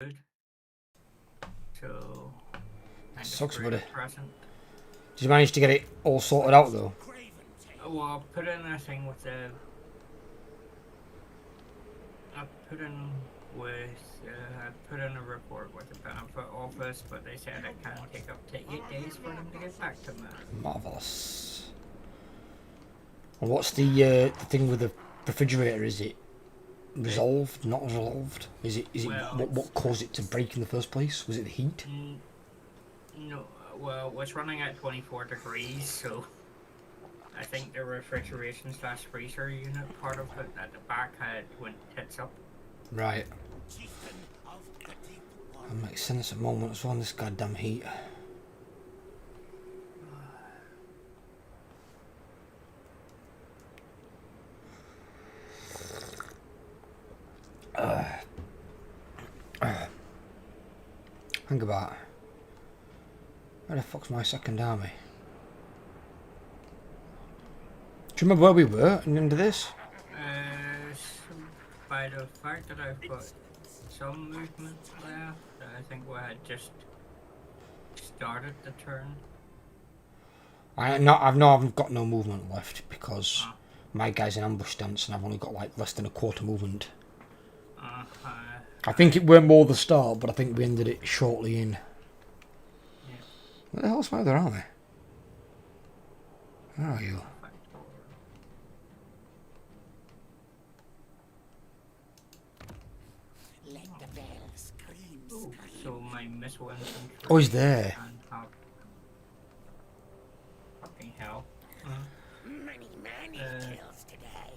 good. So Sucks, buddy. present. Did you manage to get it all sorted out though? Well, I'll put in a thing with the. I put in a report with the benefit office, but they said it can take up to 8 days for them to get back to me. Marvellous. And what's the thing with the refrigerator? Is it resolved? Not resolved? Is it Well, what caused it to break in the first place? Was it the heat? No, well, it's running at 24 degrees, so I think the refrigeration slash freezer unit part of it at the back went tits up. Right. That makes sense at the moment as well, this goddamn heat. Think about it. Where the fuck's my second army? Do you remember where we were at the end of this? By the fact that I've got some movement left, I think we had just started the turn. I've got no movement left because my guy's in ambush stance and I've only got like less than a quarter movement. I think it weren't more the start, but I think we ended it shortly in. Yeah. Where the hell's my other army? Where are you? Oh, so my missile infantry. Oh, he's there. Fucking hell. Many kills today.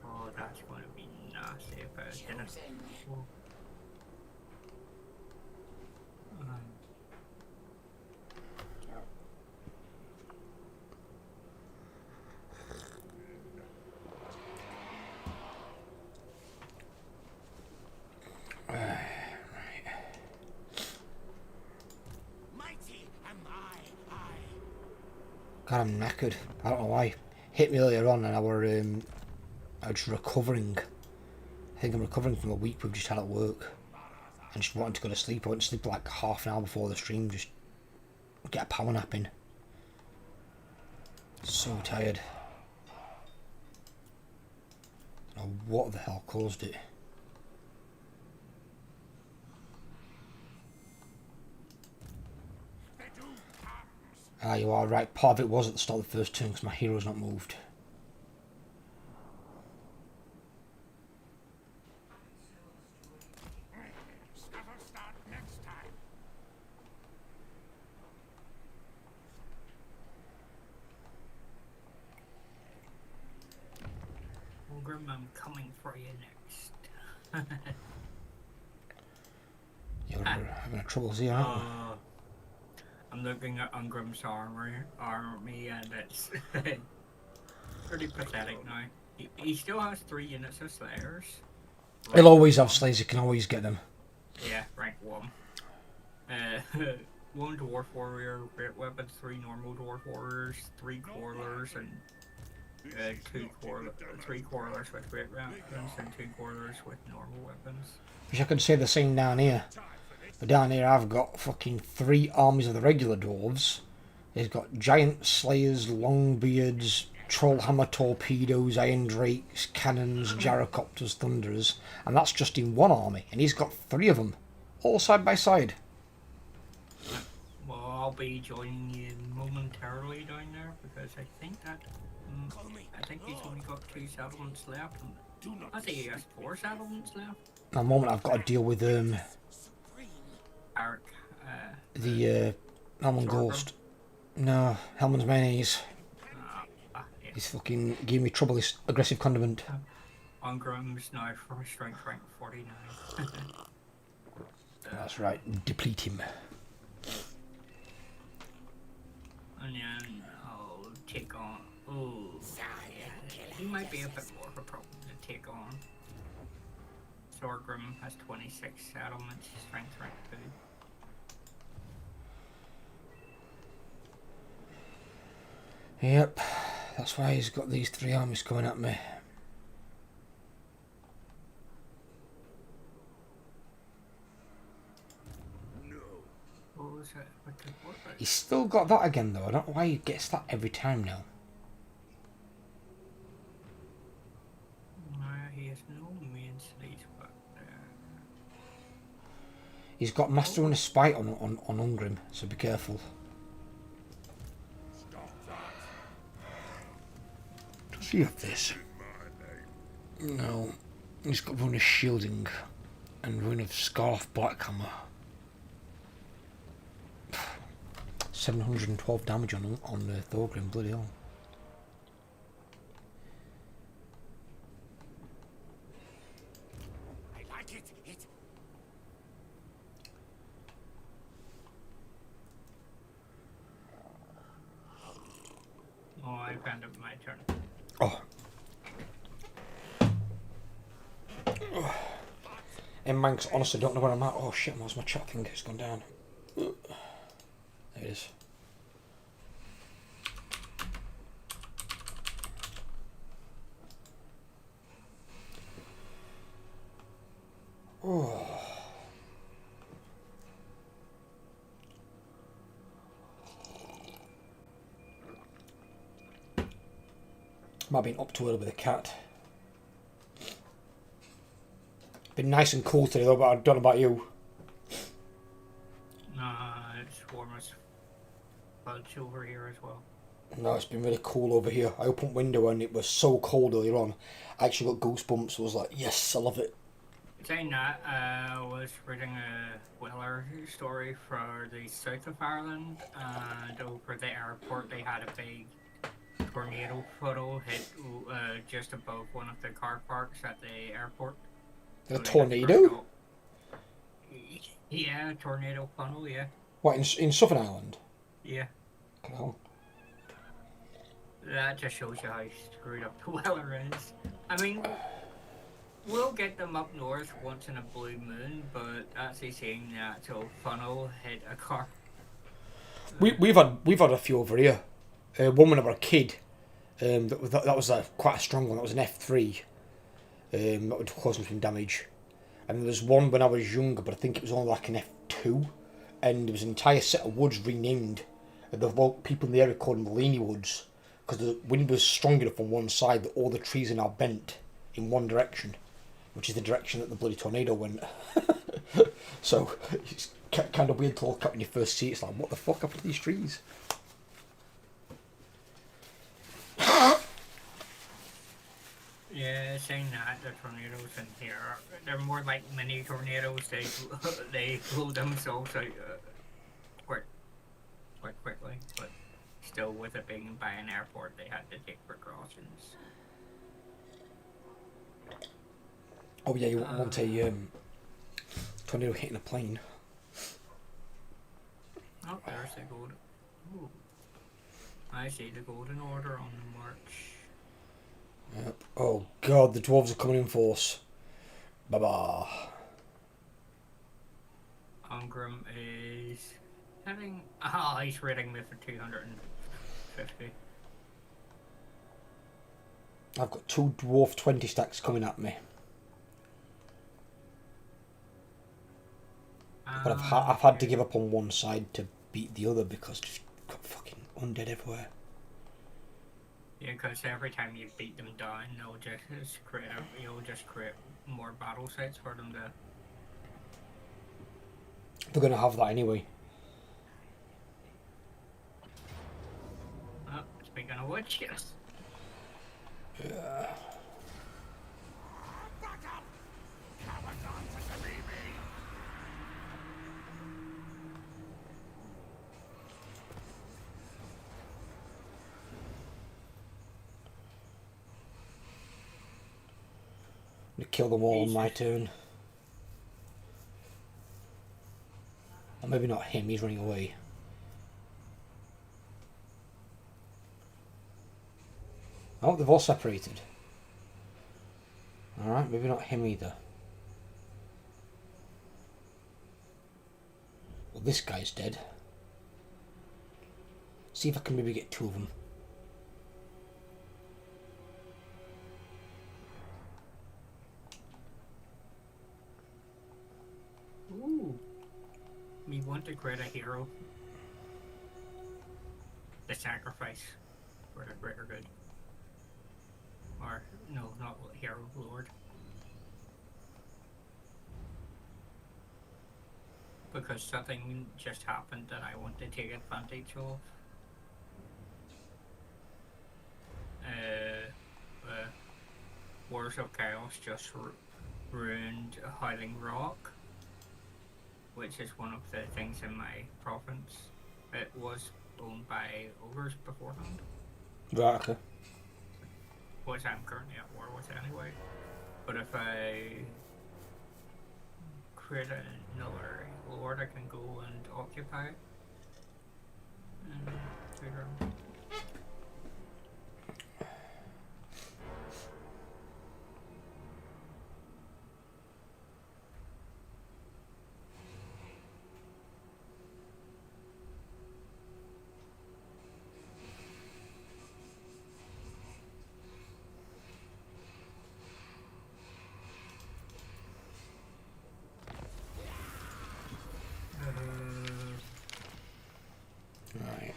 Oh, that's going to be nasty if I didn't. God, I'm knackered. I don't know why. Hit me earlier on and I was just recovering. I think I'm recovering from a week we've just had at work. And just wanted to go to sleep. I went to sleep like half an hour before the stream, just get a power nap in. So tired. I don't know what the hell caused it. Ah, you are right. Part of it was at the start of the first turn because my hero's not moved. Grim, I'm coming for you next. You're having a trouble here, aren't you? I'm looking at Ungrim's army and it's pretty pathetic now. He still has 3 units of Slayers. He'll always have Slayers, you can always get them. Yeah, rank 1. 1 Dwarf Warrior, Great Weapons, 3 normal Dwarf Warriors, 3 Quarrelers, and 3 Quarrelers with Great Weapons, and 2 Quarrelers with normal weapons. Wish I could say the same down here. But down here I've got fucking 3 armies of the regular dwarves. He's got giant slayers, longbeards, trollhammer torpedoes, iron drakes, cannons, gyrocopters, thunderers, and that's just in one army. And he's got 3 of them, all side by side. Well, I'll be joining you momentarily down there because I think he's only got 2 settlements left. I think he has 4 settlements left. At the moment I've got to deal with Eric, the Hellman Ghost. No, Hellman's mayonnaise. Yeah. He's fucking giving me trouble, this aggressive condiment. Ungrim's now for strength rank 49. That's right, deplete him. And then I'll take on. Oh, he might be a bit more of a problem to take on. Sorgrim has 26 settlements, strength rank 2. Yep, that's why he's got these 3 armies coming at me. with the board, but He's still got that again though. I don't know why he gets that every time now. he has no main sleeves, but He's got Master and a Spite on Ungrim, so be careful. Does he have this? No. He's got Rune of Shielding and Rune of Scarf Blackhammer. 712 damage on Thorgrim, bloody hell. I like it. oh, I found it my turn. Oh. In Manx, honestly, don't know where I'm at. Oh shit, where's my chat thing? It's gone down. There it is. Oh. Might have been up too early with the cat. Been nice and cool today though, but I don't know about you. It's warm as fudge over here as well. No, it's been really cool over here. I opened window and it was so cold earlier on. I actually got goosebumps. I was like, yes, I love it. Saying that, I was reading a Weller story for the south of Ireland, and over the airport they had a big tornado photo hit just above one of the car parks at the airport. A So they had tornado? Yeah, a tornado funnel, yeah. What, in Southern Ireland? Yeah. Oh. That just shows you how screwed up the Weller is. I mean, we'll get them up north once in a blue moon, but actually seeing the actual funnel hit a car. We've had a few over here. One when I was a kid. That was quite a strong one. That was an F3. That would cause some damage. And there was one when I was younger, but I think it was only like an F2. And there was an entire set of woods renamed. The people in the area called them the Leany Woods, because the wind was strong enough on one side that all the trees are now bent in one direction, which is the direction that the bloody tornado went. So it's kind of weird to look up when you first see it. It's like, what the fuck happened to these trees? Yeah, saying that, the tornadoes in here, they're more like mini tornadoes. They blow themselves out quite quickly, but still with it being by an airport, they had to take precautions. Oh yeah, you wouldn't want a tornado hitting a plane. Oh, there's the golden. Ooh. I see the golden order on the march. Yep. Oh god, the dwarves are coming in force. Bye-bye. Ungrim is having. Ah, he's rating me for 250. I've got 2 dwarf 20 stacks coming at me. But I've had to give up on one side to beat the other because just got fucking undead everywhere. Yeah, because every time you beat them down, you'll just create more battle sites for them to. They're gonna have that anyway. Oh, speaking of which, yes. Yeah. I'm gonna kill them all on my turn. Or maybe not him, he's running away. Oh, they've all separated. Alright, maybe not him either. Well, this guy's dead. See if I can maybe get 2 of them. Ooh. Me want to create a hero. The sacrifice for the greater good. Or, no, not hero, lord. Because something just happened that I want to take advantage of. Wars of Chaos just ruined Howling Rock, which is one of the things in my province. It was owned by ogres beforehand. Right, okay. Which I'm currently at war with anyway. But if I create another lord, I can go and occupy it. And figure out. Right.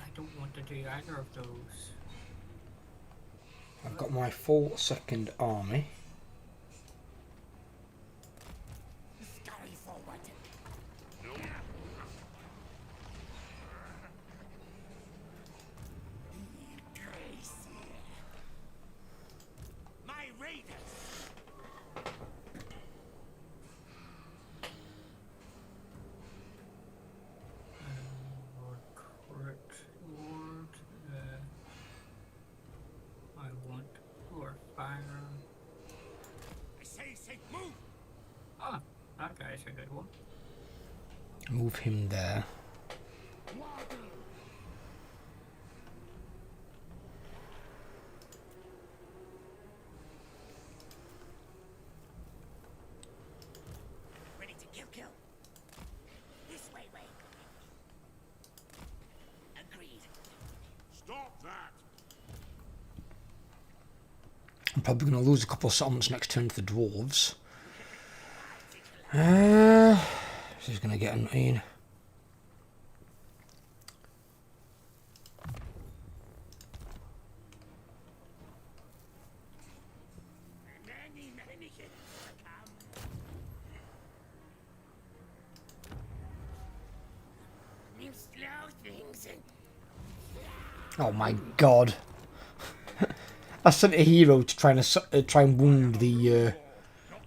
I don't want to do either of those. I've got my full second army. Scurry forward. Crazy. My raiders. Lord, I want Lord Fire. I say, move. Ah, that guy's a good one. Move him there. Ready to kill. This way. Agreed. Stop that! I'm probably going to lose a couple of settlements next turn to the dwarves. This is going to get annoying. Many hits to come. You slow things and Oh my god. I sent a hero to try and wound the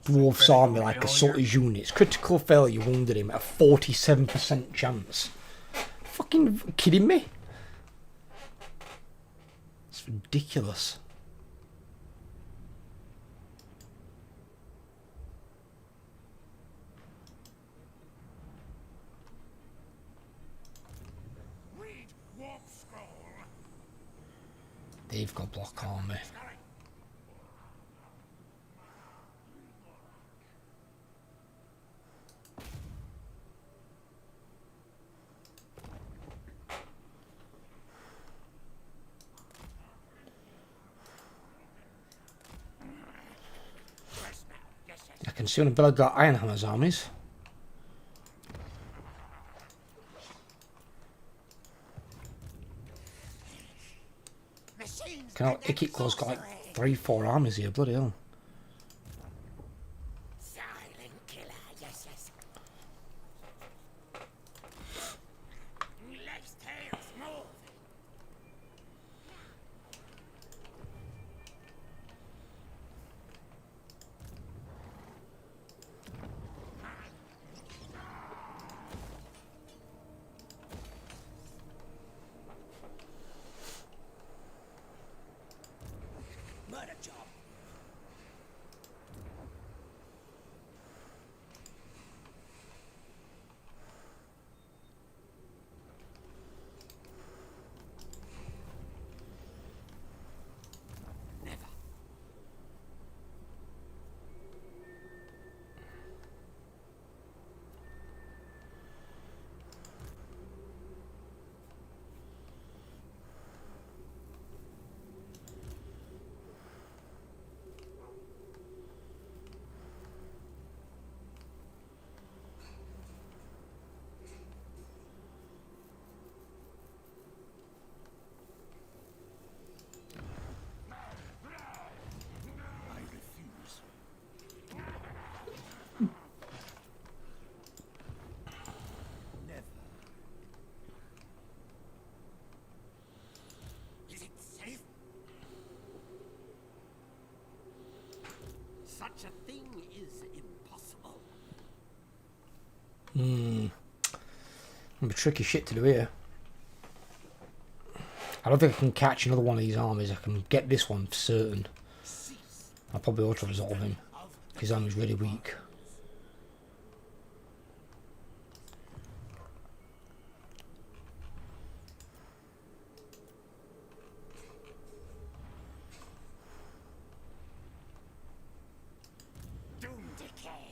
dwarf's army like a sorted unit. Critical failure wounded him at a 47% chance. Fucking kidding me? It's ridiculous. read warp scroll. They've got block army. I can see on the bill I've got Ironhammer's armies. Ikitlo's got like 3-4 armies here, bloody hell. Silent killer, yes. Legs, tails, move. Murder job. It'll be tricky shit to do here. I don't think I can catch another one of these armies. I can get this one for certain. I'll probably auto-resolve him. His army's really weak. Doom decay.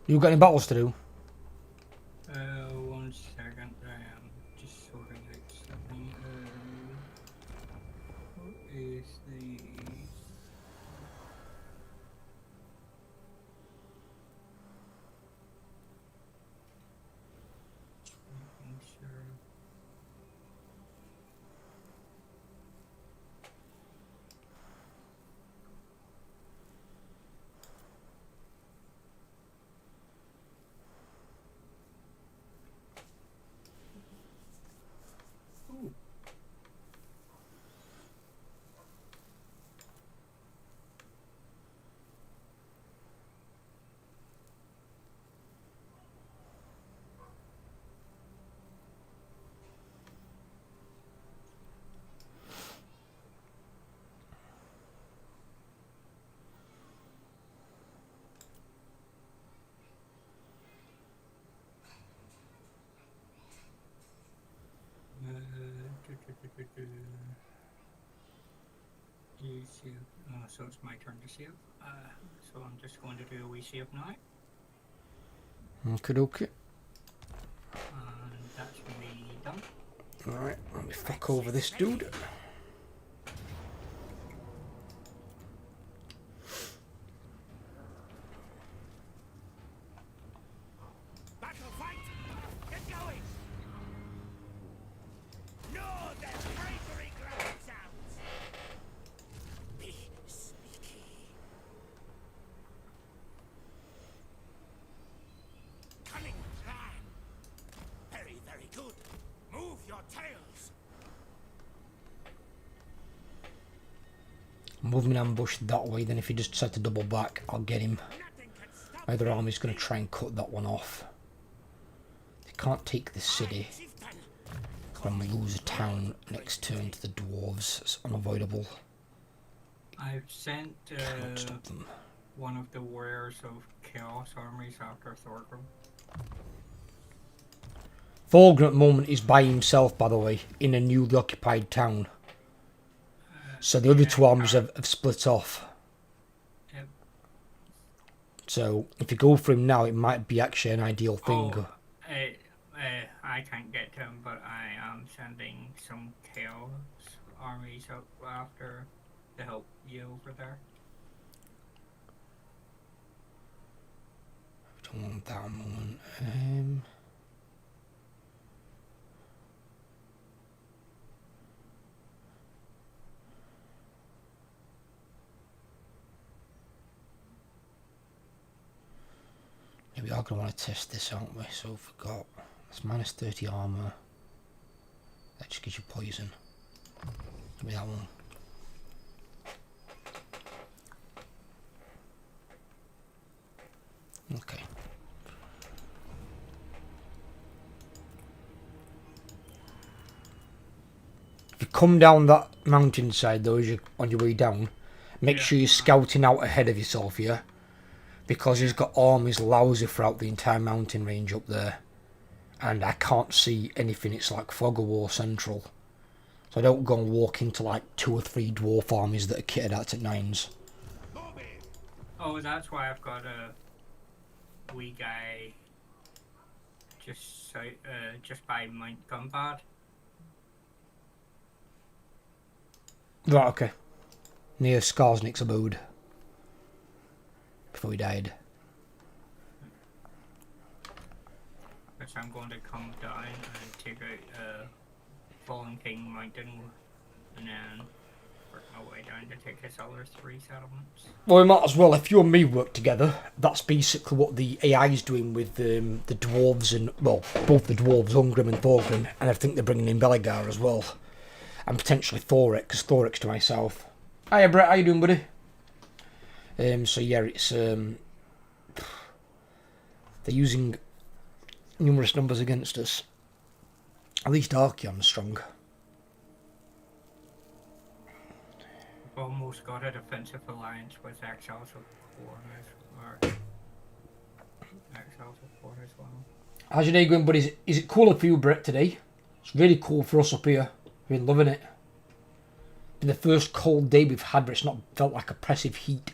You got any battles to do? 1 second, I am just sorting out something. What is the... Making sure... Ooh. Save. So it's my turn to save. So I'm just going to do a wee save now. Okay. And that's me done. Alright, let me fuck over this dude. Battle fight! Get going! No, their bravery grounds out! Be sneaky. Cunning plan! Very, very good. Move your tails! Move him in ambush that way, then if he just decide to double back, I'll get him. Nothing can stop My other army's going to try and cut that one off. They can't take the city. chieftain. I'm going to lose a town next turn to the dwarves. It's unavoidable. I've sent Can't stop them. one of the warriors of Chaos armies after Thorgrim. Thorgrim at the moment is by himself, by the way, in a newly occupied town. So the other two armies have split off. Yep. So if you go for him now, it might be actually an ideal thing. Oh, I can't get to him, but I am sending some Chaos armies up after to help you over there. Don't want that moment. Yeah, we are going to want to test this, aren't we? So forgot. It's minus 30 armor. That just gives you poison. Give me that one. Okay. If you come down that mountainside though, as you're on your way down, make sure you're scouting out ahead of yourself, yeah? Because he's got armies lousy throughout the entire mountain range up there. And I can't see anything, it's like fog of war central. So I don't go and walk into like 2 or 3 dwarf armies that are kitted out at 9s. Oh, that's why I've got a wee guy just by Mount Gumbad. Right, okay. Near Skarsnik's abode. Before he died. Which I'm going to come down and take out Fallen King Mountain and then work my way down to take his other 3 settlements. Well, we might as well. If you and me work together, that's basically what the AI is doing with the dwarves and, well, both the dwarves, Ungrim and Thorgrim, and I think they're bringing in Belegar as well. And potentially Thoric, because Thoric's to my south. Hiya, Brett, how you doing, buddy? So yeah, it's, they're using numerous numbers against us. At least Archeon's strong. Almost got a defensive alliance with Exiles of Corners, or Exiles of Corners as well. How's your day going, buddy? Is it cooler for you, Brett, today? It's really cool for us up here. We've been loving it. Been the first cold day we've had, but it's not felt like oppressive heat.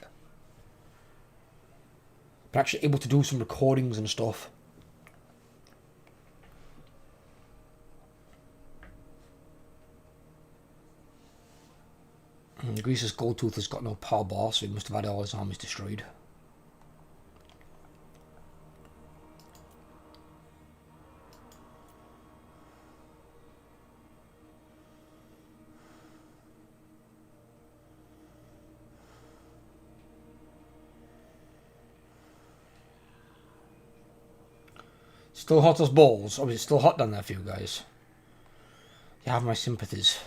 Been actually able to do some recordings and stuff. Grease's Goldtooth has got no power bar, so he must have had all his armies destroyed. Still hot as balls? Or is it still hot down there for you guys? You have my sympathies.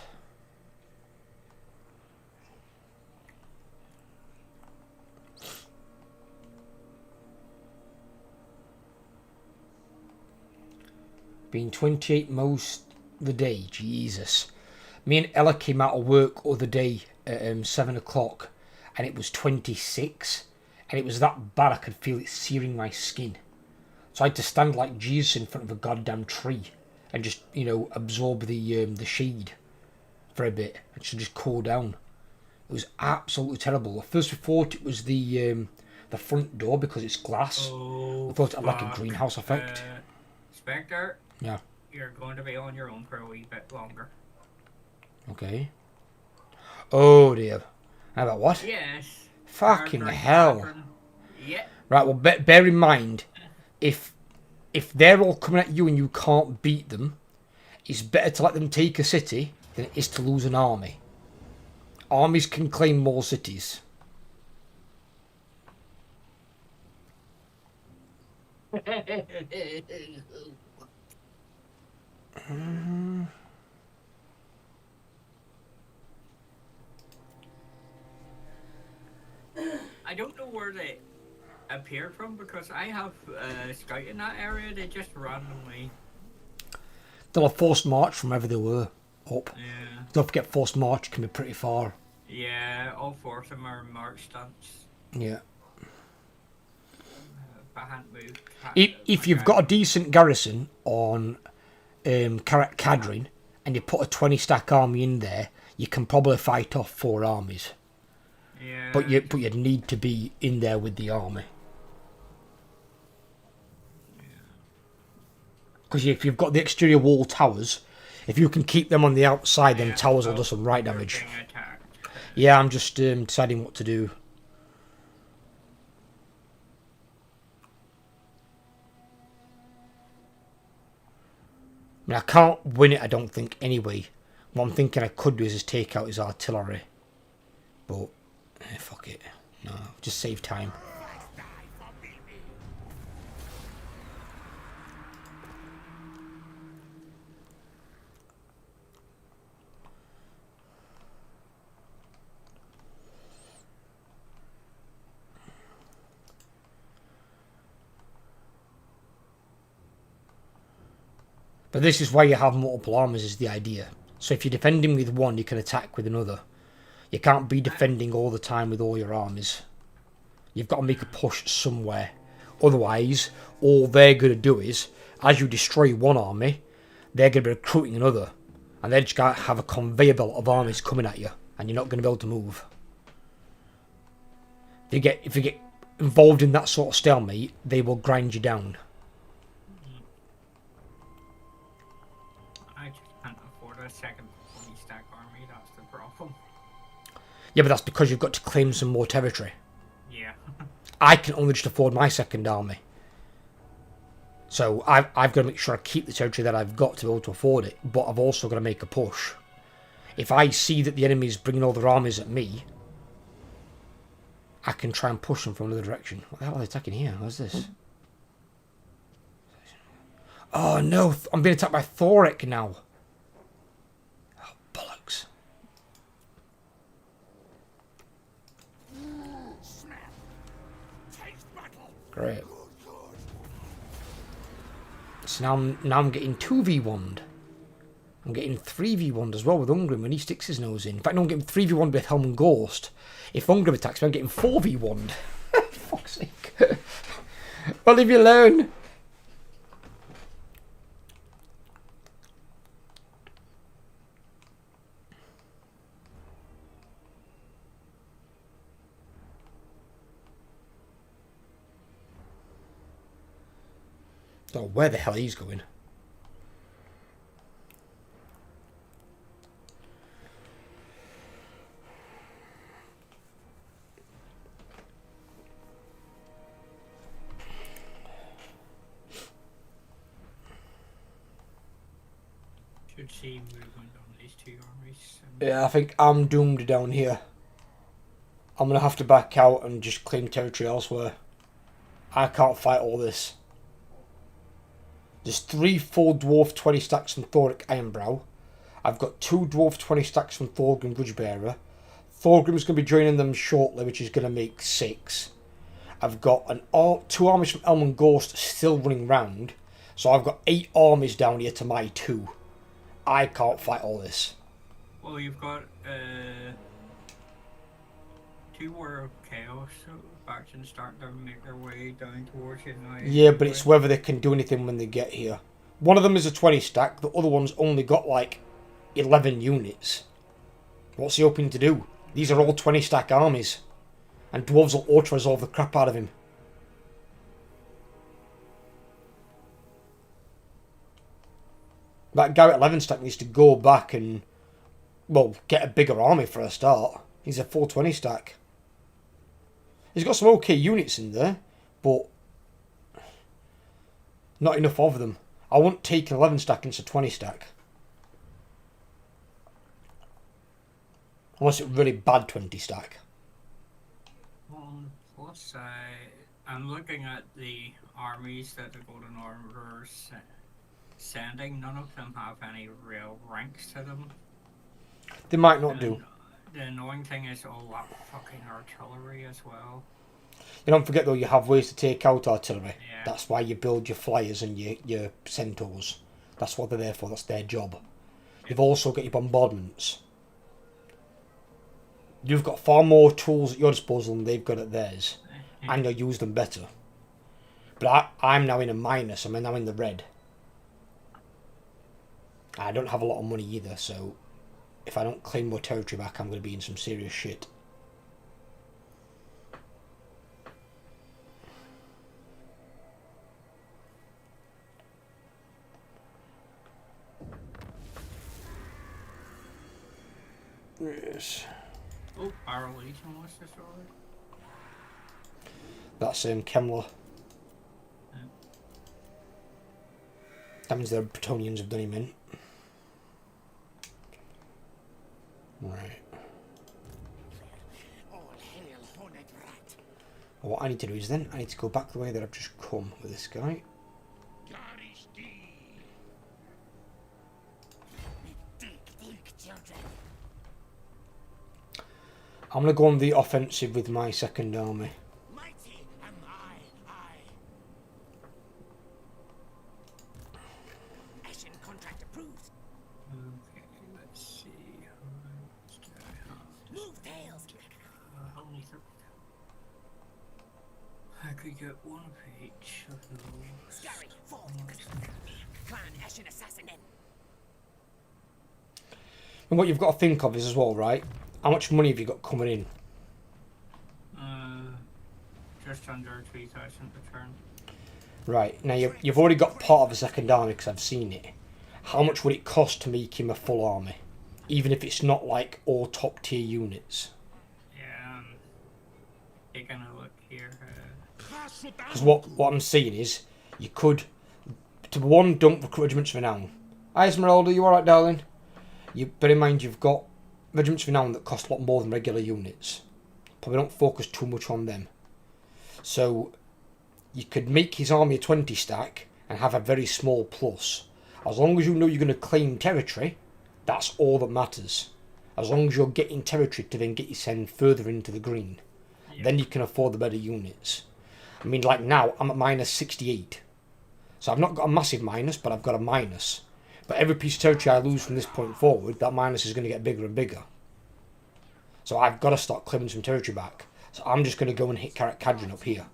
Been 28 most the day, Jesus. Me and Ella came out of work the other day at 7 o'clock and it was 26 and it was that bad I could feel it searing my skin. So I had to stand like Jesus in front of a goddamn tree and just, you know, absorb the shade for a bit and just cool down. It was absolutely terrible. At first we thought it was the front door because it's glass. I thought it had like a greenhouse effect. Spectre? Yeah. You're going to be on your own for a wee bit longer. Okay. Oh dear. How about what? Yes. Fucking hell. Yeah. Right, well, bear in mind, if they're all coming at you and you can't beat them, it's better to let them take a city than it is to lose an army. Armies can claim more cities. I don't know where they appear from because I have scout in that area. They just randomly. They'll have forced march from wherever they were up. Yeah. Don't forget, forced march can be pretty far. Yeah, all 4 of them are march stunts. Yeah. If I hadn't moved. If you've got a decent garrison on Karak Kadrin and you put a 20 stack army in there, you can probably fight off 4 armies. Yeah. But you'd need to be in there with the army. Because if you've got the exterior wall towers, if you can keep them on the outside, then towers will do some right damage. Yeah, I'm just deciding what to do. I mean, I can't win it, I don't think, anyway. What I'm thinking I could do is just take out his artillery. But, fuck it. No, just save time. But this is why you have multiple armies is the idea. So if you're defending with one, you can attack with another. You can't be defending all the time with all your armies. You've got to make a push somewhere. Otherwise, all they're going to do is, as you destroy one army, they're going to be recruiting another. And they're just going to have a conveyor belt of armies coming at you. And you're not going to be able to move. If you get involved in that sort of stalemate, they will grind you down. I just can't afford a second 20 stack army, that's the problem. Yeah, but that's because you've got to claim some more territory. Yeah. I can only just afford my second army. So I've got to make sure I keep the territory that I've got to be able to afford it, but I've also got to make a push. If I see that the enemy's bringing all their armies at me, I can try and push them from another direction. What the hell are they attacking here? What's this? Oh no, I'm being attacked by Thoric now. Oh, bollocks. Great. So now I'm getting 2v1'd. I'm getting 3v1'd as well with Ungrim when he sticks his nose in. In fact, no, I'm getting 3v1'd with Helm and Ghost. If Ungrim attacks me, I'm getting 4v1'd. Fuck's sake. Well, leave me alone. Oh, where the hell he's going? Should see movement on these two armies. Yeah, I think I'm doomed down here. I'm going to have to back out and just claim territory elsewhere. I can't fight all this. There's 3 full dwarf 20 stacks from Thoric Ironbrow. I've got 2 dwarf 20 stacks from Thorgrim Bridgebearer. Thorgrim's going to be joining them shortly, which is going to make 6. I've got 2 armies from Elm and Ghost still running round. So I've got 8 armies down here to my 2. I can't fight all this. Well, you've got 2 War of Chaos factions starting to make their way down towards you now. Yeah, but it's whether they can do anything when they get here. One of them is a 20 stack, the other one's only got like 11 units. What's he hoping to do? These are all 20 stack armies. And dwarves will auto-resolve the crap out of him. That guy at 11 stack needs to go back and, well, get a bigger army for a start. He's a 420 stack. He's got some okay units in there, but not enough of them. I won't take an 11 stack into 20 stack. Unless it's really bad 20 stack. On the plus side, I'm looking at the armies that the Golden Order is sending. None of them have any real ranks to them. They might not do. The annoying thing is all that fucking artillery as well. You don't forget though, you have ways to take out artillery. Yeah. That's why you build your flyers and your centaurs. That's what they're there for, that's their job. You've also got your bombardments. You've got far more tools at your disposal than they've got at theirs. And you'll use them better. But I'm now in a minus, I'm now in the red. I don't have a lot of money either, so if I don't claim more territory back, I'm going to be in some serious shit. Yes. Oh, our Legion was destroyed. That's Kemler. Yeah. That means the Bretonians have done him in. Right. All hail, horned rat. What I need to do is then, I need to go back the way that I've just come with this guy. Children. I'm going to go on the offensive with my second army. Mighty am I. Ashen contract approved. Okay, let's see. Move tails. Only I could get one of each of those. Scary, forth. Clan Ashen assassin in. And what you've got to think of is as well, right? How much money have you got coming in? Just under 3,000 per turn. Right, now you've already got part of a second army because I've seen it. How much would it cost to make him a full army? Even if it's not like all top tier units. taking a look here. Because what I'm saying is, you could, to one, dump recruit regiments for now. Hi Esmeralda, you alright darling? You bear in mind you've got regiments for now that cost a lot more than regular units. Probably don't focus too much on them. So you could make his army a 20 stack and have a very small plus. As long as you know you're going to claim territory, that's all that matters. As long as you're getting territory to then get you send further into the green. Yeah. Then you can afford the better units. I mean, like now, I'm at minus 68. So I've not got a massive minus, but I've got a minus. But every piece of territory I lose from this point forward, that minus is going to get bigger and bigger. So I've got to start claiming some territory back. So I'm just going to go and hit Karak Kadrin up here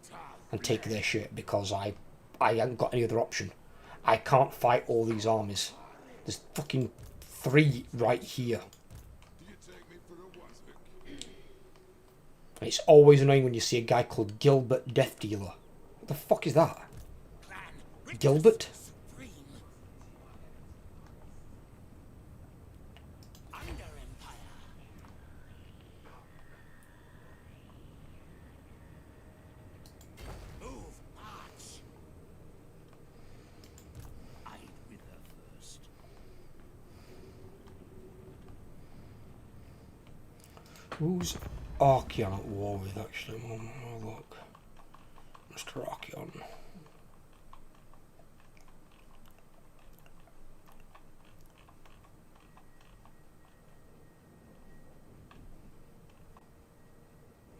and take their shit because I haven't got any other option. I can't fight all these armies. There's fucking 3 right here. And it's always annoying when you see a guy called Gilbert Death Dealer. What the fuck is that? Gilbert? Who's Archeon at war with actually? Oh, look. Mr. Archeon.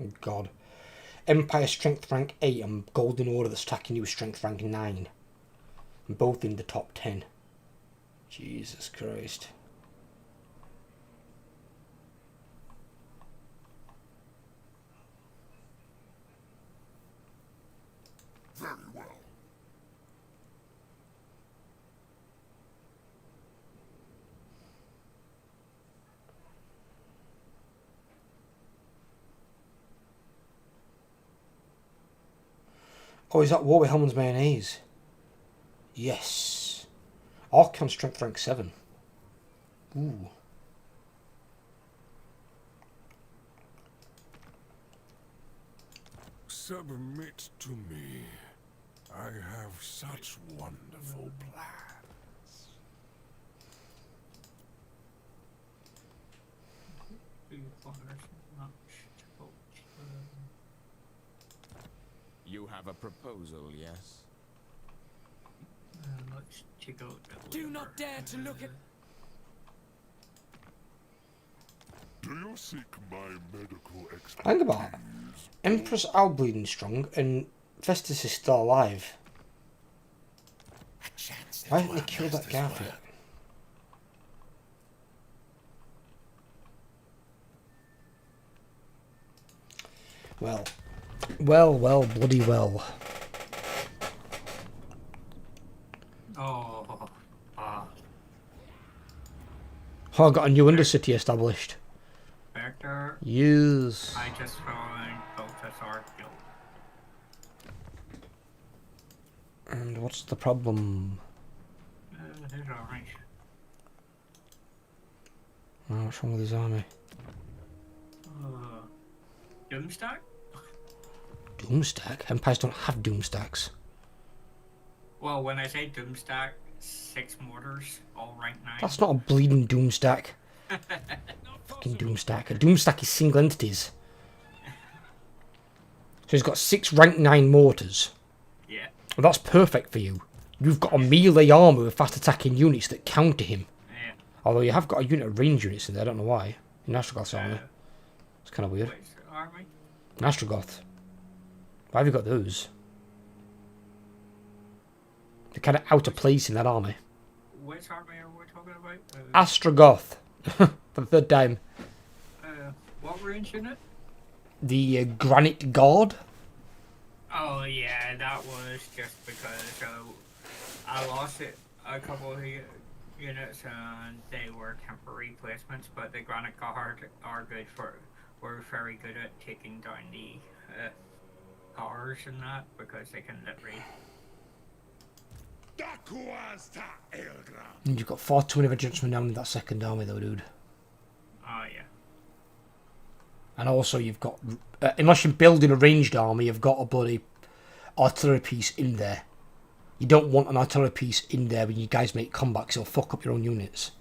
Oh God. Empire Strength rank 8 and Golden Order that's attacking you with Strength rank 9. And both in the top 10. Jesus Christ. Very well. Oh, is that War with Hellman's Mayonnaise? Yes. Archon Strength rank 7. Ooh. Submit to me. I have such wonderful plans. You have a proposal, yes? Let's check out that Do later. not dare to look at. Do you seek my medical expertise? Think about it. Empress Albleeding strong and Festus is still alive. Why didn't they kill that Garth yet? Well, bloody well. Oh, Oh, I got a new Undercity established. Spectre. Yes. I just found Balthasar Guild. And what's the problem? His army. Oh, what's wrong with his army? Doomstack? Doomstack? Empires don't have Doomstacks. Well, when I say Doomstack, 6 mortars, all rank 9. That's not a bleeding Doomstack. Fucking Doomstack. A Doomstack is single entities. So he's got 6 rank 9 mortars. Yeah. Well, that's perfect for you. You've got a melee armour with fast attacking units that counter him. Yeah. Although you have got a unit of range units in there, I don't know why. In Astrogath's army. It's kind of weird. Which army? In Astrogath. Why have you got those? They're kind of out of place in that army. Which army are we talking about? Astrogath. For the 3rd time. What range unit? The Granite Guard. Oh yeah, that was just because I lost it a couple of units and they were temporary placements, but the Granite Guard are good were very good at taking down the cars and that because they can literally. And you've got far too many regiments down in that 2nd army though, dude. Oh yeah. And also you've got, unless you're building a ranged army, you've got a bloody artillery piece in there. You don't want an artillery piece in there when you guys make combat, because it'll fuck up your own units.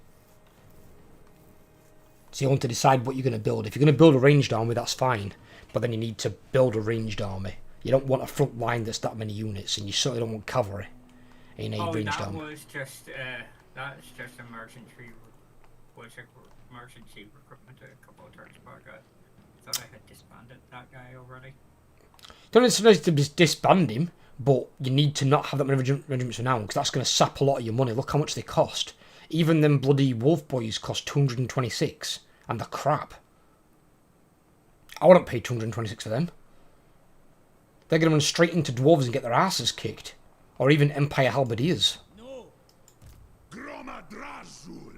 So you want to decide what you're going to build. If you're going to build a ranged army, that's fine. But then you need to build a ranged army. You don't want a front line that's that many units, and you certainly don't want cavalry in a ranged army. Was just, that's just emergency recruitment a couple of turns back. I thought I had disbanded that guy already. Don't necessarily to disband him, but you need to not have that many regiments for now, because that's going to sap a lot of your money. Look how much they cost. Even them bloody wolf boys cost 226, and they're crap. I wouldn't pay 226 for them. They're going to run straight into dwarves and get their asses kicked. Or even Empire halberdiers. No. Gromadrazul.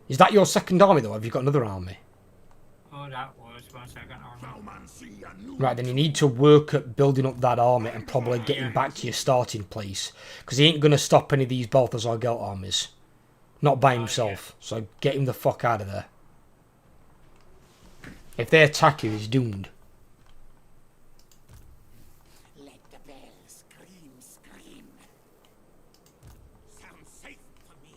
Is that your second army though? Have you got another army? Oh, that was my second army. Right, then you need to work at building up that army and probably getting back to your starting place. Because he ain't going to stop any of these Balthazar Gelt armies. Not by himself. So get him the fuck out of there. If they attack you, he's doomed. Let the bell scream. Sounds safe for me.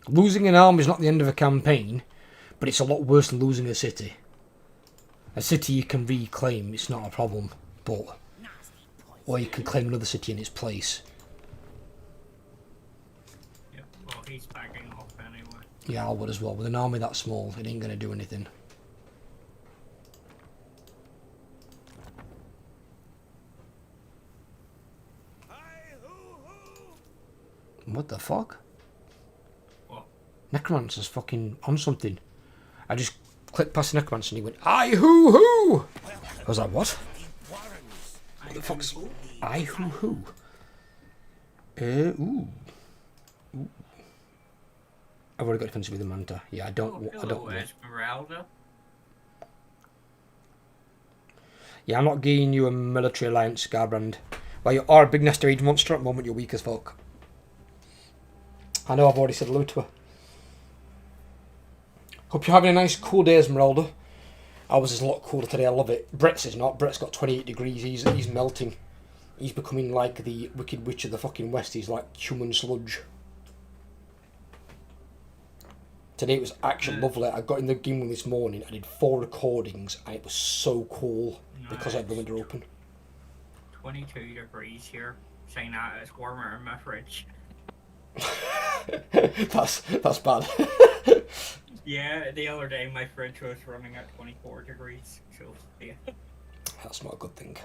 Losing an army is not the end of a campaign, but it's a lot worse than losing a city. A city you can reclaim, it's not a problem, but... Or you can claim another city in its place. Yeah, well, he's backing off anyway. Yeah, I would as well. With an army that small, it ain't going to do anything. What the fuck? What? Necromancer's fucking on something. I just clicked past the Necromancer and he went, "I hoo hoo!" I was like, what? What the fuck's... I hoo hoo? Ooh. I've already got defensive with the Manta. Yeah, I don't want... Esmeralda. Yeah, I'm not giving you a military alliance, Garbrand. Well, you are a big Nester Age monster. At the moment, you're weak as fuck. I know I've already said hello to her. Hope you're having a nice cool day, Esmeralda. Ours is a lot cooler today, I love it. Brett's is not. Brett's got 28 degrees, he's melting. He's becoming like the Wicked Witch of the fucking West. He's like human sludge. Today it was actually lovely. I got in the game this morning, I did 4 recordings, and it was so cool because I had the window open. 22 degrees here. Saying that it's warmer in my fridge. that's bad. Yeah, the other day my fridge was running at 24 degrees, so yeah. That's not a good thing.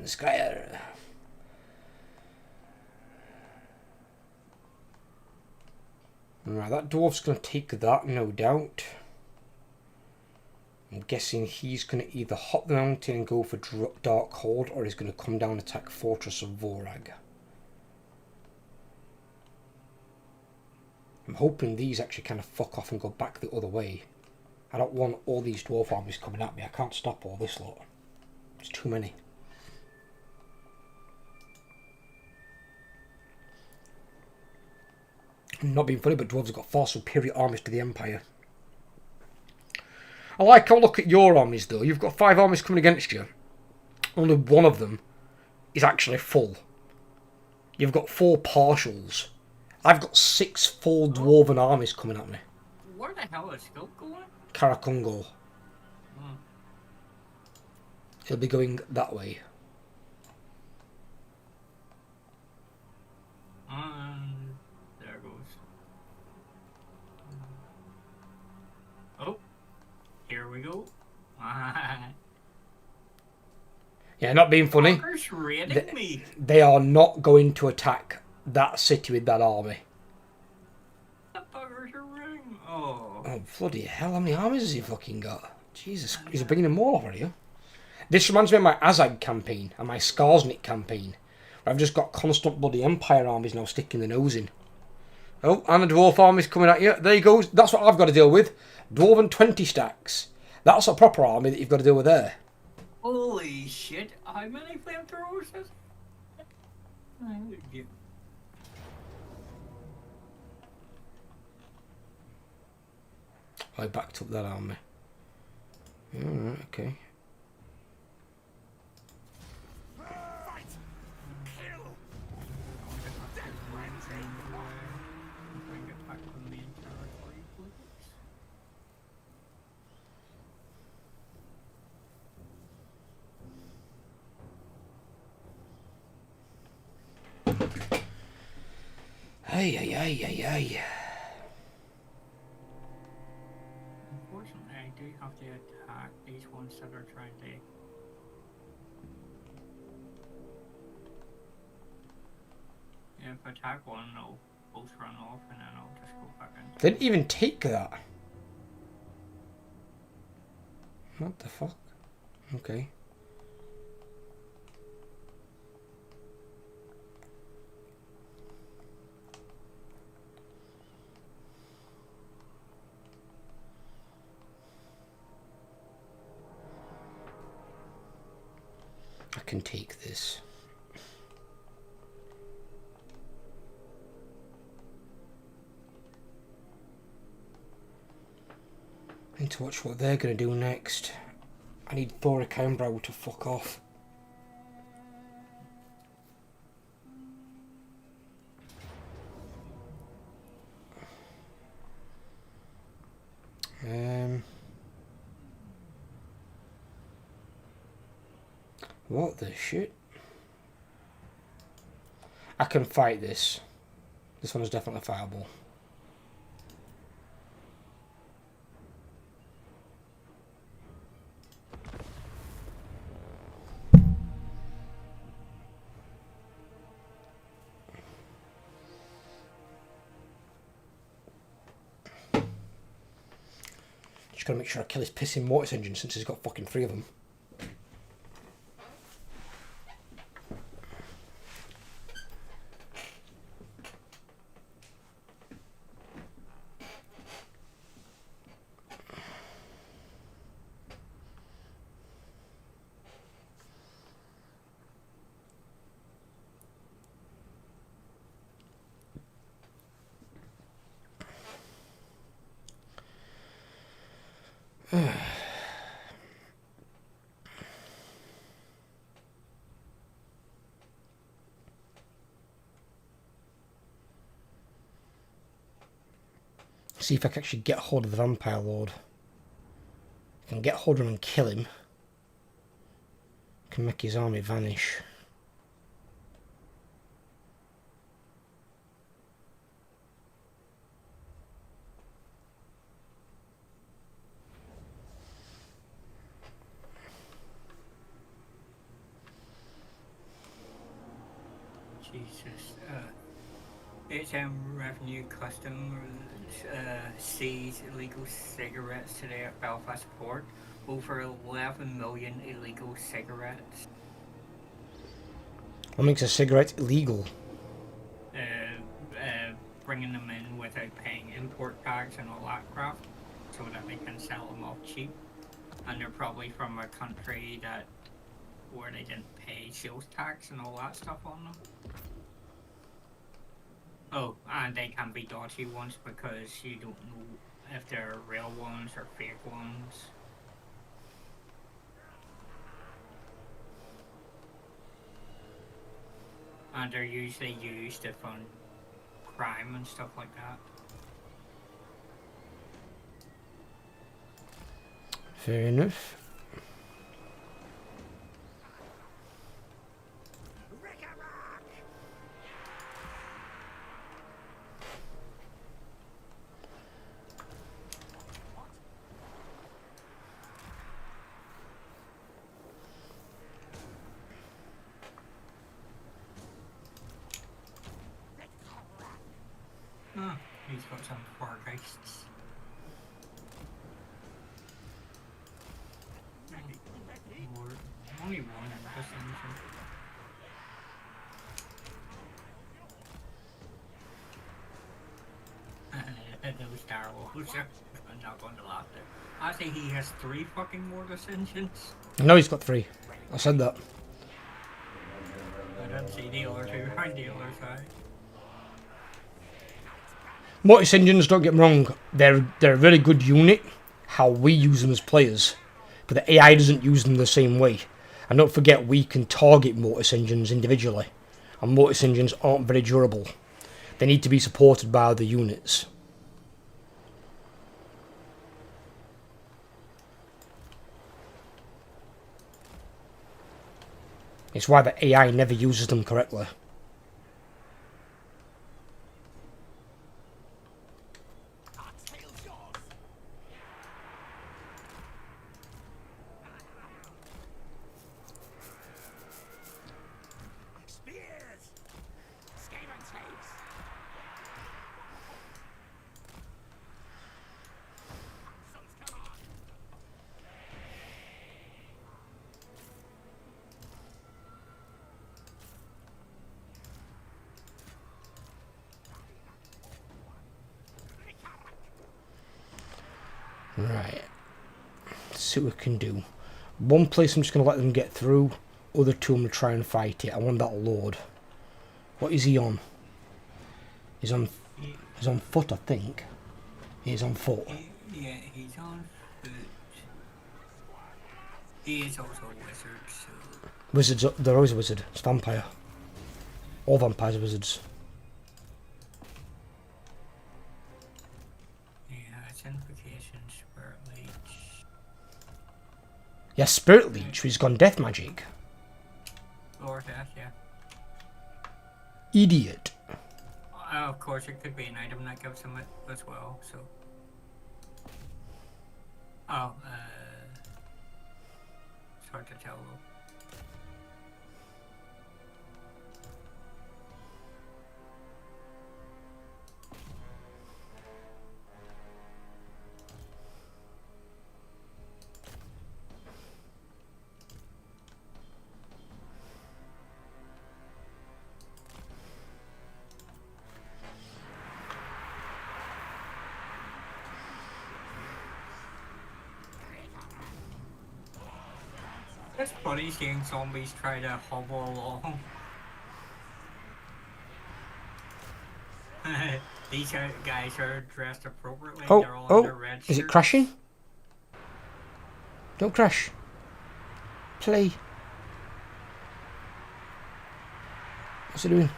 Scryer. Right, that dwarf's going to take that, no doubt. I'm guessing he's going to either hop the mountain and go for Dark Hold, or he's going to come down and attack Fortress of Vorag. I'm hoping these actually kind of fuck off and go back the other way. I don't want all these dwarf armies coming at me. I can't stop all this lot. It's too many. Not being funny, but dwarves have got far superior armies to the Empire. I like how look at your armies though. You've got 5 armies coming against you. Only one of them is actually full. You've got 4 partials. I've got 6 full dwarven armies coming at me. Where the hell is Scope going? Karakongo. He'll be going that way. There goes. Oh, here we go. Yeah, not being funny. They are not going to attack that city with that army. The buggers are raiding. Oh. Oh, bloody hell, how many armies has he fucking got? Jesus, he's bringing them all over here. This reminds me of my Azag campaign and my Skarsnik campaign, where I've just got constant bloody Empire armies now sticking the nose in. Oh, and the Dwarf army's coming at you. There you go. That's what I've got to deal with. Dwarven 20 stacks. That's a proper army that you've got to deal with there. Holy shit, how many flamethrowers is it? I backed up that army. Alright, okay. Hey, hey, hey, hey, hey. Unfortunately, I do have to attack these ones that are trying to. Yeah, if I attack one, they'll both run off and then I'll just go back in. Didn't even take that. What the fuck? Okay. I can take this. I need to watch what they're going to do next. I need Thoric Eyebrow to fuck off. What the shit? I can fight this. This one is definitely fireable. Just gotta make sure I kill his pissing mortis engine since he's got fucking 3 of them. See if I can actually get hold of the Vampire Lord. I can get hold of him and kill him. I can make his army vanish. Jesus. HM Revenue Customs seized illegal cigarettes today at Belfast Port. Over 11 million illegal cigarettes. What makes a cigarette illegal? Bringing them in without paying import tax and all that crap, so that they can sell them off cheap. And they're probably from a country that where they didn't pay sales tax and all that stuff on them. Oh, and they can be dodgy ones because you don't know if they're real ones or fake ones. And they're usually used to fund crime and stuff like that. Fair enough. He's got some Wargeists. only one in this engine. Those Star Wars I'm not going to laugh there. I think he has 3 fucking Mortis engines. No, he's got 3. I said that. I don't see the other 2 on the other side. Mortis engines, don't get me wrong, they're a really good unit, how we use them as players, but the AI doesn't use them the same way. And don't forget, we can target Mortis engines individually, and Mortis engines aren't very durable. They need to be supported by other units. It's why the AI never uses them correctly. Right. Let's see what we can do. One place I'm just going to let them get through. Other 2 I'm going to try and fight it. I want that Lord. What is he on? He's on foot, I think. He's on foot. Yeah, he's on foot. He is also a wizard, so... Wizards, they're always a wizard. It's vampire. All vampires are wizards. Yeah, it's Invocation, Spirit Leech. Yeah, Spirit Leech, he's gone death magic. Lord Death, yeah. Idiot. Of course, it could be an item that gives him it as well, so... Oh, it's hard to tell though. It's funny seeing zombies try to hobble along. These guys are dressed appropriately. They're all in their red shirts. Is it crashing? Don't crash. Play. What's it doing?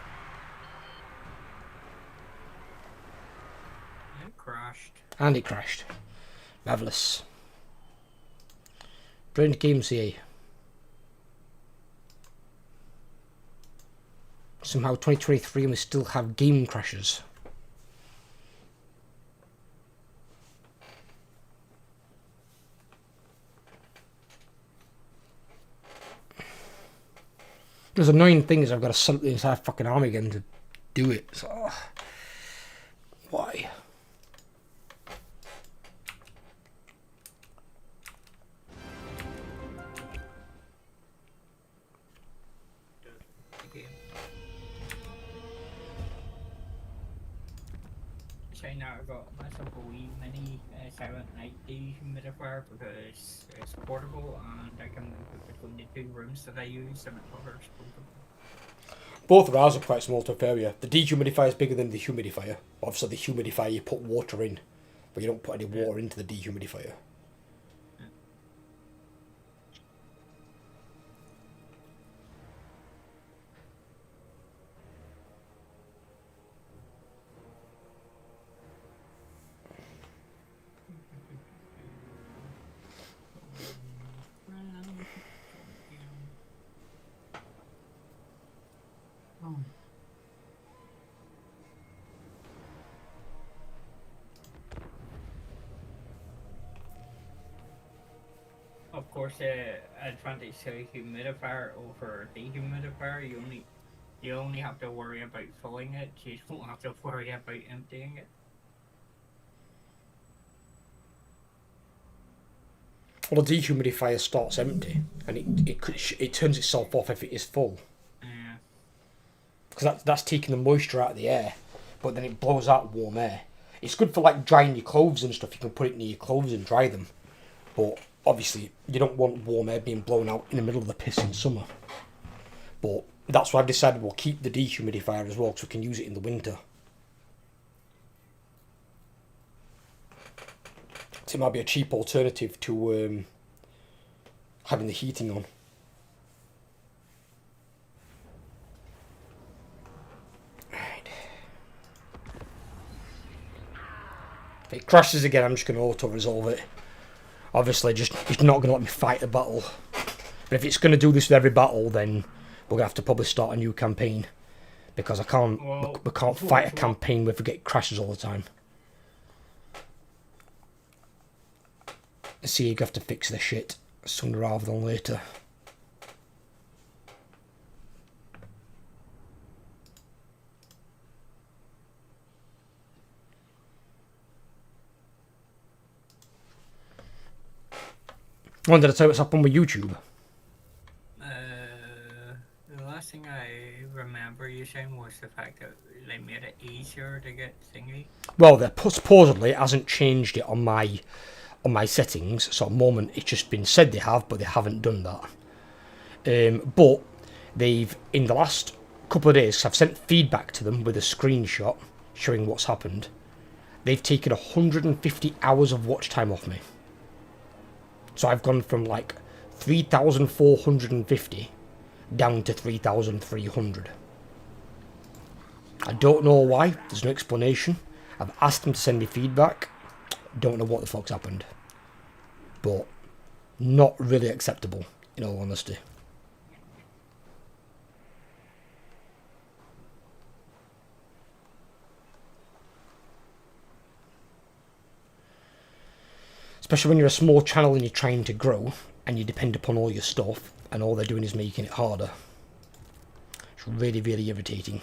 It crashed. And it crashed. Marvellous. Drained game CA. Somehow 2023 and we still have game crashes. There's annoying thing is I've got to set up the entire fucking army again to do it. So, why? Now I've got myself a wee mini Silent Night dehumidifier because it's portable and I can move it between the 2 rooms that I use and it covers both of them. Both of ours are quite small to area. The dehumidifier is bigger than the humidifier. Obviously the humidifier you put water in, but you don't put any water into the dehumidifier. Of course, the advantage to a humidifier over dehumidifier, you only have to worry about filling it. You don't have to worry about emptying it. Well, the dehumidifier starts empty, and it turns itself off if it is full. Yeah. Because that's taking the moisture out of the air, but then it blows out warm air. It's good for like drying your clothes and stuff. You can put it near your clothes and dry them. But obviously, you don't want warm air being blown out in the middle of the pissing summer. But that's why I've decided we'll keep the dehumidifier as well, so we can use it in the winter. So it might be a cheap alternative to having the heating on. Right. If it crashes again, I'm just going to auto-resolve it. Obviously, it's not going to let me fight the battle. But if it's going to do this with every battle, then we're going to have to probably start a new campaign. Because we can't fight a campaign where it crashes all the time. See, you have to fix this shit sooner rather than later. When did I tell you what's happened with YouTube? The last thing I remember you saying was the fact that they made it easier to get thingy. Well, supposedly it hasn't changed it on my settings, so at the moment it's just been said they have, but they haven't done that. But they've, in the last couple of days, I've sent feedback to them with a screenshot showing what's happened. They've taken 150 hours of watch time off me. So I've gone from like 3,450 down to 3,300. I don't know why, there's no explanation. I've asked them to send me feedback. Don't know what the fuck's happened. But not really acceptable, in all honesty. Especially when you're a small channel and you're trying to grow and you depend upon all your stuff and all they're doing is making it harder. It's really, really irritating.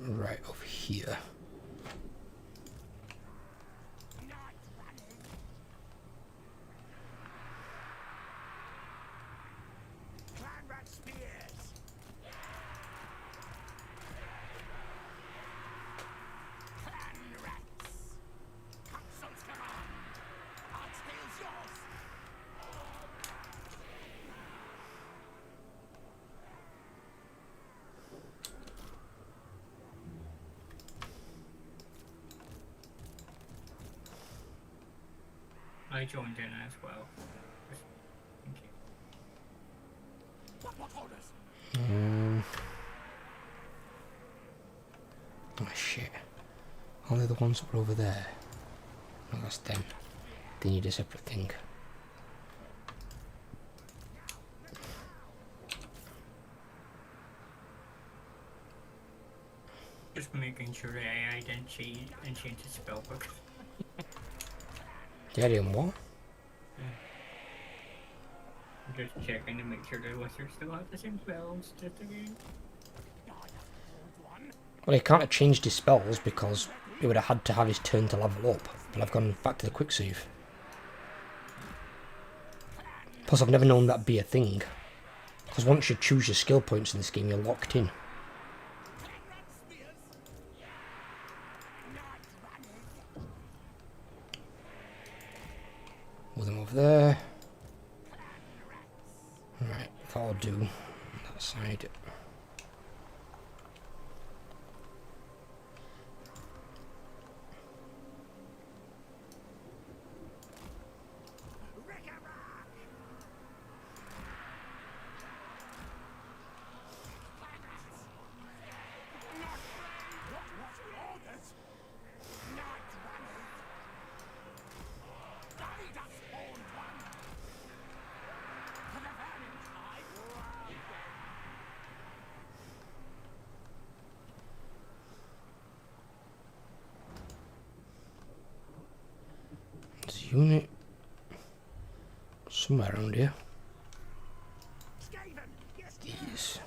Right over here. I joined in as well. Thank you. Oh shit. Only the ones that were over there. No, that's them. They need a separate thing. Just making sure the AI didn't cheat and change the spellbook. Yeah, and what? I'm just checking to make sure the wizards still have the same spells just again. Well, he can't have changed his spells because he would have had to have his turn to level up. But I've gone back to the quick save. Plus, I've never known that be a thing. Because once you choose your skill points in this game, you're locked in. Move them over there. Right, that'll do. That side. unit somewhere around here. Yes.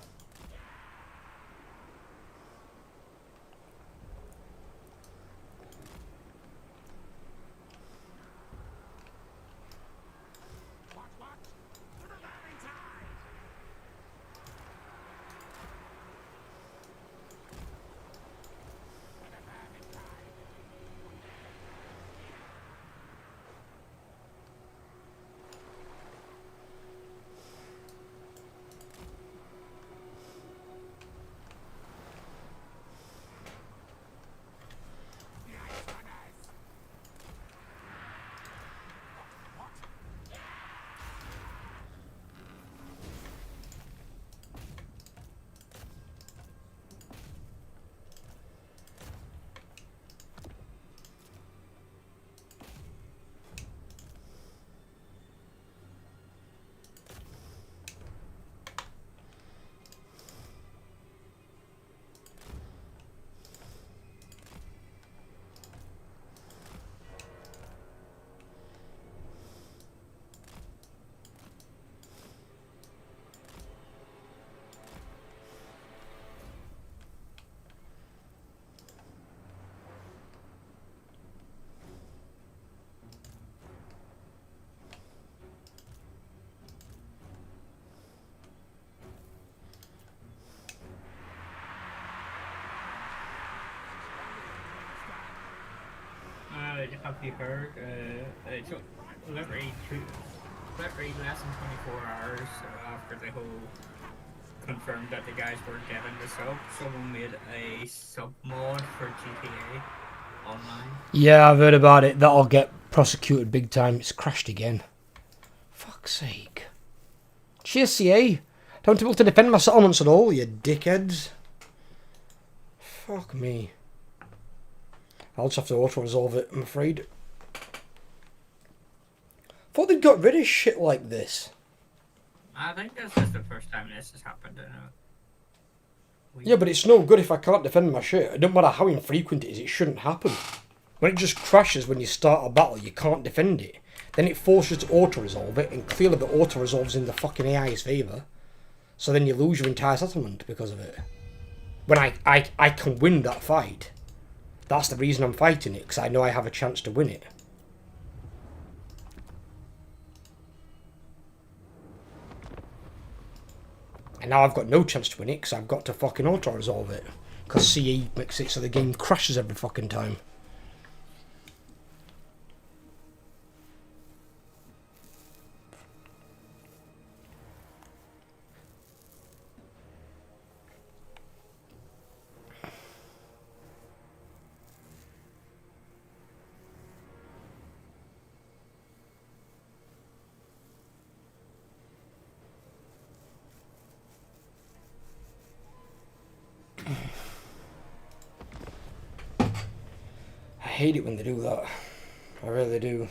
Have you heard? It took literally less than 24 hours after the whole confirmed that the guys were getting the sub. Someone made a sub mod for GTA Online. Yeah, I've heard about it. That'll get prosecuted big time. It's crashed again. Fuck's sake. Cheers, CA. Don't able to defend my settlements at all, you dickheads. Fuck me. I'll just have to auto-resolve it, I'm afraid. Thought they'd got rid of shit like this. I think this is the first time this has happened in a... Yeah, but it's no good if I can't defend my shit. It doesn't matter how infrequent it is, it shouldn't happen. When it just crashes when you start a battle, you can't defend it. Then it forces you to auto-resolve it, and clearly the auto-resolve's in the fucking AI's favour. So then you lose your entire settlement because of it. When I can win that fight. That's the reason I'm fighting it, because I know I have a chance to win it. And now I've got no chance to win it, because I've got to fucking auto-resolve it. Because CE makes it so the game crashes every fucking time. I hate it when they do that. I really do.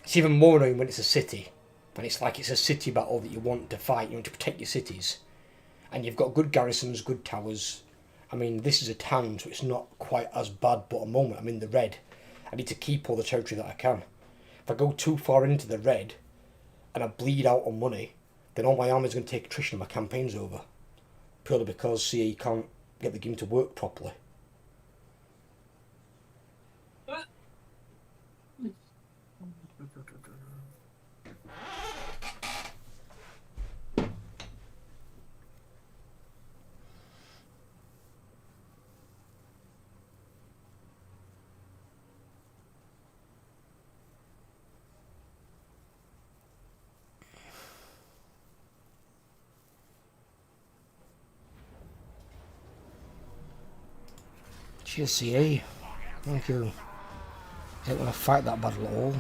It's even more annoying when it's a city. When it's like it's a city battle that you want to fight, you want to protect your cities. And you've got good garrisons, good towers. I mean, this is a town, so it's not quite as bad, but at the moment I'm in the red. I need to keep all the territory that I can. If I go too far into the red, and I bleed out on money, then all my army's going to take attrition and my campaign's over. Purely because CE can't get the game to work properly. Cheers, CA. Thank you. I don't want to fight that battle at all.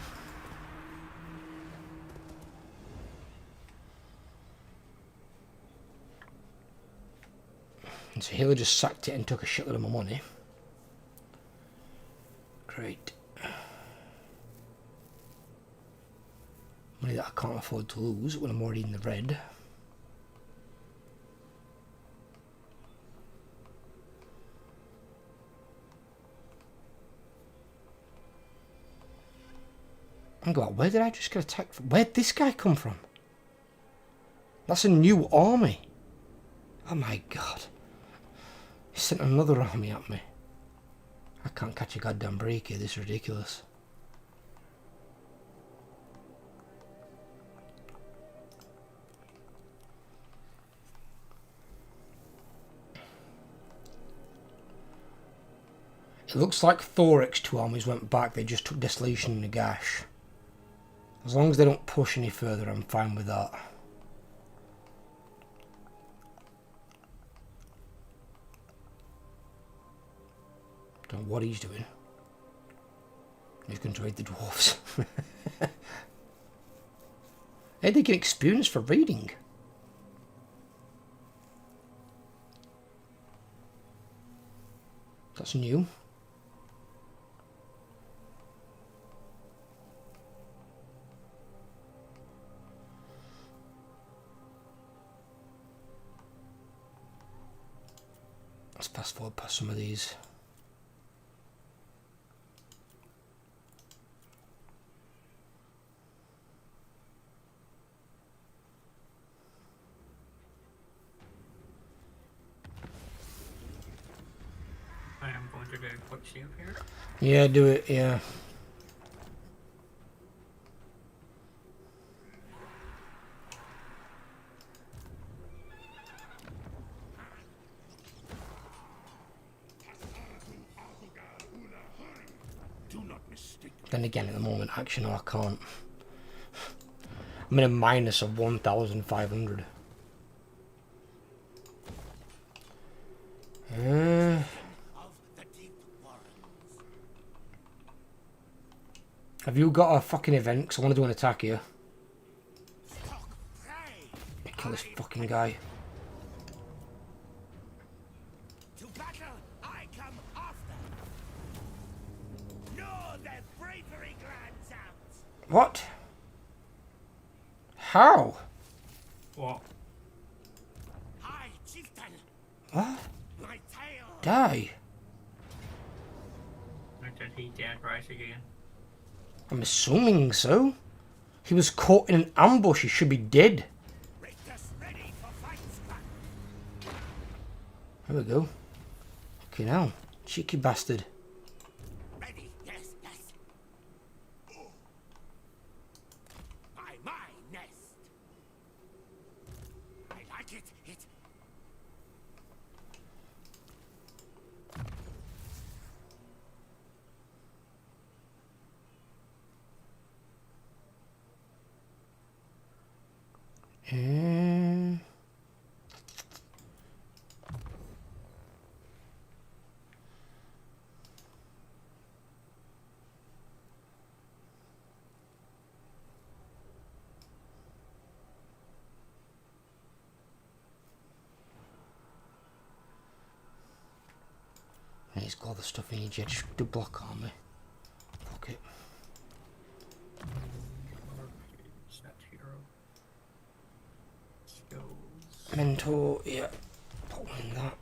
And so Haley just sacked it and took a shitload of my money. Great. Money that I can't afford to lose when I'm already in the red. Hang on, where did I just get attacked from? Where'd this guy come from? That's a new army. Oh my god. He sent another army at me. I can't catch a goddamn break here, this is ridiculous. It looks like Thoric's 2 armies went back, they just took Desolation and Nagash. As long as they don't push any further, I'm fine with that. Don't know what he's doing. He's going to raid the dwarves. Hey, they get experience for raiding. That's new. Let's fast forward past some of these. I am going to do a quick save here. Yeah, do it, yeah. Then again, at the moment, actually, no, I can't. I'm in a minus of 1,500. Have you got a fucking event? Because I want to do an attack here. Kill this fucking guy. To battle, I come after. No, their bravery glands out. What? How? What? Hi, chieftain. What? My tail. Die. Or did he dead rise again? I'm assuming so. He was caught in an ambush. He should be dead. Raiders ready for fight, Spectre. There we go. Okay, now. Cheeky bastard. Ready, yes, yes. By my nest. I like it. It. He's got all the stuff he needs. Yeah, just do block army. Fuck it. Set hero. Skills. Mentor, yeah. Put one in that.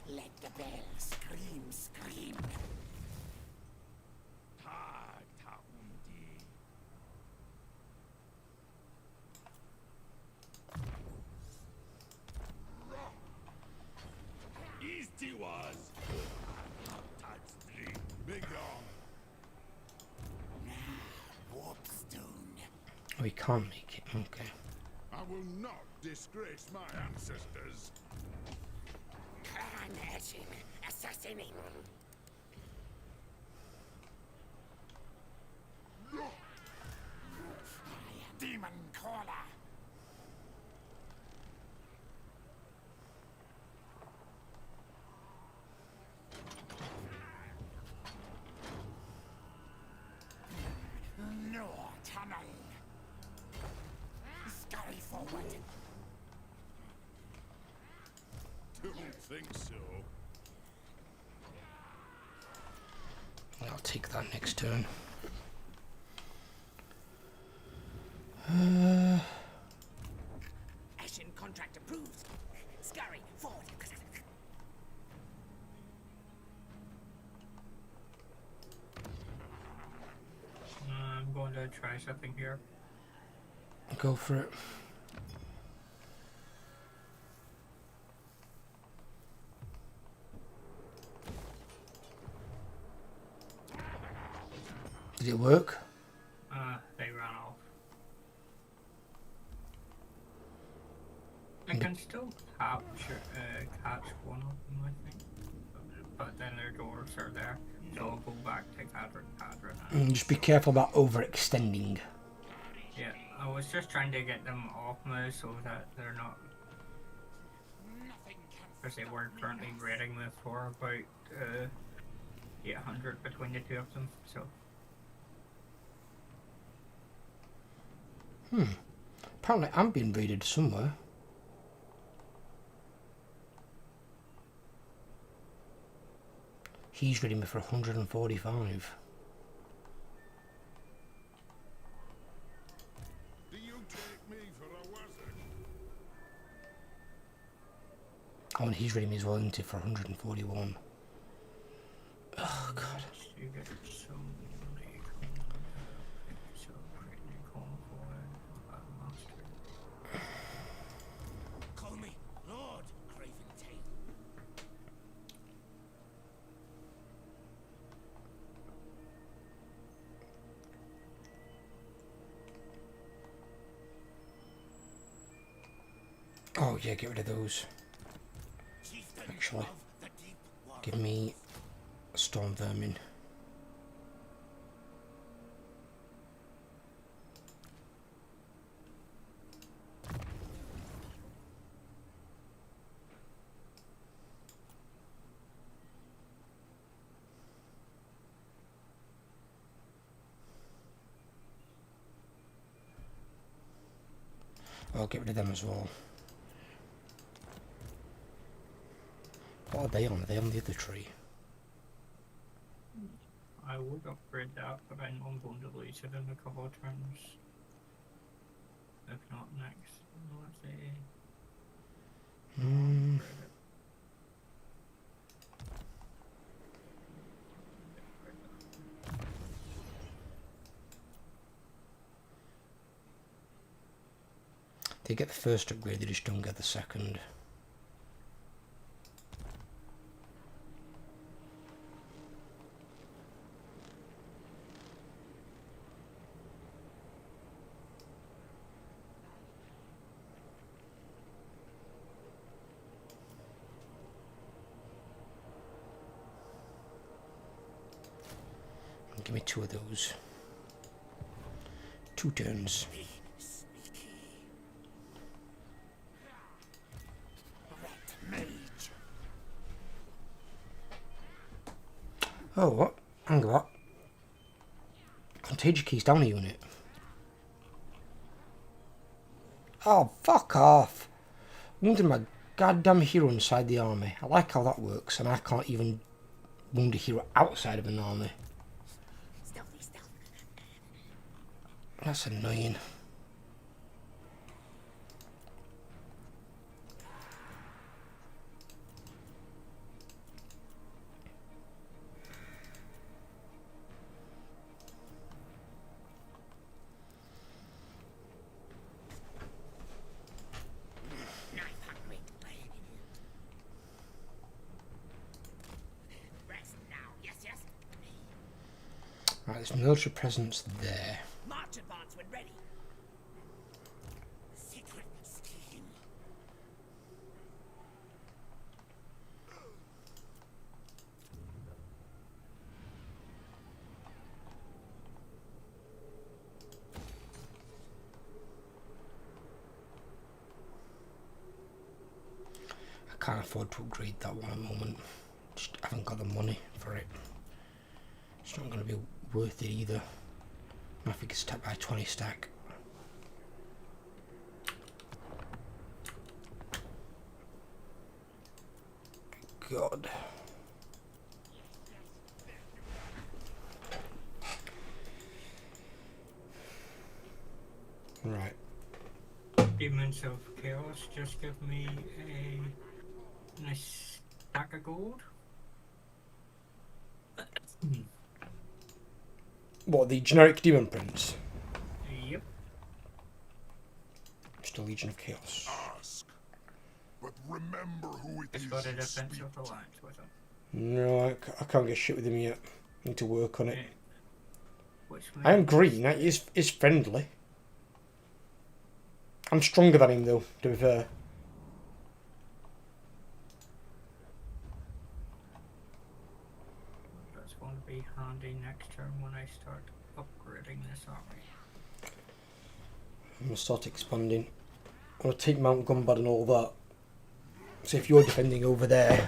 Let the bell scream, scream. Easty was. That's 3. Big on. Warpstone. Oh, he can't make it. Okay. I will not disgrace my ancestors. Clan etching, assassinating. I am Demon Caller. No tunnel. Scurry forward. Don't think so. I'll take that next turn. Ashen contract approved. Scurry forward. going to try something here. Go for it. Did it work? They ran off. I can still capture, catch one of them, I think. But then their doors are there. So I'll go back to Cadra now. Just be careful about overextending. Yeah, I was just trying to get them off me so that they're not... Because they weren't currently raiding me for about 800 between the two of them, so... Apparently I'm being raided somewhere. He's raiding me for 145. Do you take me for a wizard? Oh, and he's raiding me as well, isn't he, for 141. Oh, God. You get so many so pretty convoy, master. Call me Lord Craven Tail. Oh, yeah, get rid of those. Chieftain Actually, of the deep water. give me storm vermin. I'll get rid of them as well. What are they on? Are they on the other tree? I would upgrade that, but I know I'm going to lose it in a couple of turns. If not next, let's say. Upgrade it. They get the first upgrade, they just don't get the second. Give me 2 of those. 2 turns. Be sneaky. Red mage. Oh, what? Hang on, what? Contagion keys down a unit. Oh, fuck off. Wounded my goddamn hero inside the army. I like how that works, and I can't even wound a hero outside of an army. Stealthy, stealth. That's annoying. Knife hungry. Rest now. Yes, yes. Right, there's military presence there. March advance when ready. Secret scheme. I can't afford to upgrade that one at the moment. Just haven't got the money for it. It's not going to be worth it either. I think it's tapped by 20 stack. God. Right. Demons of Chaos just give me a nice stack of gold. What, the generic demon prince? Yep. Just a Legion of Chaos. Ask, but remember who it It's is got a you speak defensive to. alliance with him. No, I can't get shit with him yet. Need to work on it. Yeah. Which I am means- green. That is friendly. I'm stronger than him though, to be fair. That's going to be handy next turn when I start upgrading this army. I'm going to start expanding. I'm going to take Mount Gumbad and all that. So if you're defending over there,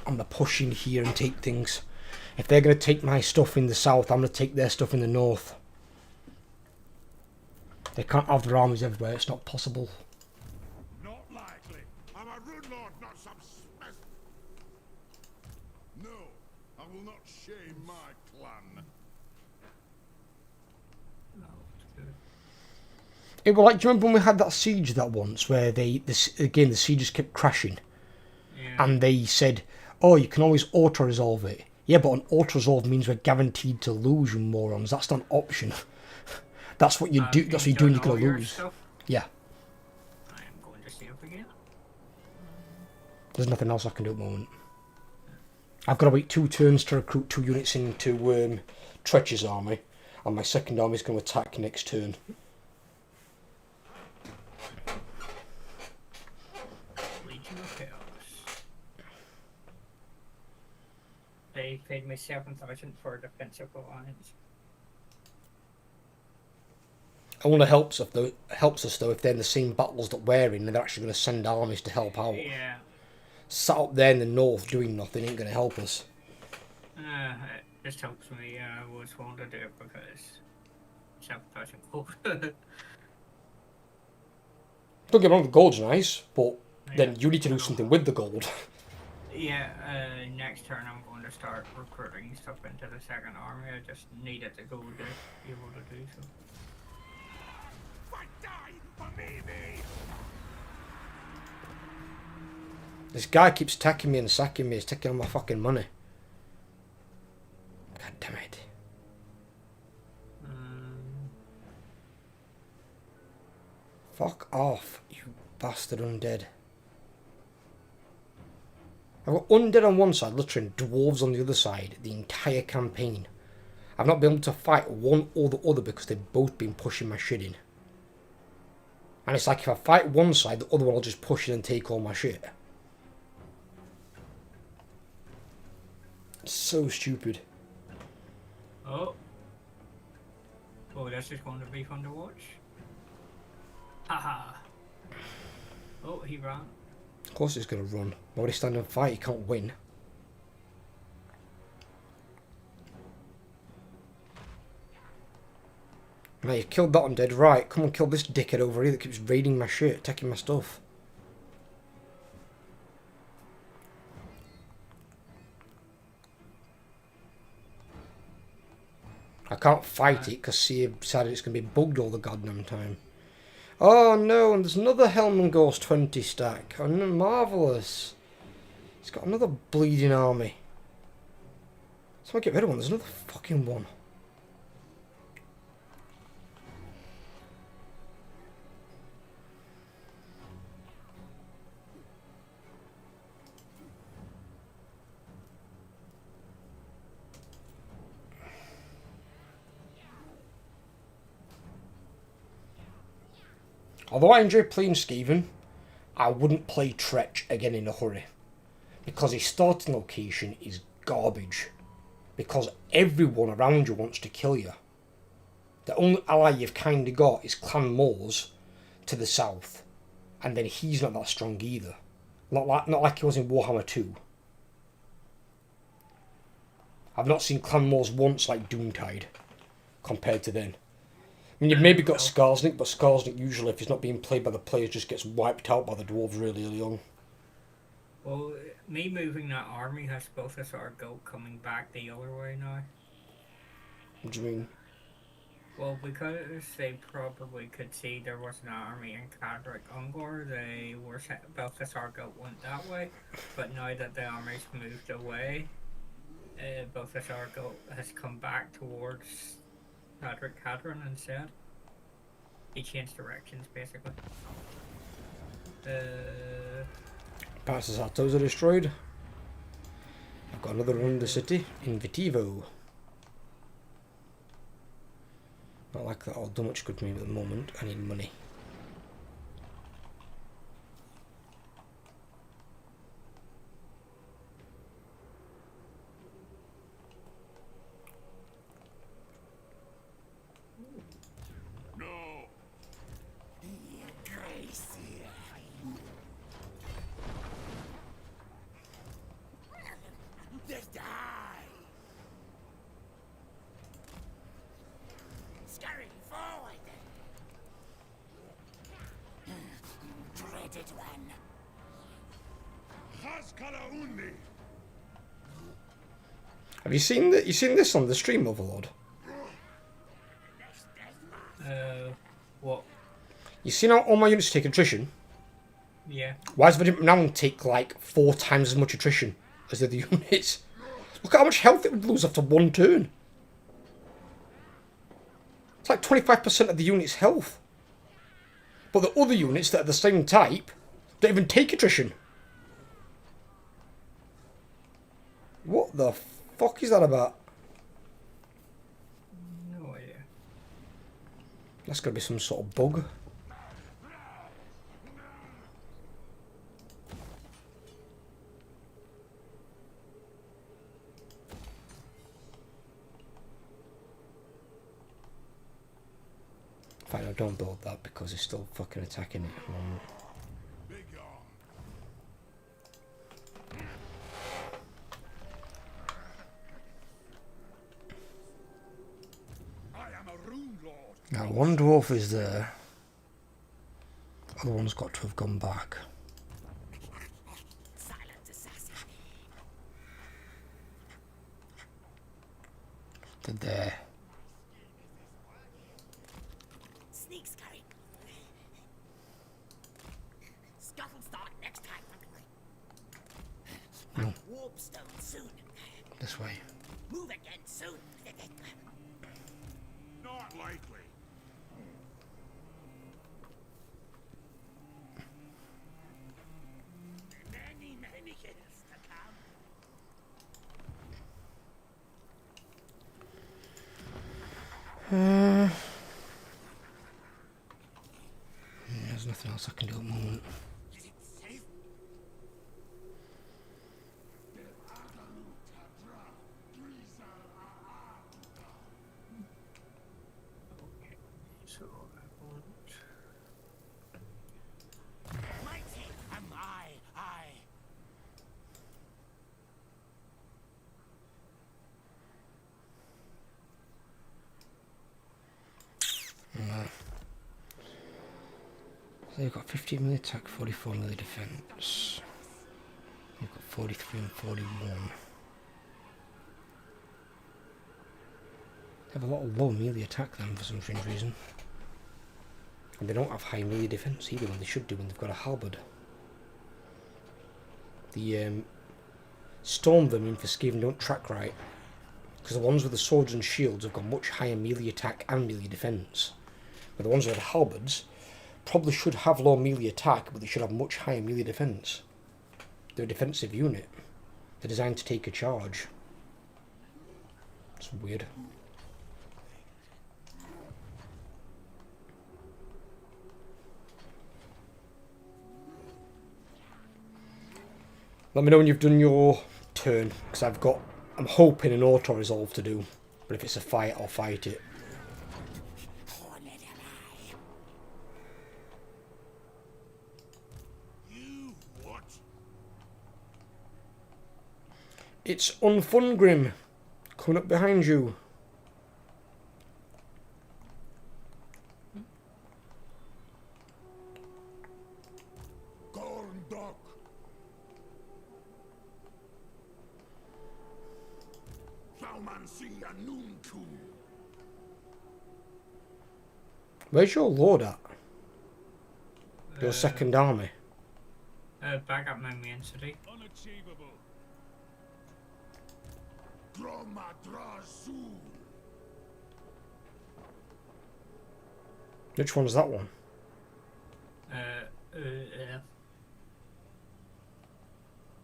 I'm going to push in here and take things. If they're going to take my stuff in the south, I'm going to take their stuff in the north. They can't have their armies everywhere, it's not possible. Not likely. I'm a rude lord, not some spec. No, I will not shame my clan. No, it's good. It was like, do you remember when we had that siege that once, where the sieges kept crashing? Yeah. And they said, oh, you can always auto-resolve it. Yeah, but an auto-resolve means we're guaranteed to lose, you morons. That's not an option. That's what you do. That's what you do when you're all going to your lose. stuff? Yeah. I am going to save again. There's nothing else I can do at the moment. I've got to wait 2 turns to recruit 2 units into Tretch's army. And my second army is going to attack next turn. Legion of Chaos. They paid me 7,000 for a defensive alliance. It only helps us though if they're in the same battles that we're in and they're actually going to send armies to help out. Yeah. Sat up there in the north doing nothing ain't going to help us. It just helps me. I was wanting to do it because 7,000 gold. Don't get me wrong, the gold's nice, but then Yeah. you need to do something with the gold. Yeah, next turn I'm going to start recruiting stuff into the second army. I just need it to go to be able to do so. Fight die for me. This guy keeps attacking me and sacking me. He's taking all my fucking money. God damn it. Fuck off, you bastard undead. I've got undead on one side, literally, and dwarves on the other side, the entire campaign. I've not been able to fight one or the other because they've both been pushing my shit in. And it's like if I fight one side, the other one will just push in and take all my shit. It's so stupid. Oh. Oh, this is going to be fun to watch. Haha. Oh, he ran. Of course he's going to run. Why would he stand and fight? He can't win. Now you've killed that undead, right? Come and kill this dickhead over here that keeps raiding my shit, taking my stuff. I can't fight it because she decided it's going to be bugged all the goddamn time. Oh no, and there's another Helm and Ghost 20 stack. Oh no, marvellous. He's got another bleeding army. So I get rid of one, there's another fucking one. Although I enjoy playing Skaven, I wouldn't play Tretch again in a hurry. Because his starting location is garbage. Because everyone around you wants to kill you. The only ally you've kind of got is Clan Moors to the south. And then he's not that strong either. Not like he was in Warhammer 2. I've not seen Clan Moors once like Doontide. Compared to then. I mean, you've maybe got Skarsnik, but Skarsnik usually, if he's not being played by the players, just gets wiped out by the dwarves really early on. Well, me moving that army has both of our goat coming back the other way now. What do you mean? Well, because they probably could see there was an army in Cadric Ungor, they were Balthasar Goat went that way, but now that the army's moved away, Balthasar Goat has come back towards Patrick Cadron instead. He changed directions basically. Passes Artos are destroyed. I've got another run in the city. Invitivo. Not like that'll do much good to me at the moment. I need money. No. Just die. Scurry forward. Dreaded one. Haskala Have you seen that? You seen this on the stream, Overlord? What? You seen how all my units take attrition? Yeah. Why does the now take like 4 times as much attrition as the other units? Look at how much health it would lose after 1 turn. It's like 25% of the unit's health. But the other units that are the same type don't even take attrition. What the fuck is that about? No idea. That's gotta be some sort of bug. Fine, I don't build that because it's still fucking attacking it at the moment. I am a rune lord. Now, one dwarf is there. The other one's got to have gone back. Silent assassin. They're there. Sneak scurry. Scuttle start next time. No. Warp stone soon. This way. Move again soon. Not likely. Many years to come. There's nothing else I can do at the moment. So I want. Mighty am I. So you've got 15 melee attack, 44 melee defense. You've got 43 and 41. They have a lot of low melee attack then for some strange reason. And they don't have high melee defense either when they should do when they've got a halberd. The storm vermin for Skaven don't track right. Because the ones with the swords and shields have got much higher melee attack and melee defense. But the ones with the halberds probably should have low melee attack, but they should have much higher melee defense. They're a defensive unit. They're designed to take a charge. It's weird. Let me know when you've done your turn, because I'm hoping an auto resolve to do. But if it's a fight, I'll fight it. Horned am I. You what? It's Unfun Grim coming up behind you. Gorndok. Plowmancy and Noonku. Where's your lord at? Your second army? Back at my main city. Unachievable. Dromadrazul. Which one's that one?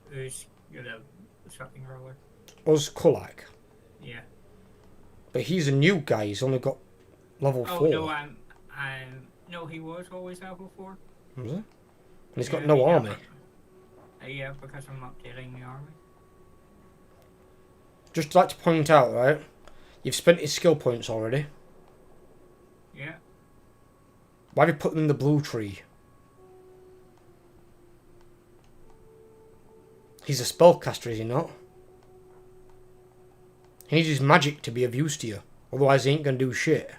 Who's the shocking roller? Us Kulak. Yeah. But he's a new guy. He's only got level 4. No, no, he was always level 4. Was he? And he's got no army. Yeah, because I'm updating the army. Just like to point out, right? You've spent his skill points already. Yeah. Why have you put them in the blue tree? He's a spellcaster, is he not? He needs his magic to be of use to you. Otherwise he ain't gonna do shit.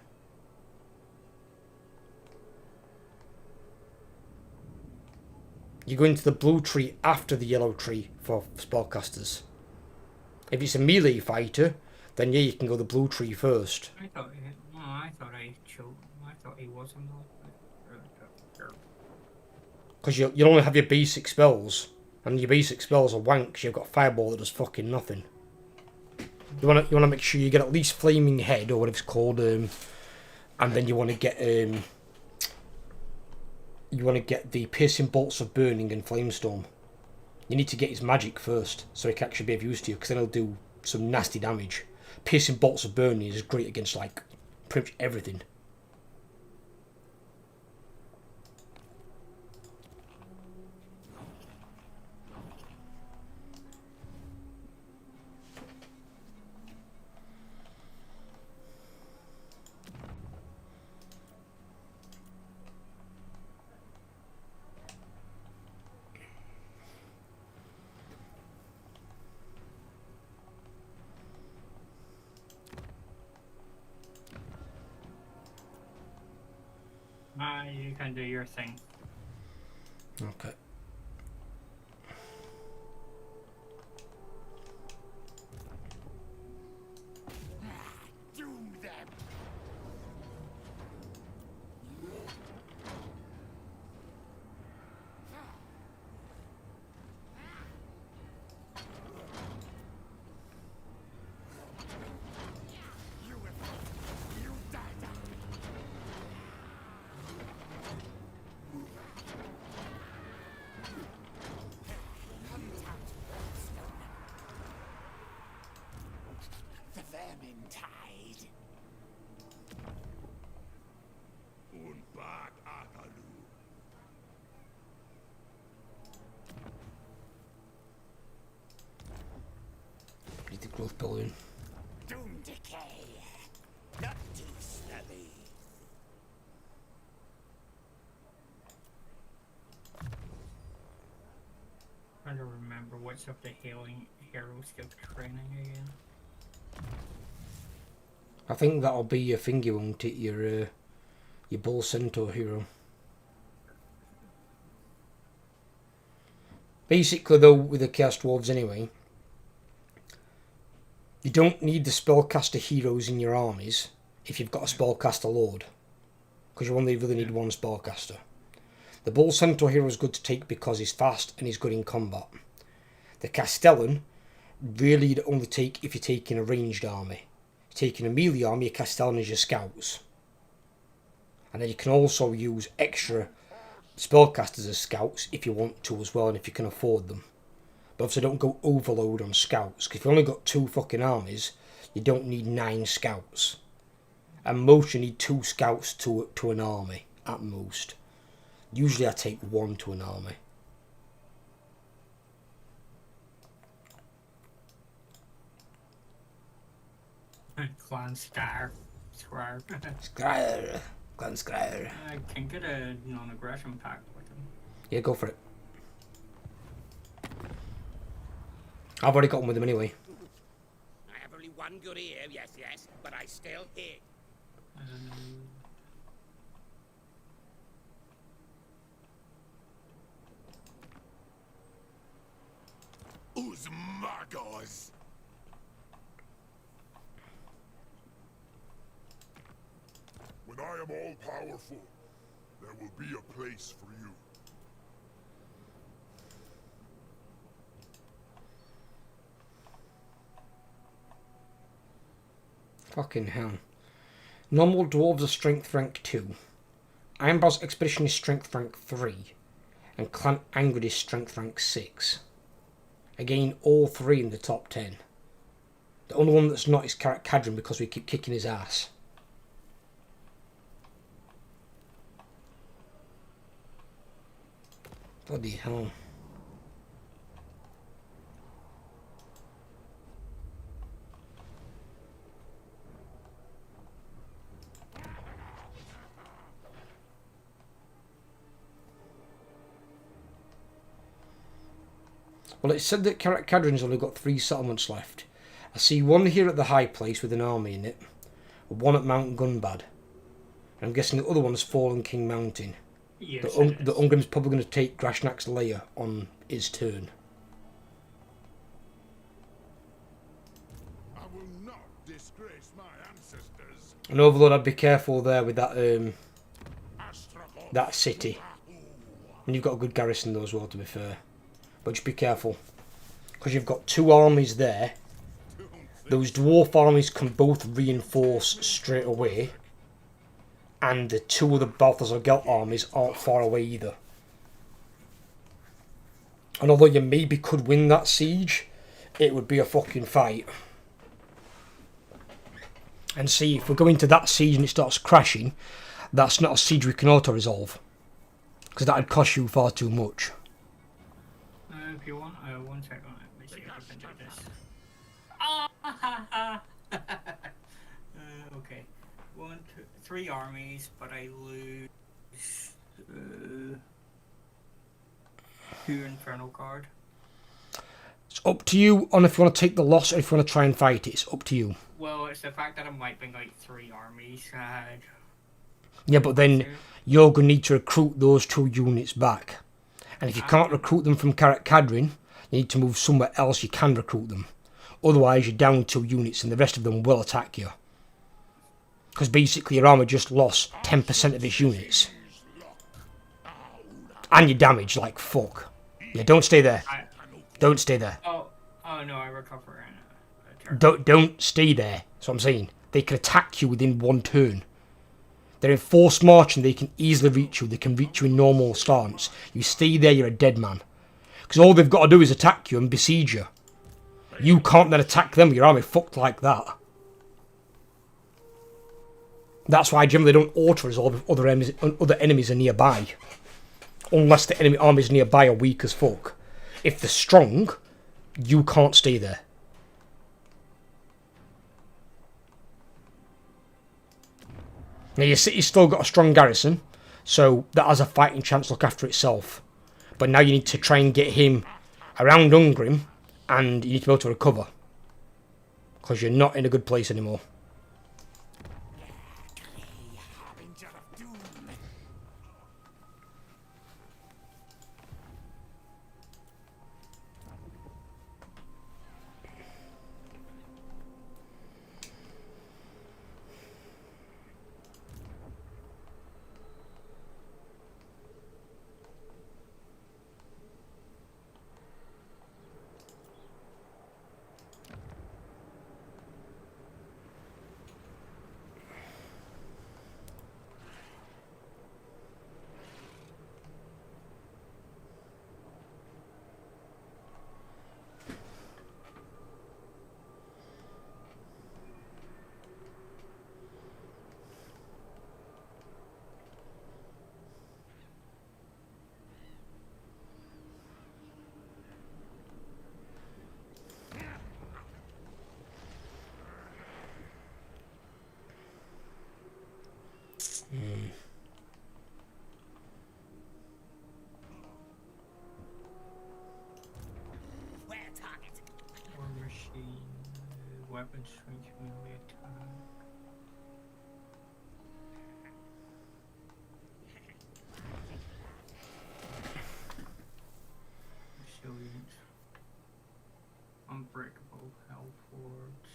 You go into the blue tree after the yellow tree for spellcasters. If it's a melee fighter, then yeah, you can go the blue tree first. I thought he was on the. Because you only have your basic spells. And your basic spells are wank, 'cause you've got Fireball that does fucking nothing. You wanna make sure you get at least Flaming Head, or whatever it's called, and then you wanna get the Piercing Bolts of Burning and Flamestorm. You need to get his magic first, so he can actually be of use to you, because then he'll do some nasty damage. Piercing Bolts of Burning is great against, like, pretty much everything. You can do your thing. Okay. Doom them. You died. The vermin tide. Un bad Akalu. Need the growth building. Doom decay. Not too snubby. Trying to remember what's of the healing hero skill training again. I think that'll be your thingy, won't it? Your Bull Centaur hero. Basically, though, with the Chaos Dwarves anyway, you don't need the spellcaster heroes in your armies if you've got a spellcaster lord, because you only really need one spellcaster. The Bull Centaur hero is good to take because he's fast and he's good in combat. The Castellan really you'd only take if you're taking a ranged army. Taking a melee army, your Castellan is your scouts. And then you can also use extra spellcasters as scouts if you want to as well, and if you can afford them. But obviously don't go overload on scouts, because if you've only got 2 fucking armies, you don't need 9 scouts. At most you need 2 scouts to an army, at most. Usually I take 1 to an army. Clan Star. Squire. Scryer. Clan Scryer. I can get a non-aggression pact with him. Yeah, go for it. I've already got one with him anyway. I have only one good ear, yes, but I still hear. Us magos. When I am all powerful, there will be a place for you. Fucking hell. Normal dwarves are strength rank 2. Ironbar's Expedition is strength rank 3, and Clan Angrid is strength rank 6. Again, all 3 in the top 10. The only one that's not is Karak Kadrin because we keep kicking his ass. Bloody hell. Well, it said that Karak Kadrin's only got 3 settlements left. I see one here at the High Place with an army in it, one at Mount Gunbad. And I'm guessing the other one is Fallen King Mountain. Yes, The Ungrim's probably going to take Grashnak's lair on his turn. I will not disgrace my ancestors. And Overlord, I'd be careful there with that Astrogath. that city. And you've got a good garrison though as well, to be fair. But just be careful. Because you've got 2 armies there. Those dwarf armies can both reinforce straight away. And the 2 of the Balthazar Gelt armies aren't far away either. And although you maybe could win that siege, it would be a fucking fight. And see, if we go into that siege and it starts crashing, that's not a siege we can auto-resolve. Because that would cost you far too much. If you want, 1 second, let me see if I can do this. Okay. 1, 2, 3 armies, but I lose 2 Infernal Guard. It's up to you on if you want to take the loss or if you want to try and fight it. It's up to you. Well, it's the fact that I'm wiping out 3 armies. Yeah, but then you're going to need to recruit those 2 units back. And if you can't recruit them from Karak Kadrin, you need to move somewhere else you can recruit them. Otherwise, you're down 2 units and the rest of them will attack you. Because basically your army just lost 10% of its units. And you're damaged like fuck. Yeah, don't stay there. Don't stay there. Oh no, I recover in a turn. Don't stay there. That's what I'm saying. They can attack you within 1 turn. They're in forced march and they can easily reach you. They can reach you in normal stance. You stay there, you're a dead man. Because all they've got to do is attack you and besiege you. You can't then attack them. Your army fucked like that. That's why I generally don't auto-resolve if other enemies are nearby. Unless the enemy armies nearby are weak as fuck. If they're strong, you can't stay there. Now your city's still got a strong garrison, so that has a fighting chance to look after itself. But now you need to try and get him around Ungrim, and you need to be able to recover. Because you're not in a good place anymore. Where target? War machine, weapon strength, melee attack. Resilience. Unbreakable, health wards.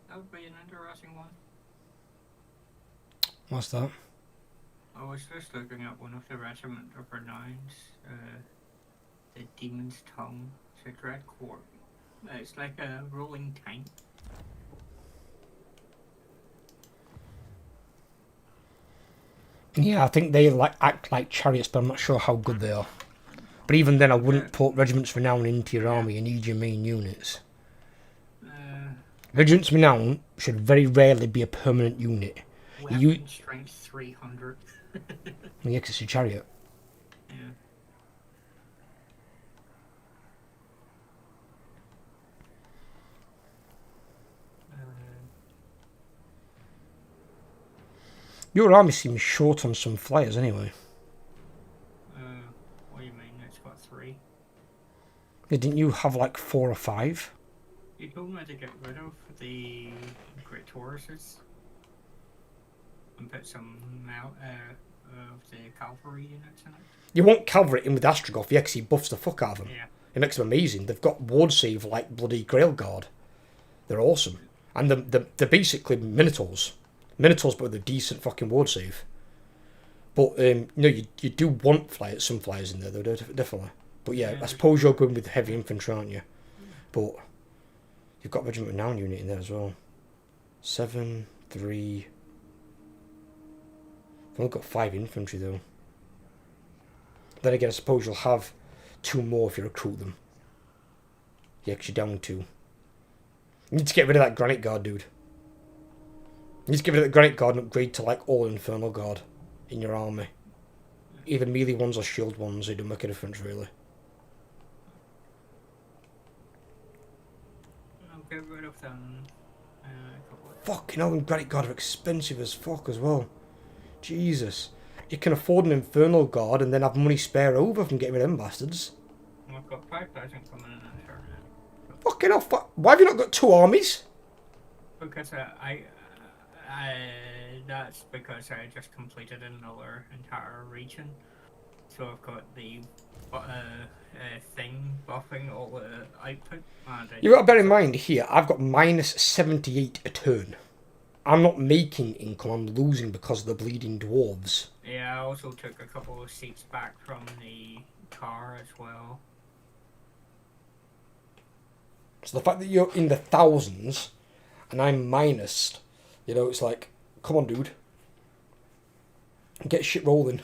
That would be an interesting one. What's that? I was just looking at one of the regiment of renowns, the Demon's Tongue. It's a dread court. It's like a rolling tank. Yeah, I think they like act like chariots, but I'm not sure how good they are. But even then, I wouldn't put Regiments Renown into your army. You need your main units. Regiments Renown should very rarely be a permanent unit. Weapon strength 300. Yeah, 'cause it's your chariot. Yeah. Your army seems short on some flyers anyway. What do you mean? It's got 3. Yeah, didn't you have like 4 or 5? You told me to get rid of the Great Tauruses and put some of the cavalry units in it. You want cavalry in with Astrogath, yeah, 'cause he buffs the fuck out of them. Yeah. It makes them amazing. They've got ward save like bloody Grail Guard. They're awesome. And they're basically Minotaurs. Minotaurs, but with a decent fucking ward save. But, you do want some flyers in there, though, definitely. But yeah, I suppose you're going with heavy infantry, aren't you? But you've got Regiment Renown unit in there as well. 7, 3... I've only got 5 infantry, though. Then again, I suppose you'll have 2 more if you recruit them. Yeah, 'cause you're down 2. You need to get rid of that Granite Guard, dude. You need to get rid of the Granite Guard and upgrade to, like, all Infernal Guard in your army. Either melee ones or shield ones, it don't make a difference, really. I'll get rid of them. Fucking hell, and Granite Guard are expensive as fuck as well. Jesus. You can afford an Infernal Guard and then have money spare over from getting rid of them bastards. I've got 5,000 coming in that turn. Fucking hell, why have you not got 2 armies? Because that's because I just completed another entire region. So I've got the thing buffing all the output. You've got to bear in mind here, I've got minus 78 a turn. I'm not making income, I'm losing because of the bleeding dwarves. Yeah, I also took a couple of seats back from the car as well. So the fact that you're in the thousands and I'm minus, it's like, come on, dude. Get shit rolling.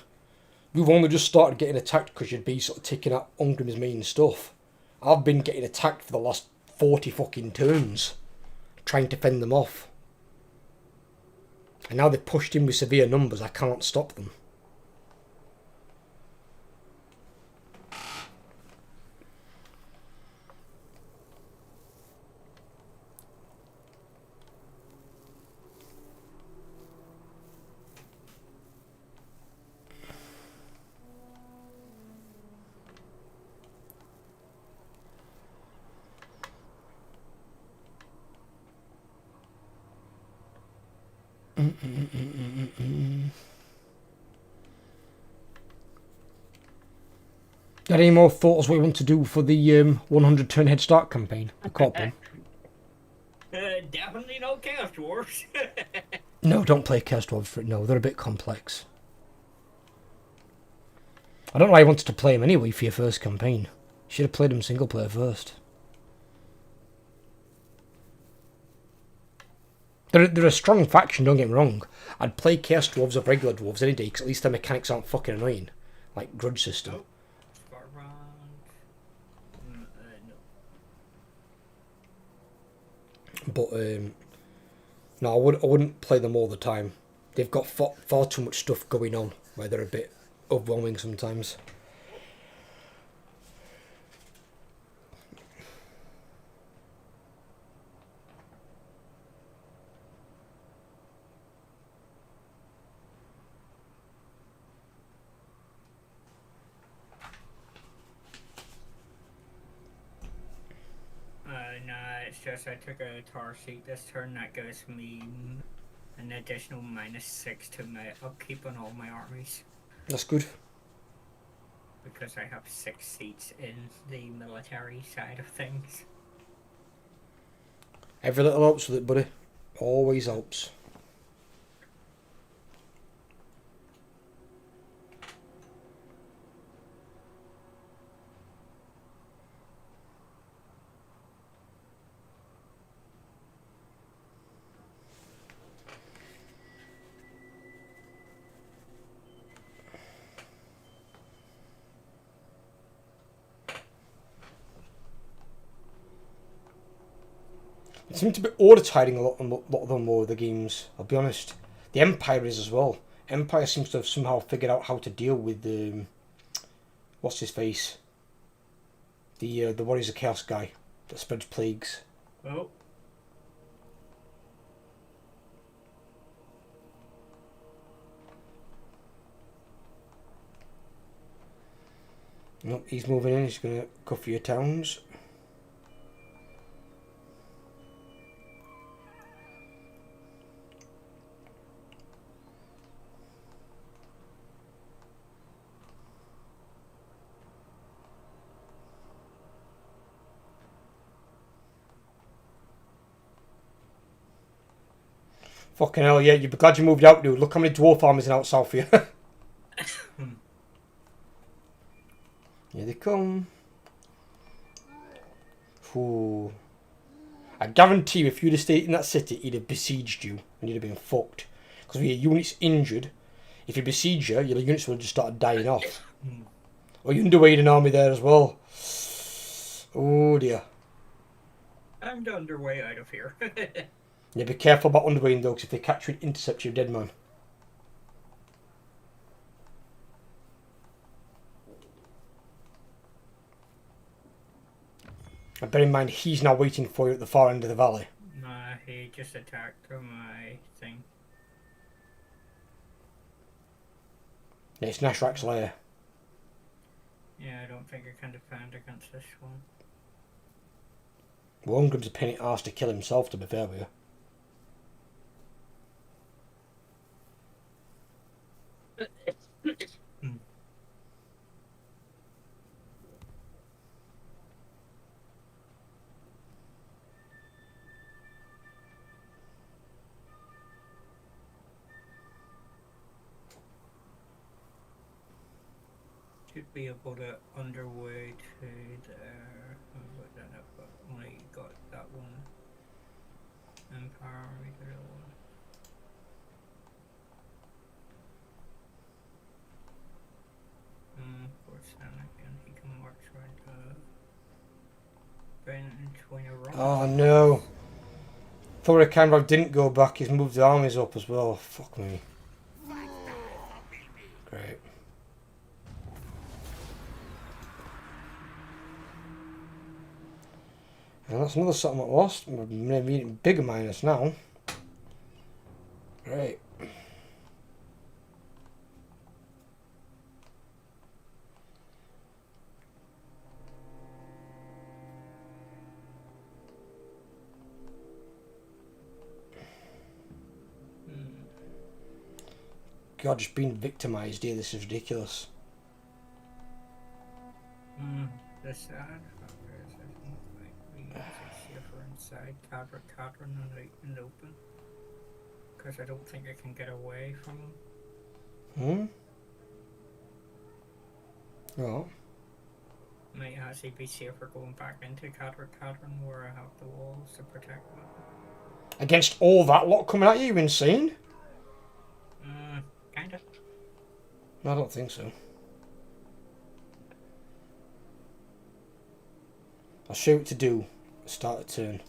You've only just started getting attacked because you'd be sort of taking out Ungrim's main stuff. I've been getting attacked for the last 40 fucking turns, trying to fend them off. And now they've pushed in with severe numbers, I can't stop them. Got any more thoughts what you want to do for the 100 turn head start campaign? The co-op one? Definitely no Chaos Dwarfs. No, don't play Chaos Dwarves for it. No, they're a bit complex. I don't know why you wanted to play them anyway for your first campaign. You should have played them single player first. They're a strong faction, don't get me wrong. I'd play Chaos Dwarves or regular Dwarves any day, because at least their mechanics aren't fucking annoying. Like Grudge System. Nope. But, no, I wouldn't play them all the time. They've got far too much stuff going on, where they're a bit overwhelming sometimes. No, it's just I took a tar seat this turn. That gives me an additional -6 to my upkeep on all my armies. That's good. Because I have 6 seats in the military side of things. Every little helps with it, buddy. Always helps. It seems to be auto-tiding a lot of them more of the games, I'll be honest. The Empire is as well. Empire seems to have somehow figured out how to deal with the... what's his face? The Warriors of Chaos guy that spreads plagues. Oh. Nope, he's moving in. He's going to go for your towns. Fucking hell, yeah, you'd be glad you moved out, dude. Look how many dwarf armies are out south for you. Here they come. Ooh. I guarantee you, if you'd have stayed in that city, he'd have besieged you, and you'd have been fucked. Because with your units injured, if he besieged you, your units would have just started dying off. Or you underweight an army there as well. Oh dear. I'm the underway out of here. Yeah, be careful about underweighing though, because if they catch you and intercept you, you're dead man. And bear in mind, he's now waiting for you at the far end of the valley. Nah, he just attacked my thing. Yeah, it's Nashrak's lair. Yeah, I don't think I can defend against this one. Well, Ungrim's a pain in the arse to kill himself, to be fair with you. Should be able to underway to there. But then I've only got that one. Empire, we got that one. Of course, then again, he can march right between a rock. Oh no. Thorikandrov didn't go back, he's moved the armies up as well. Fuck me. Great. And that's another settlement lost. We're maybe bigger minus now. Great. God, just being victimised here, this is ridiculous. The sad factor is I don't think we use a safer inside Cadron in the open. Because I don't think I can get away from him. Well. Might actually be safer going back into Cadron where I have the walls to protect me. Against all that lot coming at you, you insane? Kinda. No, I don't think so. I'll show you what to do. Start a turn.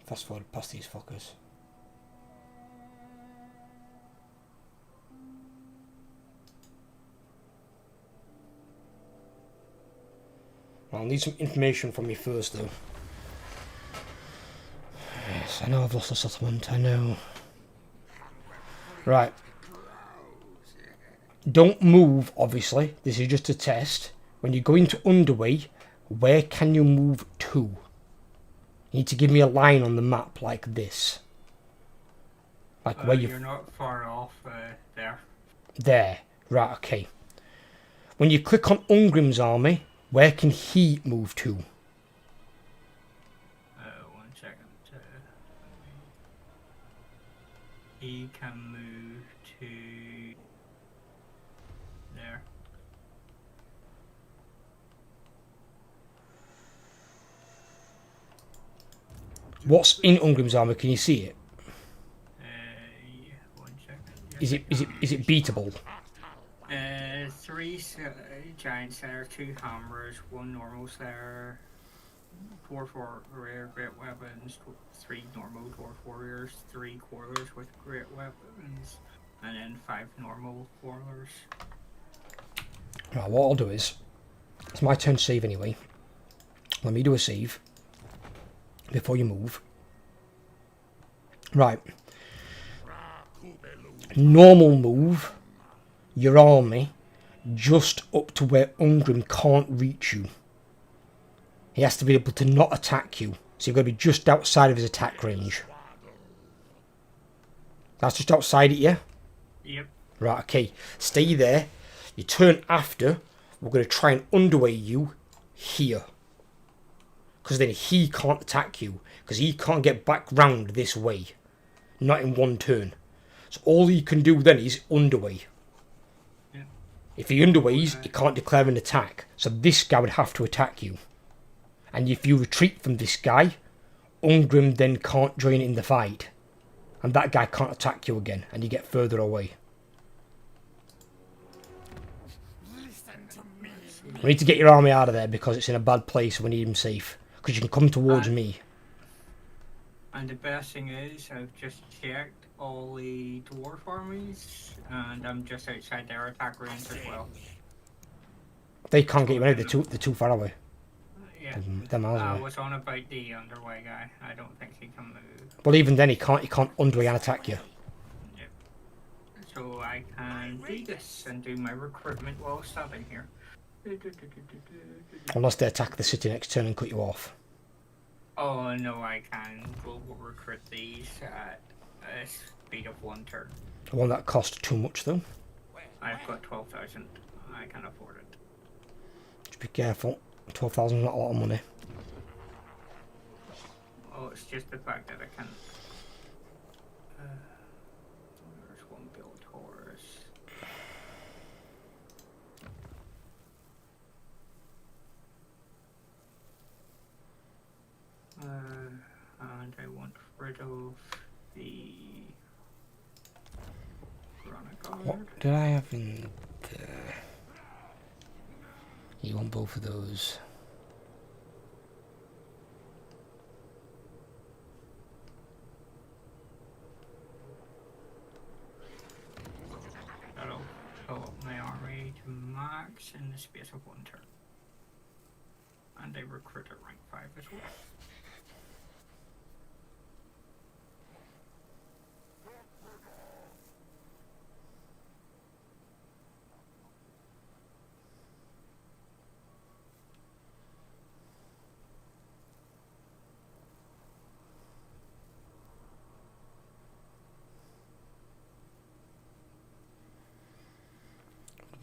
Fast forward past these fuckers. I'll need some information from you first though. Yes, I know I've lost a settlement, I know. Right. Don't move, obviously. This is just a test. When you go into underway, where can you move to? You need to give me a line on the map like this. Like where you're not far off there. There. Right, okay. When you click on Ungrim's army, where can he move to? 1 second. He can move to there. What's in Ungrim's army? Can you see it? Yeah, 1 second. Is it beatable? 3 giant slayer, 2 hammers, 1 normal slayer, dwarf warrior, great weapons, 3 normal dwarf warriors, 3 quarters with great weapons, and then 5 normal warriors. Right, what I'll do is, it's my turn to save anyway. Let me do a save before you move. Right. Normal move your army just up to where Ungrim can't reach you. He has to be able to not attack you. So you've got to be just outside of his attack range. That's just outside it, yeah? Yep. Right, okay. Stay there. Your turn after, we're going to try and underway you here. Because then he can't attack you. Because he can't get back round this way. Not in one turn. So all he can do then is underway. Yeah. If he underways, he can't declare an attack. So this guy would have to attack you. And if you retreat from this guy, Ungrim then can't join in the fight. And that guy can't attack you again. And you get further away. We need to get your army out of there because it's in a bad place and we need him safe. Because you can come towards me. And the best thing is, I've just checked all the dwarf armies, and I'm just outside their attack range as well. They can't get you anyway, they're too far away. Yeah. They're miles I away. was on about the underway guy. I don't think he can move. Well, even then he can't underway and attack you. Yep. So I can do this and do my recruitment while standing here. Unless they attack the city next turn and cut you off. Oh no, I can global recruit these at a speed of 1 turn. The one that cost too much though. I've got 12,000. I can afford it. Just be careful. 12,000 is not a lot of money. Oh, it's just the fact that I can. There's one build horse. And I want rid of the Chronicle. What did I have in there? You want both of those. That'll fill up my army to max in the space of 1 turn. And I recruit at rank 5 as well.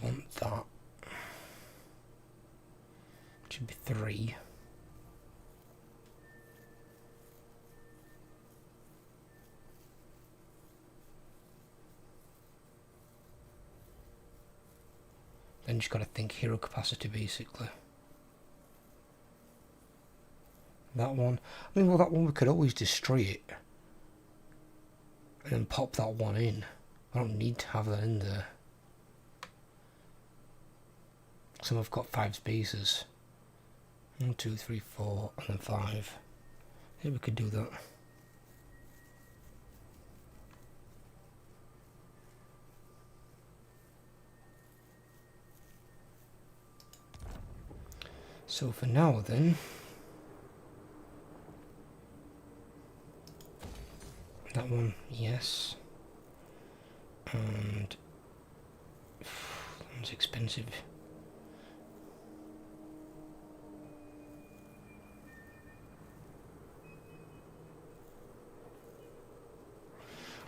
Want that. Should be 3. Then you just gotta think hero capacity basically. That one. I mean, well, that one we could always destroy it. And then pop that one in. I don't need to have that in there. Some have got 5 spaces. 1, 2, 3, 4, and then 5. Yeah, we could do that. So for now then, that one, yes. And that one's expensive.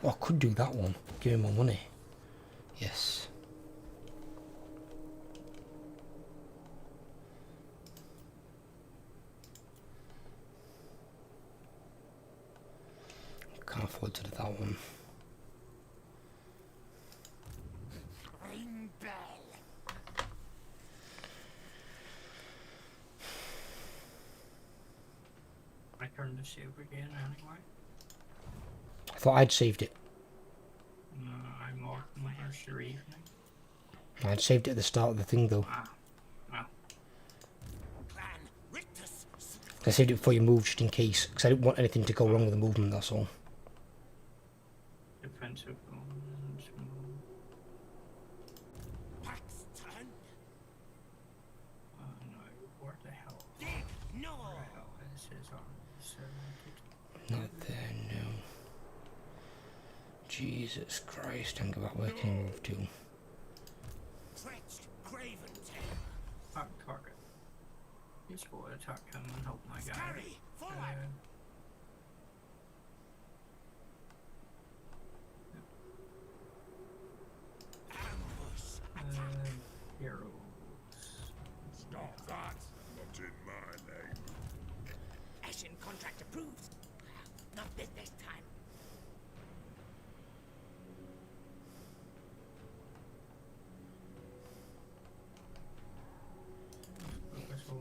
Oh, I could do that one. Give him more money. Yes. Can't afford to do that one. Ring bell. I turn the save again anyway. I thought I'd saved it. I'm off my Easter evening. I'd saved it at the start of the thing though. Ah. Well. Clan Rictus. I saved it before you moved just in case, because I didn't want anything to go wrong with the movement, that's all. Defensive bones. Wax turn. No, where the hell? No. Where the hell is his arm? Not there, no. Jesus Christ, think about where can you move to? Tretch, Craven tail. Attack target. He's going to attack him and help my guy. Hurry, forward. Ambush. Heroes. Stop that! Not in my name. Ashen contract approved. Not this time.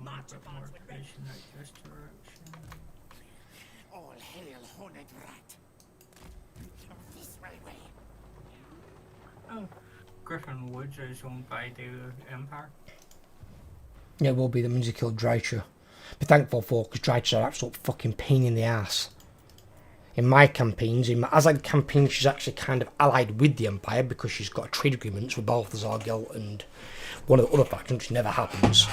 March upon with red. This direction. All hail, horned rat. This way. Oh, Griffin Woods is owned by the Empire. Yeah, it will be. That means you killed Drycher. Be thankful for, because Drycher's an absolute fucking pain in the ass. In my campaigns, in my Azag campaign, she's actually kind of allied with the Empire because she's got trade agreements with Balthazar Gelt and one of the other factions, which never happens.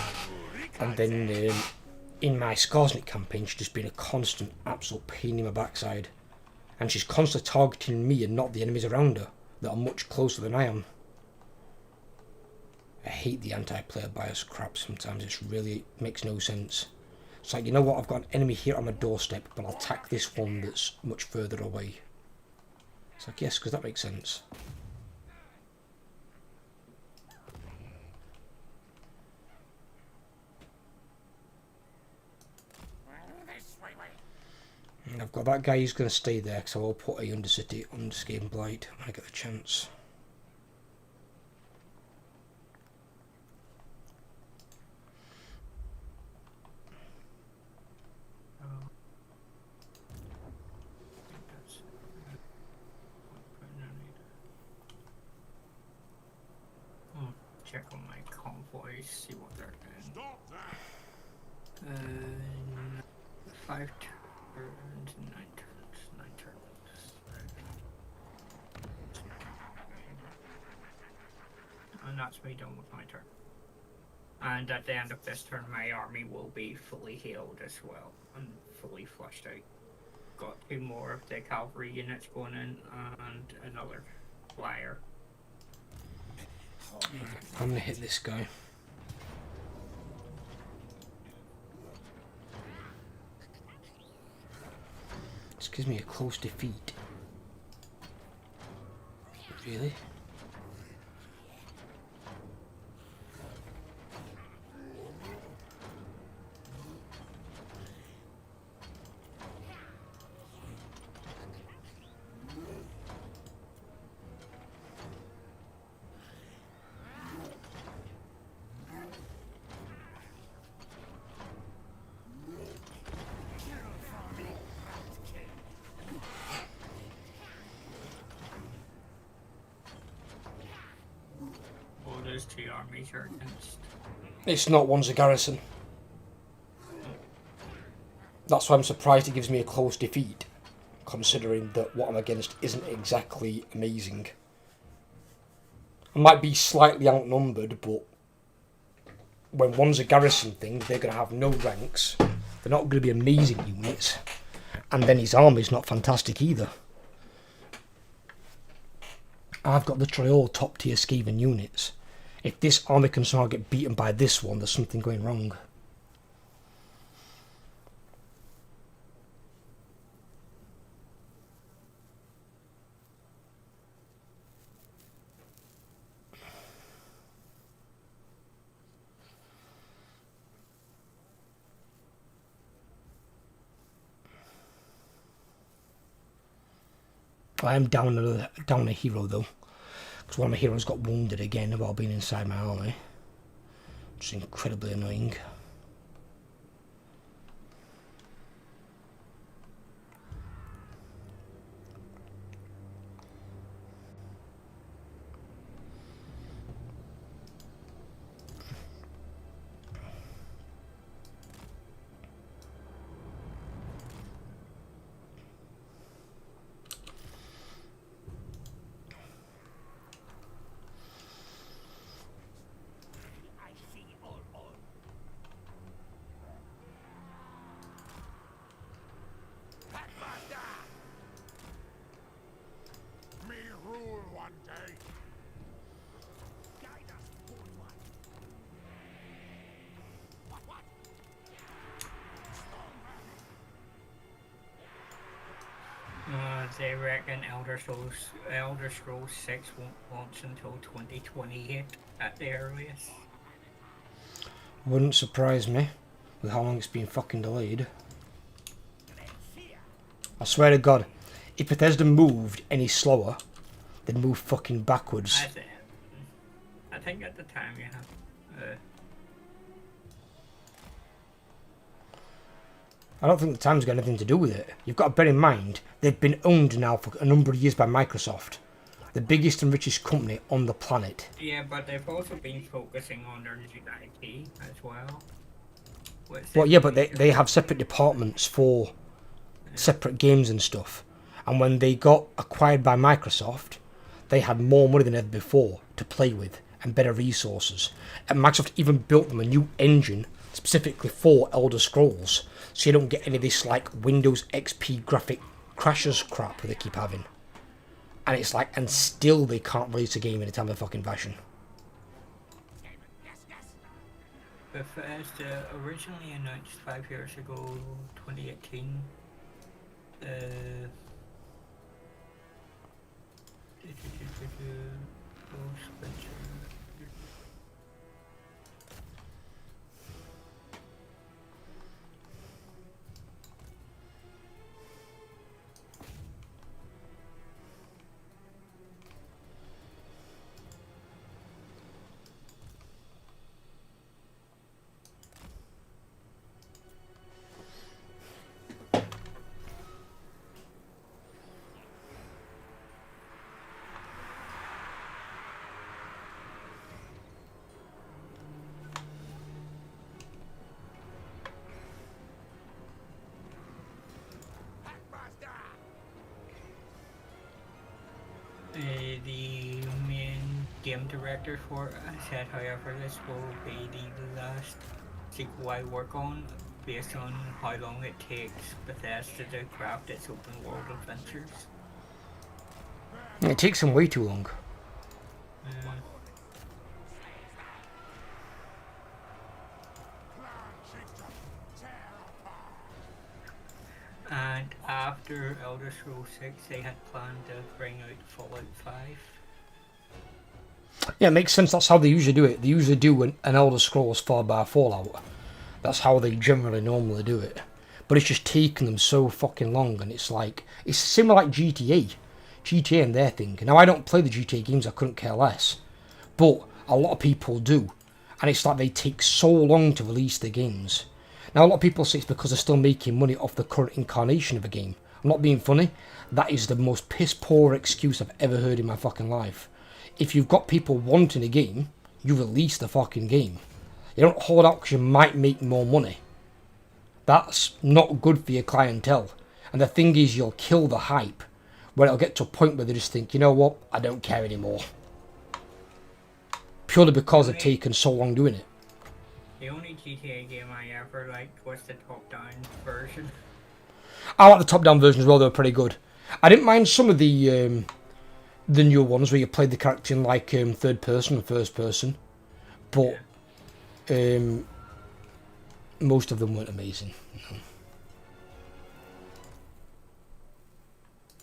And then in my Skarsnik campaign, she's just been a constant absolute pain in my backside. And she's constantly targeting me and not the enemies around her that are much closer than I am. I hate the anti-player bias crap sometimes. It really makes no sense. It's like, you know what, I've got an enemy here on my doorstep, but I'll attack this one that's much further away. It's like, yes, because that makes sense. And I've got that guy who's going to stay there, because I will put a Undercity on Scaven Blight when I get the chance. Check on my convoys, see what they're doing. Stop that! 5 turns, 9 turns, 9 turns. And that's me done with my turn. And at the end of this turn, my army will be fully healed as well and fully flushed out. Got 2 more of the cavalry units going in and another flyer. I'm going to hit this guy. This gives me a close defeat. Really? Those 2 armies are against. It's not, one's a garrison. That's why I'm surprised it gives me a close defeat, considering that what I'm against isn't exactly amazing. I might be slightly outnumbered, but when one's a garrison thing, they're going to have no ranks. They're not going to be amazing units. And then his army's not fantastic either. I've got literally all top tier Skaven units. If this army can somehow get beaten by this one, there's something going wrong. I am down a hero though, because one of my heroes got wounded again while being inside my army, which is incredibly annoying. they reckon Elder Scrolls 6 won't launch until 2028 at the earliest. Wouldn't surprise me with how long it's been fucking delayed. I swear to God, if Bethesda moved any slower, they'd move fucking backwards. I think at the time you have. I don't think the time's got anything to do with it. You've got to bear in mind, they've been owned now for a number of years by Microsoft. The biggest and richest company on the planet. Yeah, but they've also been focusing on their new IP as well. Well, yeah, but they have separate departments for separate games and stuff. And when they got acquired by Microsoft, they had more money than ever before to play with and better resources. And Microsoft even built them a new engine specifically for Elder Scrolls, so you don't get any of this like Windows XP graphic crashes crap that they keep having. And it's like, and still they can't release a game in a time of fucking fashion. Bethesda originally announced 5 years ago, 2018. The main game director for it said, however, this will be the last sequel I work on, based on how long it takes Bethesda to craft its open world adventures. It takes them way too long. And after Elder Scrolls 6, they had planned to bring out Fallout 5. Yeah, it makes sense. That's how they usually do it. They usually do an Elder Scrolls followed by a Fallout. That's how they generally normally do it. But it's just taken them so fucking long, and it's like, it's similar like GTA. GTA and their thing. Now, I don't play the GTA games, I couldn't care less. But a lot of people do. And it's like they take so long to release the games. Now, a lot of people say it's because they're still making money off the current incarnation of a game. I'm not being funny. That is the most piss-poor excuse I've ever heard in my fucking life. If you've got people wanting a game, you release the fucking game. You don't hold out because you might make more money. That's not good for your clientele. And the thing is, you'll kill the hype when it'll get to a point where they just think, you know what, I don't care anymore. Purely because they've taken so long doing it. The only GTA game I ever liked was the top-down version. I like the top-down version as well, they were pretty good. I didn't mind some of the newer ones where you played the character in like third person or first person. But most of them weren't amazing.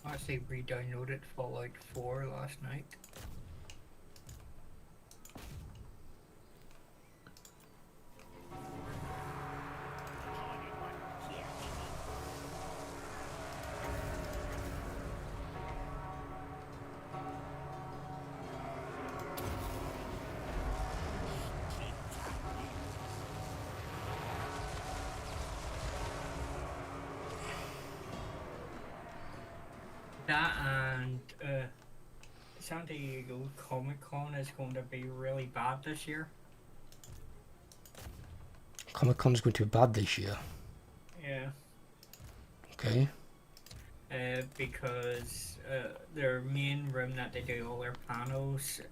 I actually re-downloaded Fallout 4 last night. That and San Diego Comic-Con is going to be really bad this year. Comic-Con's going to be bad this year. Yeah. Okay. Because their main room that they do all their panels,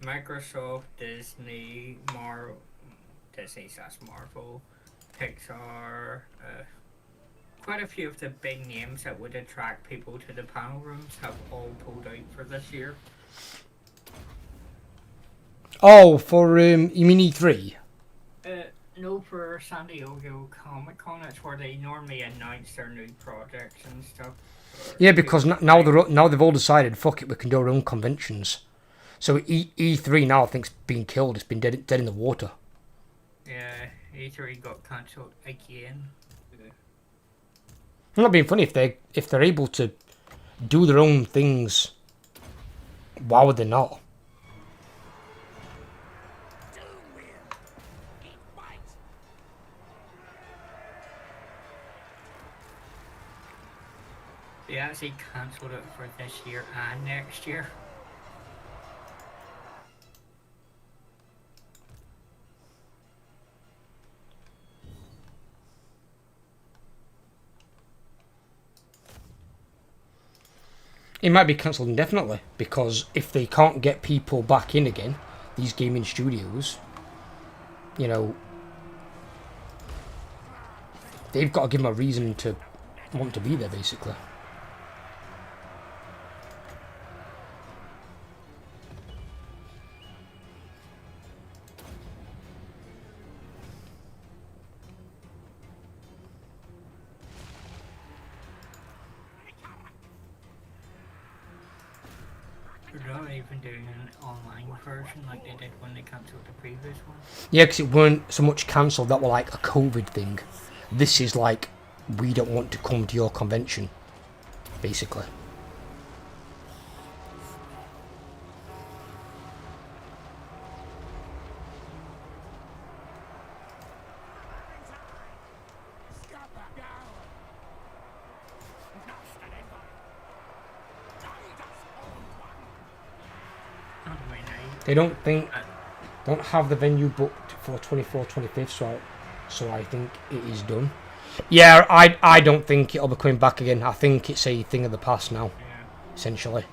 Microsoft, Disney, Marvel, Pixar, quite a few of the big names that would attract people to the panel rooms have all pulled out for this year. Oh, for you mean E3? No, for San Diego Comic Con, it's where they normally announce their new projects and stuff. Yeah, because now they've all decided, fuck it, we can do our own conventions. So E3 now I think's been killed. It's been dead in the water. Yeah, E3 got cancelled again. I'm not being funny, if they're able to do their own things, why would they not? They actually cancelled it for this year and next year. It might be cancelled indefinitely, because if they can't get people back in again, these gaming studios, you know, they've got to give them a reason to want to be there, basically. They're not even doing an online version like they did when they cancelled the previous one. Yeah, because it weren't so much cancelled that were like a COVID thing. This is like, we don't want to come to your convention, basically. They don't have the venue booked for 24th, 25th, so I think it is done. Yeah, I don't think it'll be coming back again. I think it's a thing of the past now, essentially.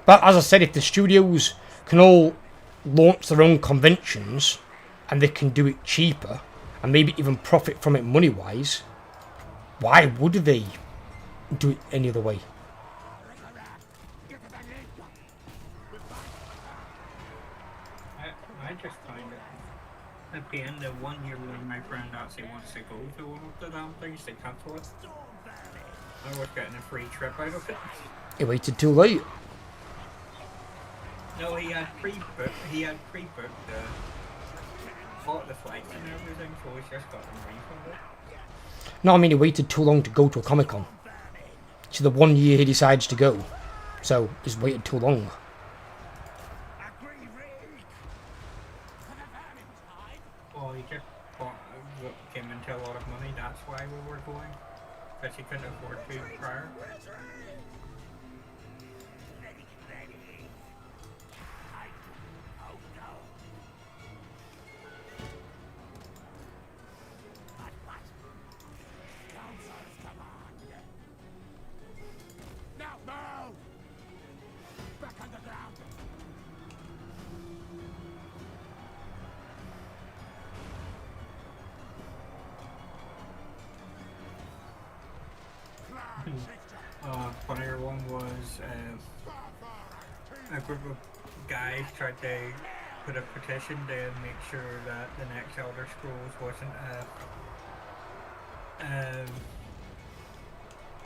But as I said, if the studios can all launch their own conventions and they can do it cheaper and maybe even profit from it money-wise, why would they do it any other way? I just find it at the end of 1 year when my friend actually wants to go to one of the damn things, they cancel it. I was getting a free trip out of it. He waited too late. No, he had pre-booked, bought the flights and everything, so he's just got them refunded. No, I mean he waited too long to go to a Comic-Con. So the 1 year he decides to go. So he's waited too long. Well, he just came into a lot of money, that's why we were going. Because he couldn't afford to prior. Funnier one was a group of guys tried to put a petition to make sure that the next Elder Scrolls wasn't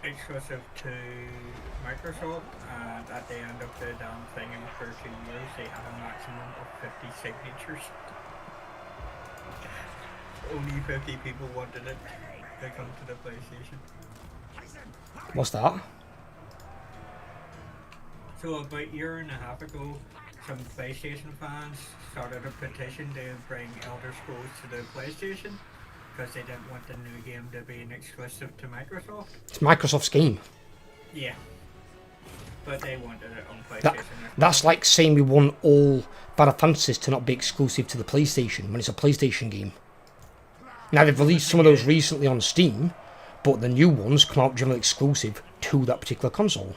exclusive to Microsoft, and at the end of the damn thing in the first 2 years they had a maximum of 50 signatures. Only 50 people wanted it to come to the PlayStation. What's that? So about a year and a half ago, some PlayStation fans started a petition to bring Elder Scrolls to the PlayStation because they didn't want the new game to be an exclusive to Microsoft. It's Microsoft's game. Yeah. But they wanted it on PlayStation. That's like saying we want all Final Fantasies to not be exclusive to the PlayStation when it's a PlayStation game. Now they've released some of those recently on Steam, but the new ones come out generally exclusive to that particular console.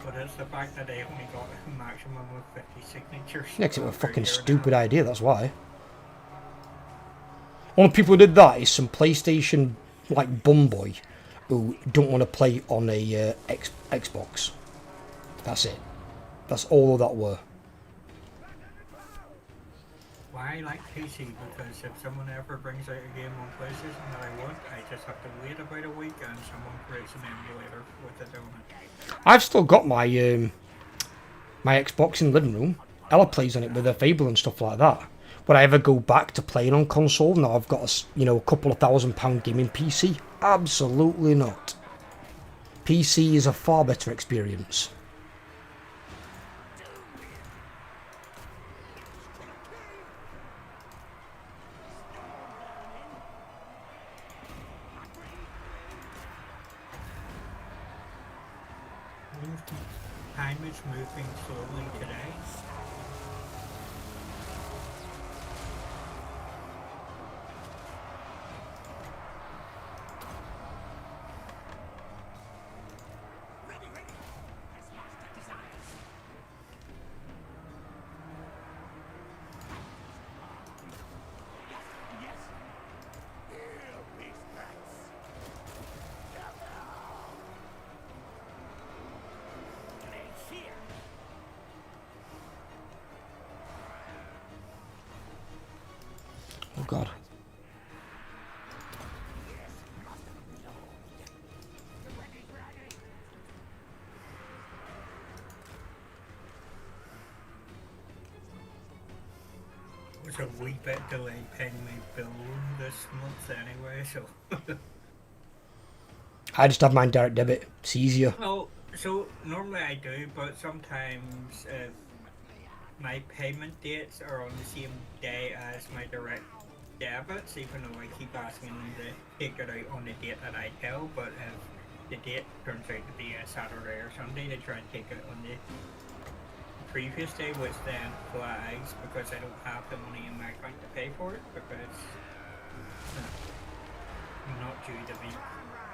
But it's the fact that they only got a maximum of 50 signatures. Yeah, because it was a fucking stupid idea, that's why. Only people who did that is some PlayStation, like, bumboy who don't want to play on a Xbox. That's it. That's all of that were. why I like PC, because if someone ever brings out a game on PlayStation that I want, I just have to wait about a week and someone creates an emulator with it on it. I've still got my my Xbox in the living room. Ella plays on it with her Fable and stuff like that. Would I ever go back to playing on console now I've got a couple of £1,000 gaming PC? Absolutely not. PC is a far better experience. Time is moving slowly today. Oh god. It was a wee bit delayed paying my bill this month anyway, so... I just have mine direct debit. It's easier. Oh, so normally I do, but sometimes if my payment dates are on the same day as my direct debits, even though I keep asking them to take it out on the date that I tell, but if the date turns out to be a Saturday or Sunday, they try and take it on the previous day, which then flags because I don't have the money in my account to pay for it, because I'm not due to be,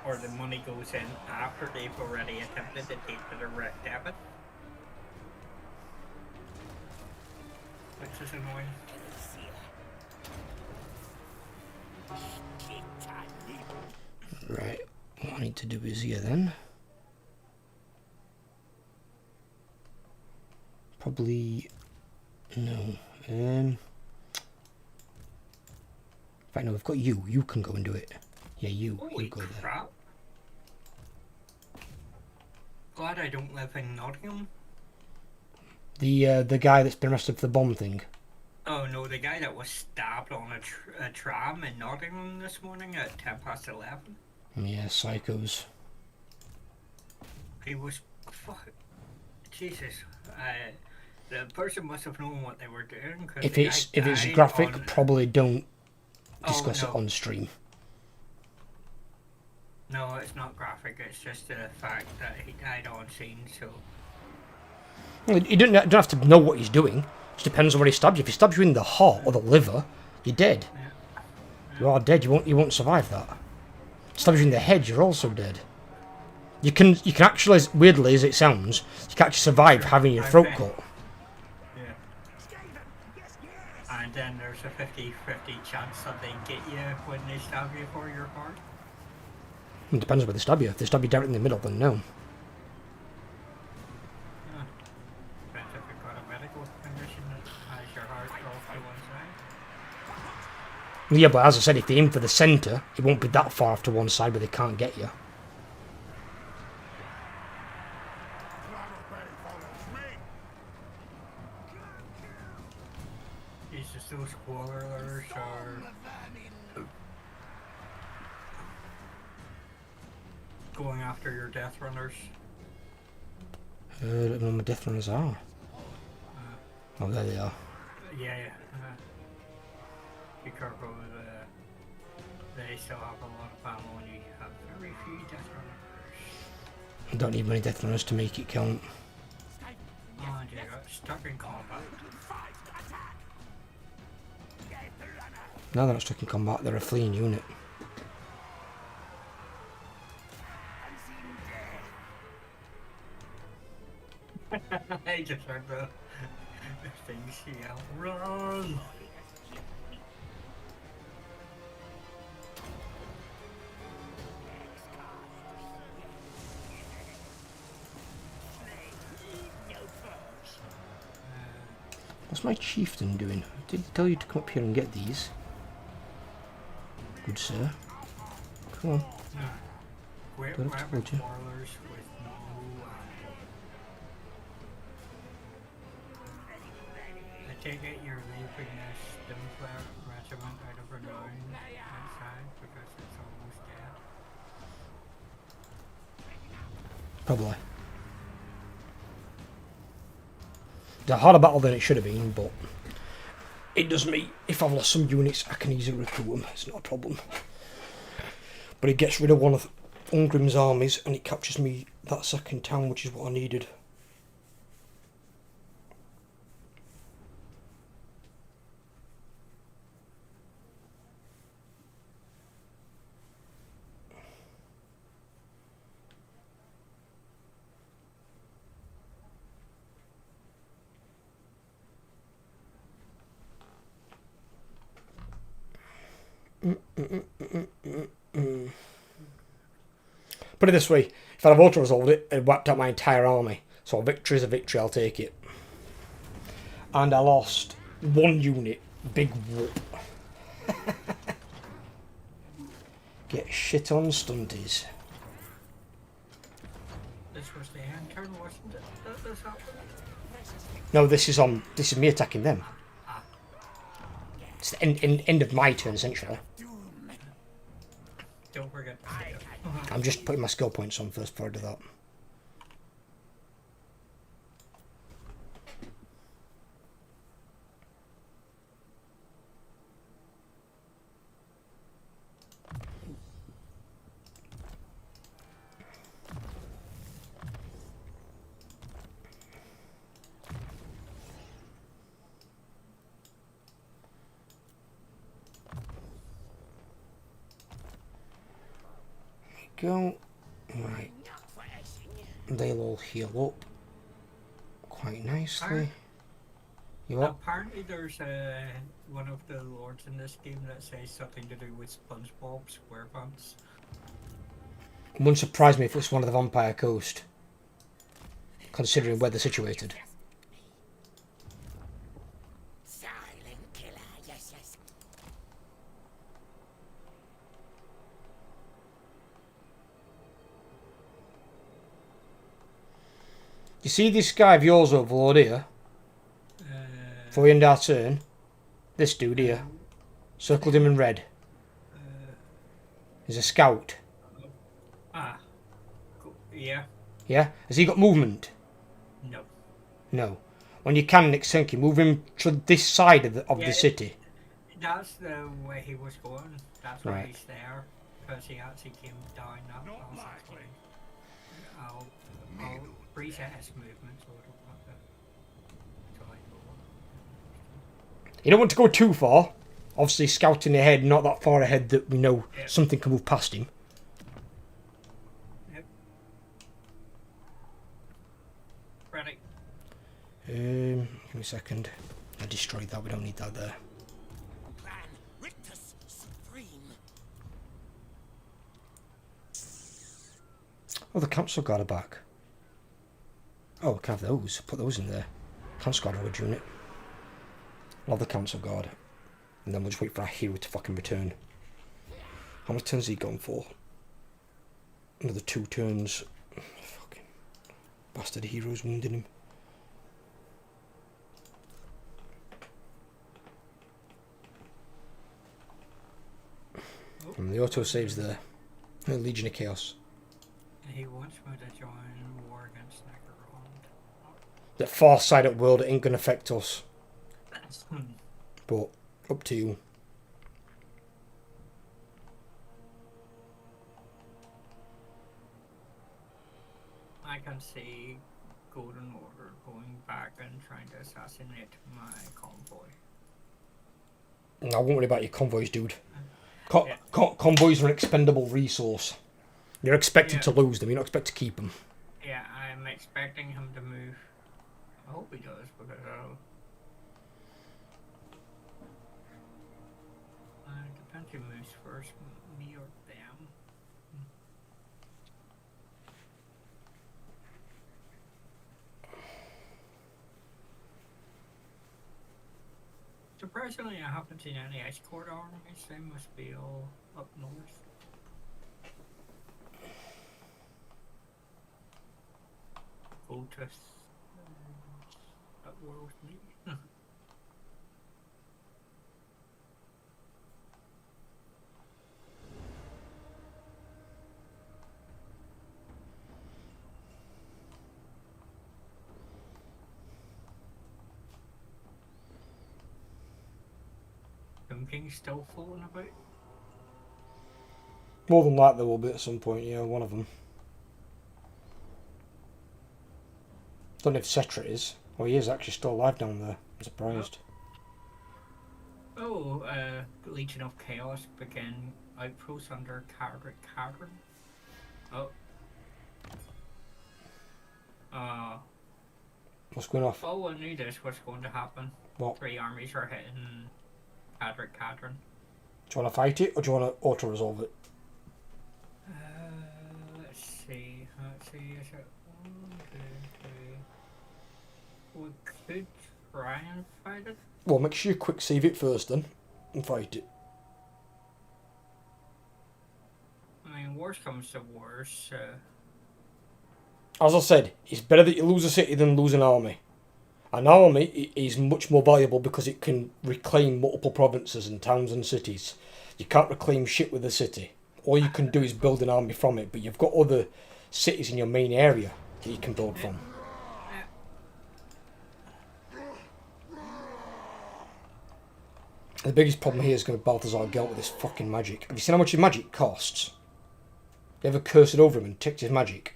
or the money goes in after they've already attempted to take the direct debit, which is annoying. Right, what I need to do is here then. Probably no. In fact, no, we've got you. You can go and do it. Yeah, you go there. Crap. Glad I don't live in Nottingham. The guy that's been arrested for the bomb thing. Oh no, the guy that was stabbed on a tram in Nottingham this morning at 11:10. Yeah, psychos. He was... Jesus. The person must have known what they were doing. If it's graphic, probably don't discuss no. it on stream. No, it's not graphic. It's just the fact that he died on scene. So Well, you don't have to know what he's doing. It just depends on where he stabs you. If he stabs you in the heart or the liver, you're dead. yeah. You are dead. You won't survive that. Stabs you in the head, you're also dead. You can actually, as weirdly as it sounds, you can actually survive having your throat cut. Yeah. And then there's a 50-50 chance that they get you when they stab you for your heart. It depends where they stab you. If they stab you directly in the middle, then no. Depends if you've got a medical condition that has your heart off to one side. Yeah, but as I said, if they aim for the centre, it won't be that far off to one side where they can't get you. Jesus, those spoilers are going after your death runners. I don't know where my death runners are. Oh, there they are. Yeah. Be careful with they still have a lot of ammo and you have very few death runners. I don't need many death runners to make it count. Oh, and you got stuck in combat. No, they're not stuck in combat. They're a fleeing unit. I just heard the things yell, run! What's my chieftain doing? I did tell you to come up here and get these. Good sir. Come on. No. We're Don't have told you. warlords with no. I take it you're leaving this Stoneflower regiment out of renown outside because it's almost dead. Probably. It's a harder battle than it should have been, but it does mean if I've lost some units, I can easily recruit them. It's not a problem. But it gets rid of one of Ungrim's armies and it captures me that second town, which is what I needed. Put it this way, if I'd have auto-resolved it, it wiped out my entire army. So a victory is a victory, I'll take it. And I lost one unit. Big whoop. Get shit on stunties. This was the end turn, wasn't it? That this happened? No, this is me attacking them. It's the end of my turn, essentially. Don't forget to say it. I'm just putting my skill points on first before I do that. Go. Right. They'll all heal up quite nicely. You what? Apparently there's one of the lords in this game that says something to do with SpongeBob SquarePants. It wouldn't surprise me if it's one of the Vampire Coast, considering where they're situated. Silent killer, yes, yes. You see this guy of yours, Overlord, here? Before you end our turn? This dude here. Circled him in red. He's a scout. Cool. Yeah. Yeah? Has he got movement? No. No. When you can, Nick Senki, move him to this side of the city. That's the way he was going. That's why Right. he's there. Because he actually came down that passageway. I'll reset his movement so I don't want to. So I go. You don't want to go too far. Obviously, scouting ahead, not that far ahead that we know Yep. something can move past him. Yep. Ready. Give me a second. I destroyed that, we don't need that there. Plan Rictus Supreme. Oh, the Council Guard are back. Oh, we can have those. Put those in there. Council Guard would unit. Love the Council Guard. And then we'll just wait for our hero to fucking return. How many turns has he gone for? Another 2 turns. Fucking bastard heroes wounding him. And the auto saves there. Legion of Chaos. He wants me to join war against Necron. That far side of the world, it ain't gonna affect us. But up to you. I can see Golden Order going back and trying to assassinate my convoy. I won't worry about your convoys, dude. Convoys are an expendable resource. You're expected to lose them, you're not expected to keep them. Yeah, I'm expecting him to move. I hope he does, because depends who moves first, me or them. Surprisingly, I haven't seen any ice court armies. They must be all up north. Otis. That world me. King's still floating about. More than likely there will be at some point, yeah, one of them. Don't know if Cetra is. Oh, he is actually still alive down there. I'm surprised. Oh, Legion of Chaos begin outposts under Cadron. Oh. What's going off? Oh, I knew this was going to happen. What? 3 armies are hitting Cadron. Do you want to fight it or do you want to auto-resolve it? Let's see. Is it 1, 2, 3? We could try and fight it. Well, make sure you quick save it first then and fight it. I mean, worst comes to worst. As I said, it's better that you lose a city than lose an army. An army is much more valuable because it can reclaim multiple provinces and towns and cities. You can't reclaim shit with a city. All you can do is build an army from it, but you've got other cities in your main area that you can build from. The biggest problem here is going to be Balthazar Gelt with this fucking magic. Have you seen how much his magic costs? You ever curse it over him and ticked his magic?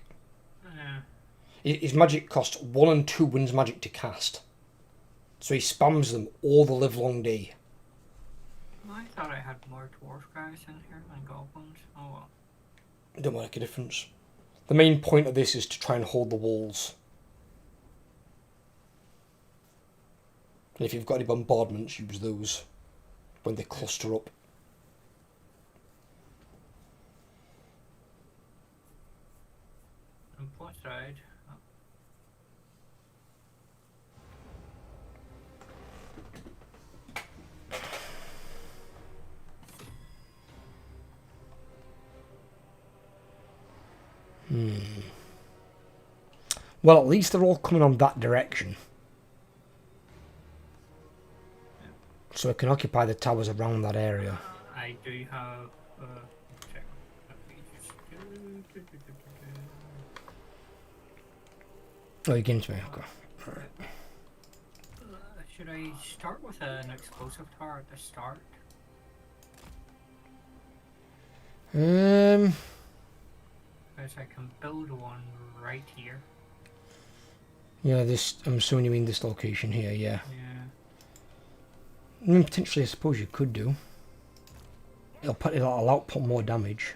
His magic costs 1 and 2 wins magic to cast. So he spams them all the live long day. I thought I had more dwarf guys in here than goblins. Oh well. It don't make a difference. The main point of this is to try and hold the walls. And if you've got any bombardments, use those when they cluster up. On what side? Well, at least they're all coming on that direction. So it can occupy the towers around that area. I do have. Check. Oh, you're getting to me, okay. Alright. Should I start with an explosive tower at the start? Because I can build one right here. Yeah, this. I'm assuming you mean this location here, yeah. Yeah. I mean, potentially, I suppose you could do. It'll output more damage.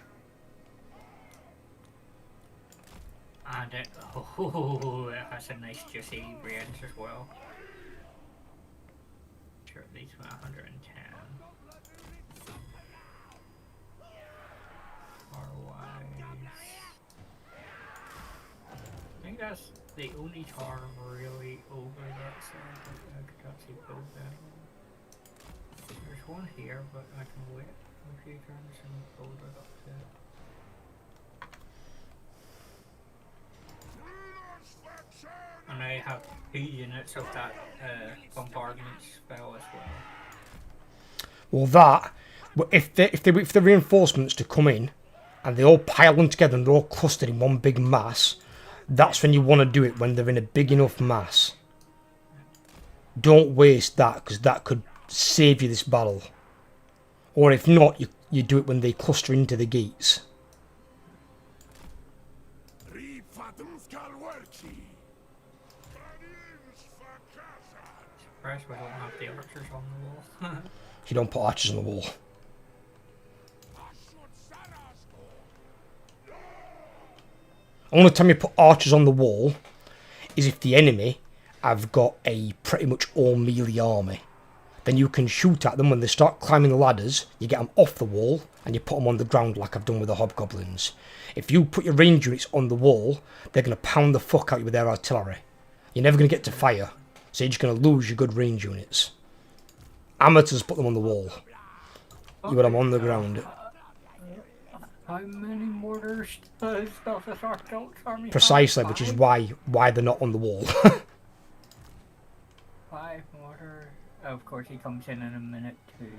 And it has a nice juicy range as well. Sure, these were 110. I think that's the only tower really over that side that I could actually build that on. There's one here, but I can wait a few turns and build it up to. And I have 2 units of that bombardment spell as well. Well, if the reinforcements to come in, and they all pile them together and they're all clustered in one big mass, that's when you want to do it, when they're in a big enough mass. Don't waste that, because that could save you this battle. Or if not, you do it when they cluster into the gates. Surprised we don't have the archers on the wall. You don't put archers on the wall. Only time you put archers on the wall is if the enemy have got a pretty much all melee army. Then you can shoot at them when they start climbing the ladders, you get them off the wall and you put them on the ground like I've done with the hobgoblins. If you put your range units on the wall, they're going to pound the fuck out you with their artillery. You're never going to get to fire, so you're just going to lose your good range units. Amateurs put them on the wall. You got them on the ground. How many mortars does the Archduke's army have? Precisely, which is why they're not on the wall. 5 mortar. Of course, he comes in a minute too.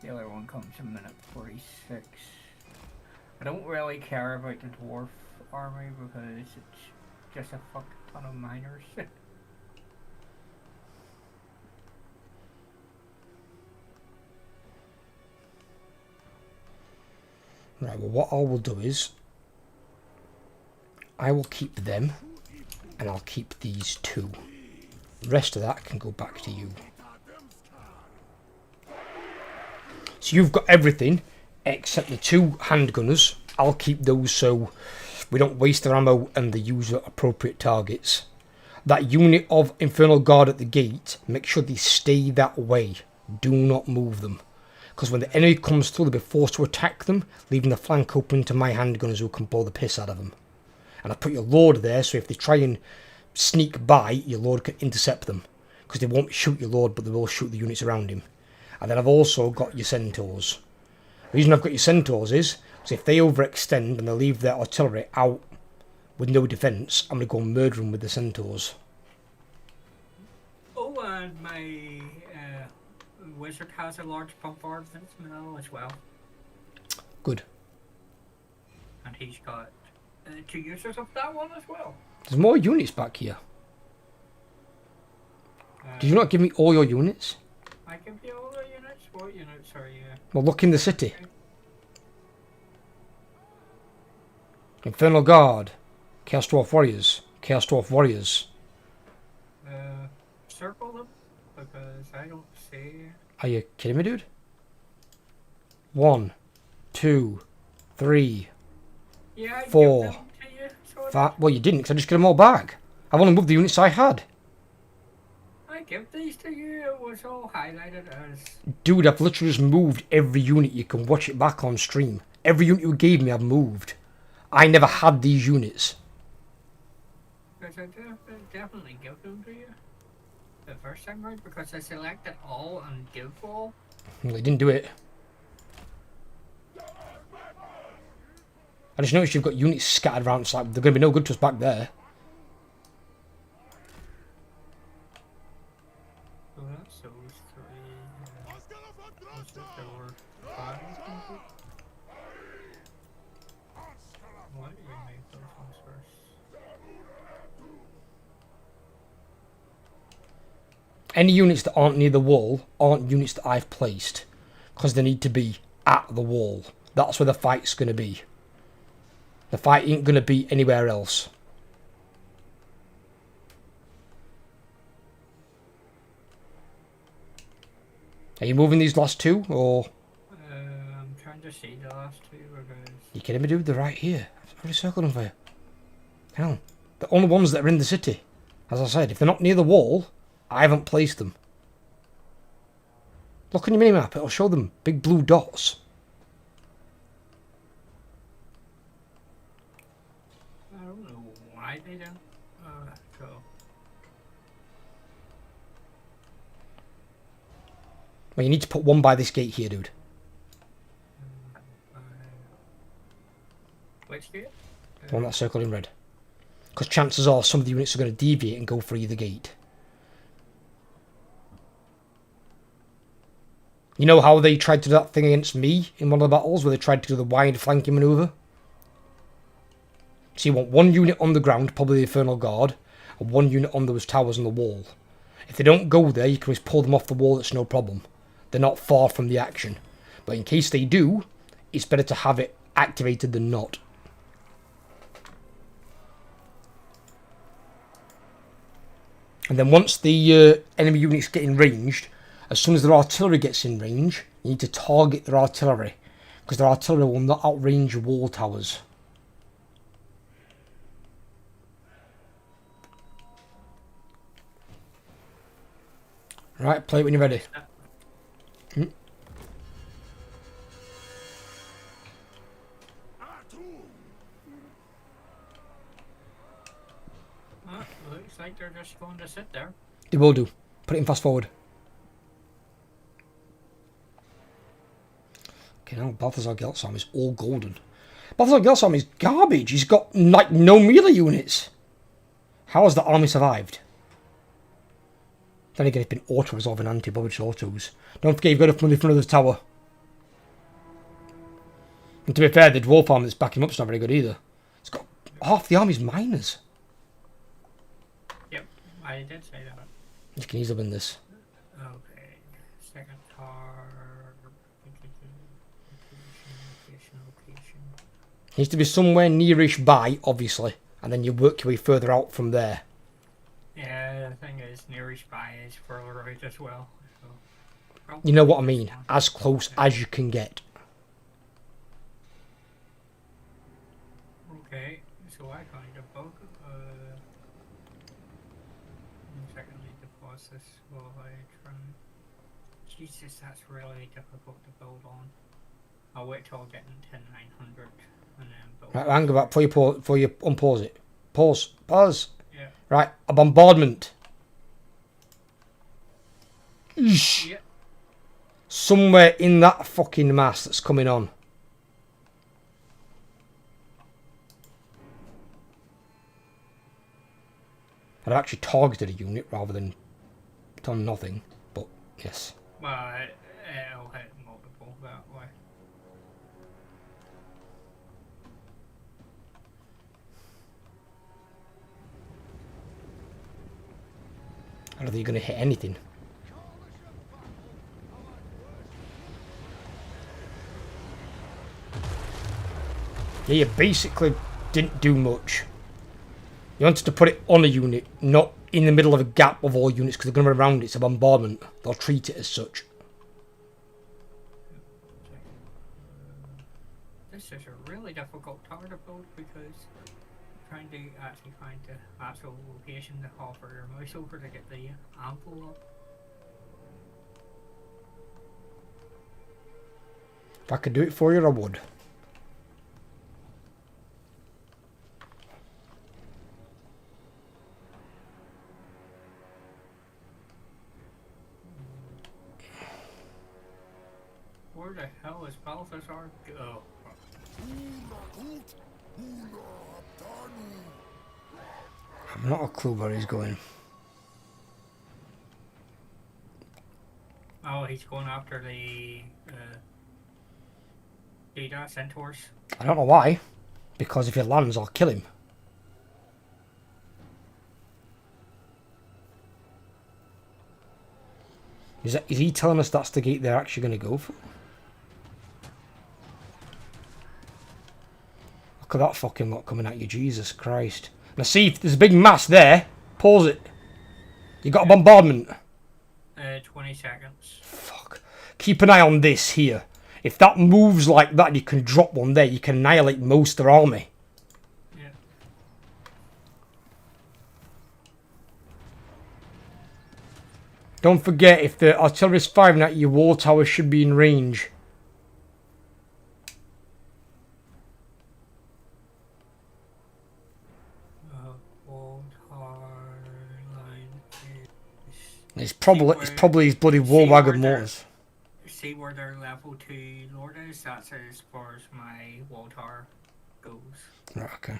The other one comes in minute 46. I don't really care about the dwarf army because it's just a fuck ton of miners. Right, well, what I will do is I will keep them and I'll keep these 2. The rest of that can go back to you. So you've got everything except the 2 handgunners. I'll keep those so we don't waste their ammo and they use appropriate targets. That unit of Infernal Guard at the gate, make sure they stay that way. Do not move them. Because when the enemy comes through, they'll be forced to attack them, leaving the flank open to my handgunners who can blow the piss out of them. And I put your Lord there, so if they try and sneak by, your Lord can intercept them. Because they won't shoot your Lord, but they will shoot the units around him. And then I've also got your Centaurs. The reason I've got your Centaurs is, because if they overextend and they leave their artillery out with no defence, I'm going to go murder them with the Centaurs. Oh, and my wizard has a large bombardment mill as well. Good. And he's got 2 users of that one as well. There's more units back here. Did you not give me all your units? I give you all the units? What units are you? Well, look in the city. Infernal Guard. Chaos Dwarf Warriors. Chaos Dwarf Warriors. Circle them, because I don't see... Are you kidding me, dude? 1, 2, 3, Yeah, I 4, give them to you, so 5. Well, you didn't, because I just get them all back. I've only moved the units I had. I give these to you, it was all highlighted as... Dude, I've literally just moved every unit. You can watch it back on stream. Every unit you gave me, I've moved. I never had these units. Because I definitely give them to you. The first time right, because I selected all and give all. Well, they didn't do it. I just noticed you've got units scattered around. It's like they're going to be no good to us back there. So that's those 3. Was it there were 5? Why do you make those ones first? Any units that aren't near the wall aren't units that I've placed. Because they need to be at the wall. That's where the fight's going to be. The fight ain't going to be anywhere else. Are you moving these last 2, or...? I'm trying to see the last 2 because... You kidding me, dude? They're right here. I've already circled them for you. Hell, the only ones that are in the city. As I said, if they're not near the wall, I haven't placed them. Look on your minimap, it'll show them big blue dots. I don't know why they don't go. Well, you need to put one by this gate here, dude. Which gate? The one that's circled in red. Because chances are some of the units are going to deviate and go for either gate. You know how they tried to do that thing against me in one of the battles where they tried to do the wide flanking manoeuvre? So you want one unit on the ground, probably the Infernal Guard, and one unit on those towers on the wall. If they don't go there, you can always pull them off the wall, it's no problem. They're not far from the action. But in case they do, it's better to have it activated than not. And then once the enemy units get in ranged, as soon as their artillery gets in range, you need to target their artillery. Because their artillery will not outrange your wall towers. Right, play it when you're ready. Looks like they're just going to sit there. They will do. Put it in fast forward. Fucking hell, Balthazar Gelt's army is all golden. Balthazar Gelt's army is garbage. He's got, like, no melee units. How has the army survived? Then again, it's been auto-resolving anti-bobage autos. Don't forget, you've got enough money for another tower. And to be fair, the dwarf army that's backing up's not very good either. It's got half the army's miners. Yep, I did say that. You can easily win this. Okay, second car. Location. Needs to be somewhere nearish by, obviously, and then you work your way further out from there. Yeah, the thing is, nearest by is further out as well. So You know what I mean? As close as you can get. Okay, so I find a bug. Secondly, to pause this while I try. Jesus, that's really difficult to build on. I'll wait till I get into 900 and then build. Right, hang about before you unpause it. Pause. Yeah. Right, a bombardment. Yeah. Somewhere in that fucking mass that's coming on. I'd actually targeted a unit rather than done nothing, but yes. Well, it'll hit multiple that way. I don't think you're going to hit anything. Yeah, you basically didn't do much. You wanted to put it on a unit, not in the middle of a gap of all units, because they're going to run around it. It's a bombardment. They'll treat it as such. This is a really difficult tower to build because trying to actually find the actual location to hover your mouse over to get the ample up. If I could do it for you, I would. Where the hell is Balthazar? Oh. I've not a clue where he's going. Oh, he's going after the data centaurs. I don't know why. Because if he lands, I'll kill him. Is he telling us that's the gate they're actually going to go for? Look at that fucking lot coming at you, Jesus Christ. Now see, if there's a big mass there, pause it. You got a bombardment. 20 seconds. Fuck. Keep an eye on this here. If that moves like that, you can drop one there. You can annihilate most of their army. Yeah. Don't forget, if the artillery's firing at you, wall tower should be in range. Wall tower line is... It's probably his bloody war wagon mortars. See where their level 2 lord is? That's as far as my wall tower goes. Right, okay.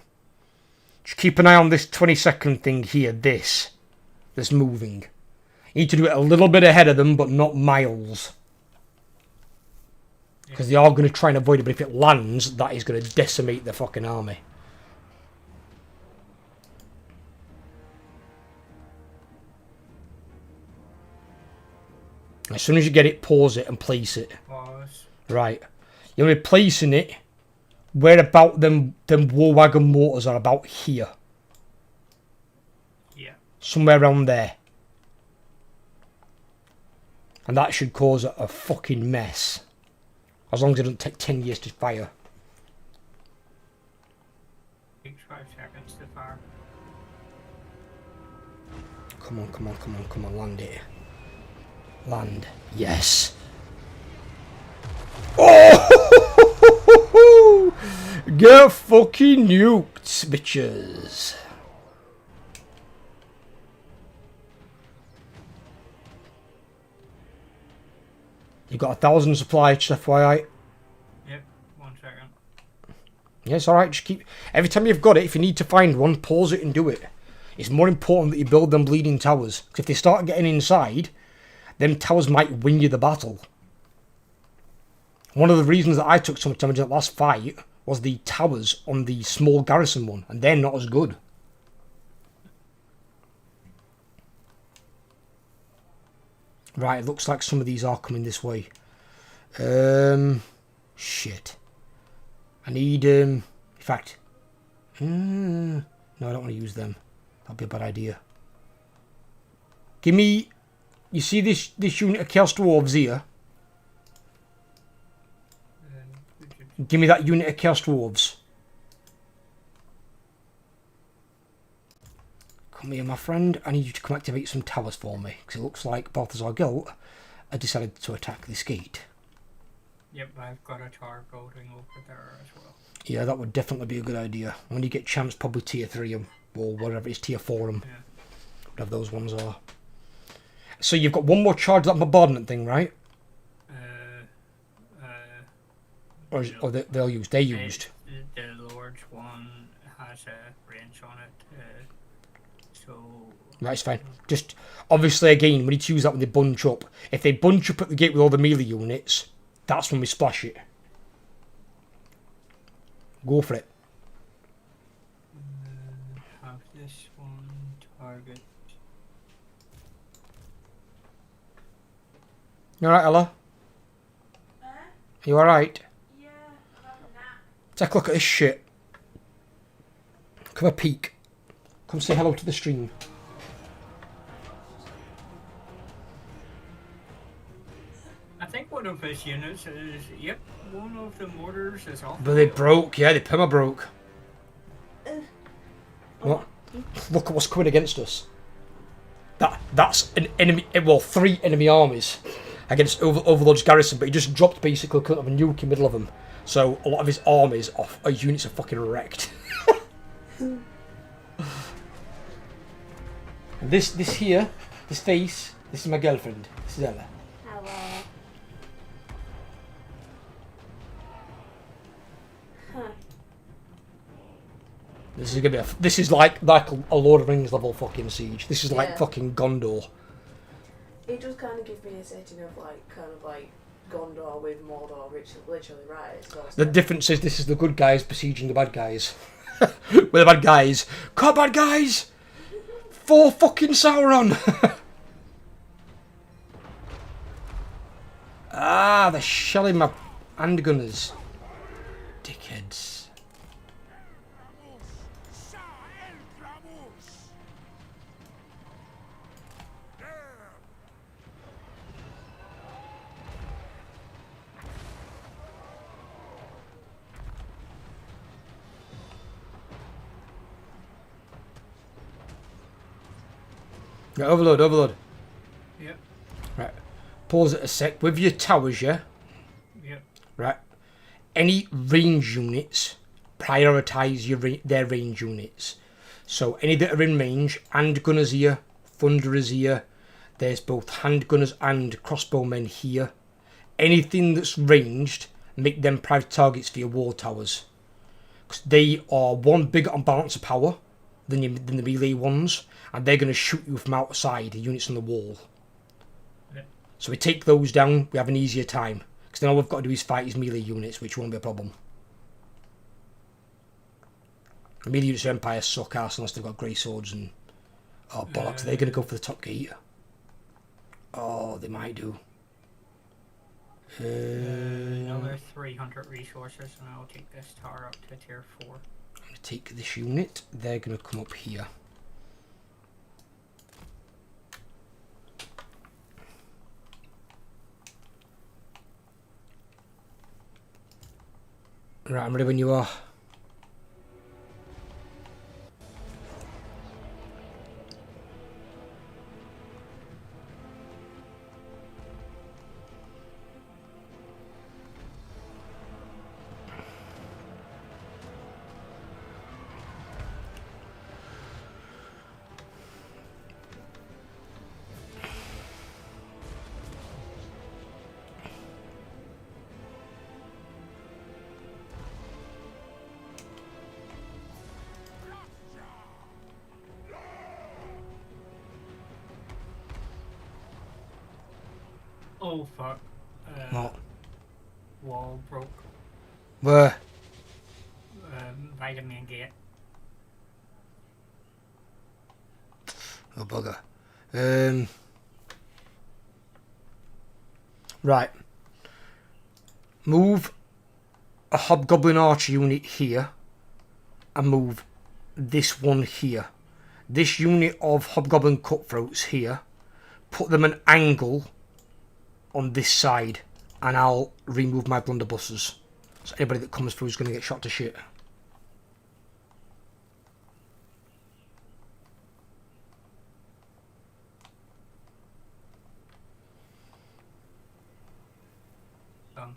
Just keep an eye on this 20-second thing here, this. That's moving. You need to do it a little bit ahead of them, but not miles. Because they are going to try and avoid it, but if it lands, that is going to decimate the fucking army. As soon as you get it, pause it and place it. Pause. Right. You'll be placing it where about them war wagon mortars are about here. Yeah. Somewhere around there. And that should cause a fucking mess. As long as it doesn't take 10 years to fire. Takes 5 seconds to fire. Come on, come on, come on, come on, land it. Land. Yes. Oh! Get fucking nuked, bitches. You got 1,000 supply, just FYI. Yeah, it's alright, just keep... Every time you've got it, if you need to find one, pause it and do it. It's more important that you build them bleeding towers. Because if they start getting inside, them towers might win you the battle. One of the reasons that I took so much damage in that last fight was the towers on the small garrison one, and they're not as good. Right, it looks like some of these are coming this way. Shit. I need, in fact... no, I don't want to use them. That'd be a bad idea. Give me... You see this unit of Chaos Dwarves here? Give me that unit of Chaos Dwarves. Come here, my friend. I need you to come activate some towers for me. Because it looks like Balthazar Gilt had decided to attack this gate. Yep, I've got a tower building over there as well. Yeah, that would definitely be a good idea. When you get chance, probably tier 3 them. Or whatever it is, tier 4 them. Yeah. Whatever those ones are. So you've got one more charge of that bombardment thing, right? Or they're used. They're used. The large one has a range on it, so... Right, it's fine. Just, obviously, again, we need to use that when they bunch up. If they bunch up at the gate with all the melee units, that's when we splash it. Go for it. Have this one target. You alright, Ella? You alright? Yeah, I'm having a nap. Take a look at this shit. Come a peek. Come say hello to the stream. I think one of his units is, yep, one of the mortars is off. But they broke, yeah, they perma broke. What? Look at what's coming against us. That's an enemy, well, 3 enemy armies against Overlord's garrison, but he just dropped basically a nuke in the middle of them. So a lot of his armies, his units are fucking wrecked. This here, this face, this is my girlfriend. This is Ella. Hello. Huh. This is gonna be this is like a Lord of the Rings level fucking siege. This is like Yeah. fucking Gondor. It does kind of give me a setting of like Gondor with Mordor, which is literally right. So The difference is this is the good guys besieging the bad guys. We're the bad guys. Come on, bad guys! For fucking Sauron! They're shelling my handgunners. Dickheads. Right, overload. Yep, Right. Pause it a sec. With your towers, yeah? yep. Right. Any range units, prioritise their range units. So any that are in range, handgunners here, thunderers here. There's both handgunners and crossbowmen here. Anything that's ranged, make them private targets for your war towers. Because they are one bigger on balance of power than the melee ones, and they're going to shoot you from outside, the units on the wall. Yeah. So we take those down, we have an easier time. Because then all we've got to do is fight his melee units, which won't be a problem. The melee units of Empire suck ass unless they've got grey swords and... Oh, bollocks, they're going to go for the top gate. Oh, they might do. Another 300 resources, and I'll take this tower up to tier 4. I'm going to take this unit, they're going to come up here. Right, I'm ready when you are. Oh fuck. What? Wall broke. Where? By the main gate. Oh, bugger. Right. Move a Hobgoblin Archer unit here. And move this one here. This unit of Hobgoblin Cutthroats here. Put them an angle on this side. And I'll remove my blunderbusses. So anybody that comes through is going to get shot to shit. Done.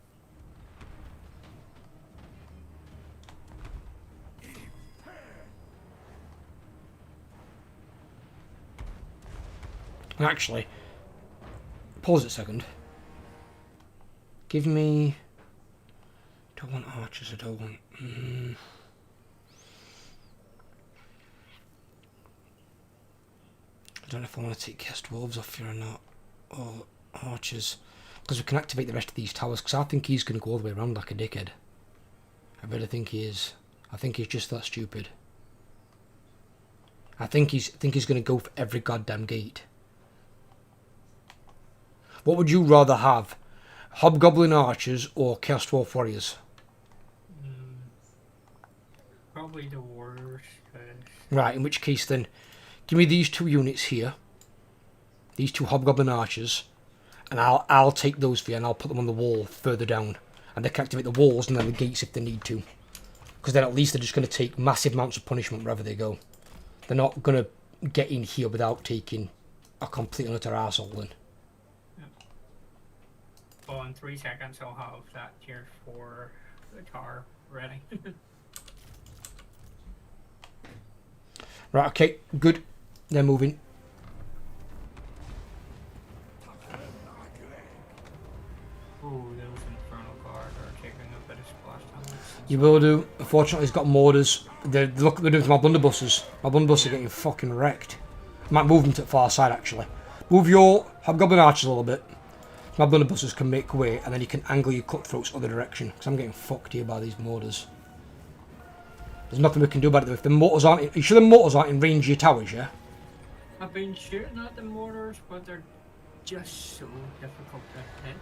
Actually, pause it a second. Give me... I don't want archers, I don't want... I don't know if I want to take cast wolves off here or not. Or archers. Because we can activate the rest of these towers, because I think he's going to go all the way around like a dickhead. I really think he is. I think he's just that stupid. I think he's going to go for every goddamn gate. What would you rather have? Hobgoblin archers or Chaos Dwarf warriors? Probably the warriors. Right, in which case then, give me these two units here. These two Hobgoblin archers. And I'll take those for you and I'll put them on the wall further down. And they can activate the walls and then the gates if they need to. Because then at least they're just going to take massive amounts of punishment wherever they go. They're not going to get in here without taking a complete and utter arsehole in. Oh, in 3 seconds I'll have that tier 4 guitar ready. Right, okay, good. They're moving. Ooh, those infernal guard are taking a bit of splash damage. You will do. Unfortunately, he's got mortars. Look what they're doing to my blunderbusses. My blunderbusses are getting fucking wrecked. I might move them to the far side, actually. Move your Hobgoblin archers a little bit. My blunderbusses can make way, and then you can angle your cutthroats other direction. Because I'm getting fucked here by these mortars. There's nothing we can do about it though. If the mortars aren't... Are you sure the mortars aren't in range of your towers, yeah? I've been shooting at the mortars, but they're just so difficult to hit.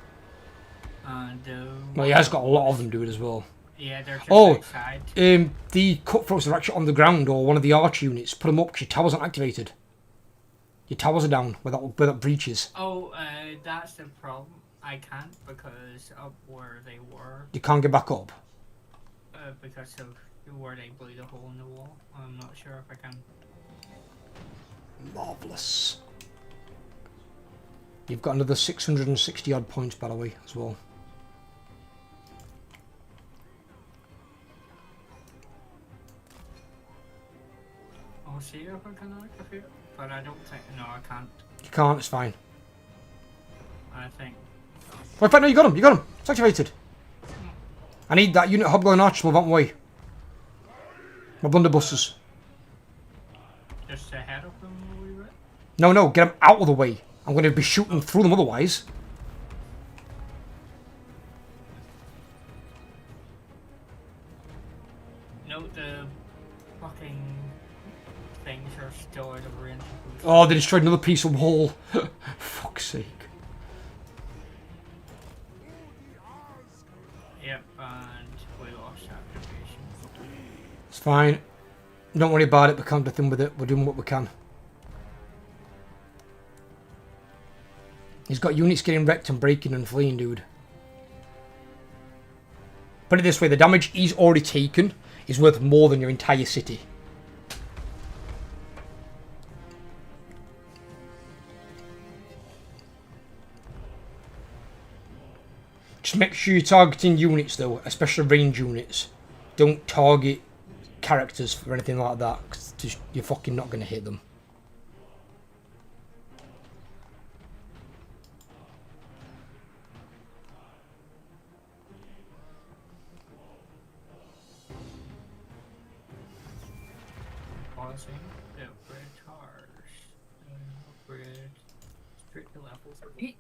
And Well, he has got a lot of them, dude, as well. yeah, they're just Oh, outside. the cutthroats are actually on the ground, or one of the arch units. Put them up, because your towers aren't activated. Your towers are down, where that breach is. Oh, that's the problem. I can't because of where they were. You can't get back up. Because of where they blew the hole in the wall. I'm not sure if I can. Marvellous. You've got another 660 odd points, by the way, as well. I'll see if I can activate it, but I don't think. No, I can't. You can't, it's fine. I think. Oh, in fact, no, you got him, you got him. It's activated. I need that unit Hobgoblin Archer move out of my way. My blunderbusses. Just ahead of them a wee bit. No, get them out of the way. I'm going to be shooting through them otherwise. No, the fucking things are still out of range. Oh, they destroyed another piece of wall. Fuck's sake. Yep, and we lost activation. It's fine. Don't worry about it. We can't do anything with it. We're doing what we can. He's got units getting wrecked and breaking and fleeing, dude. Put it this way, the damage he's already taken is worth more than your entire city. Just make sure you're targeting units though, especially range units. Don't target characters or anything like that, because you're fucking not going to hit them. Pausing, upgrade cars, upgrade straight to level 3.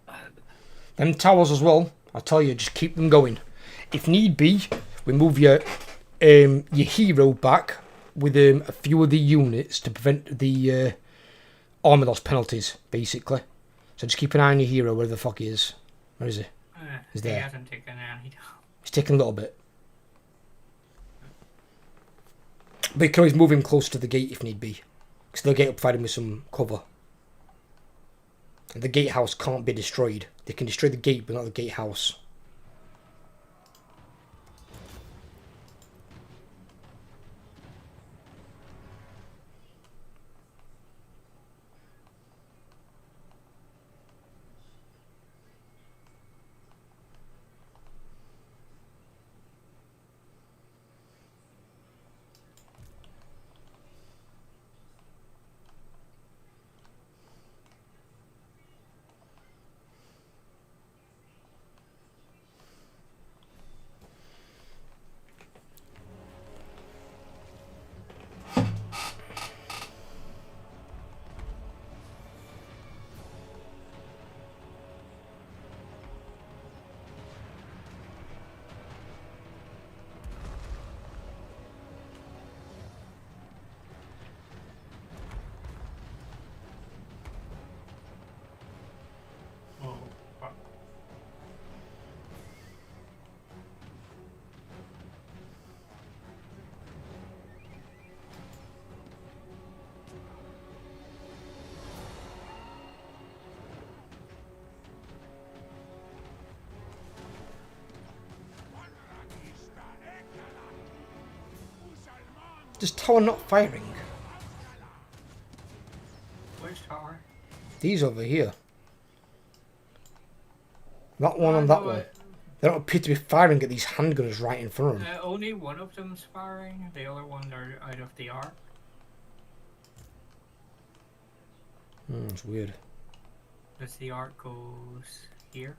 Them towers as well, I tell you, just keep them going. If need be, we move your hero back with a few of the units to prevent the armor loss penalties, basically. So just keep an eye on your hero, where the fuck he is. Where is he? He's there. He hasn't taken any damage. He's taking a little bit. But you can always move him close to the gate if need be. Because the gate will provide him with some cover. And the gatehouse can't be destroyed. They can destroy the gate, but not the gatehouse. Oh, fuck. This tower not firing? Which tower? These over here. That one and that one. They don't appear to be firing at these handgunners right in front of them. Only one of them's firing, the other one are out of the arc. It's weird. Because the arc goes here.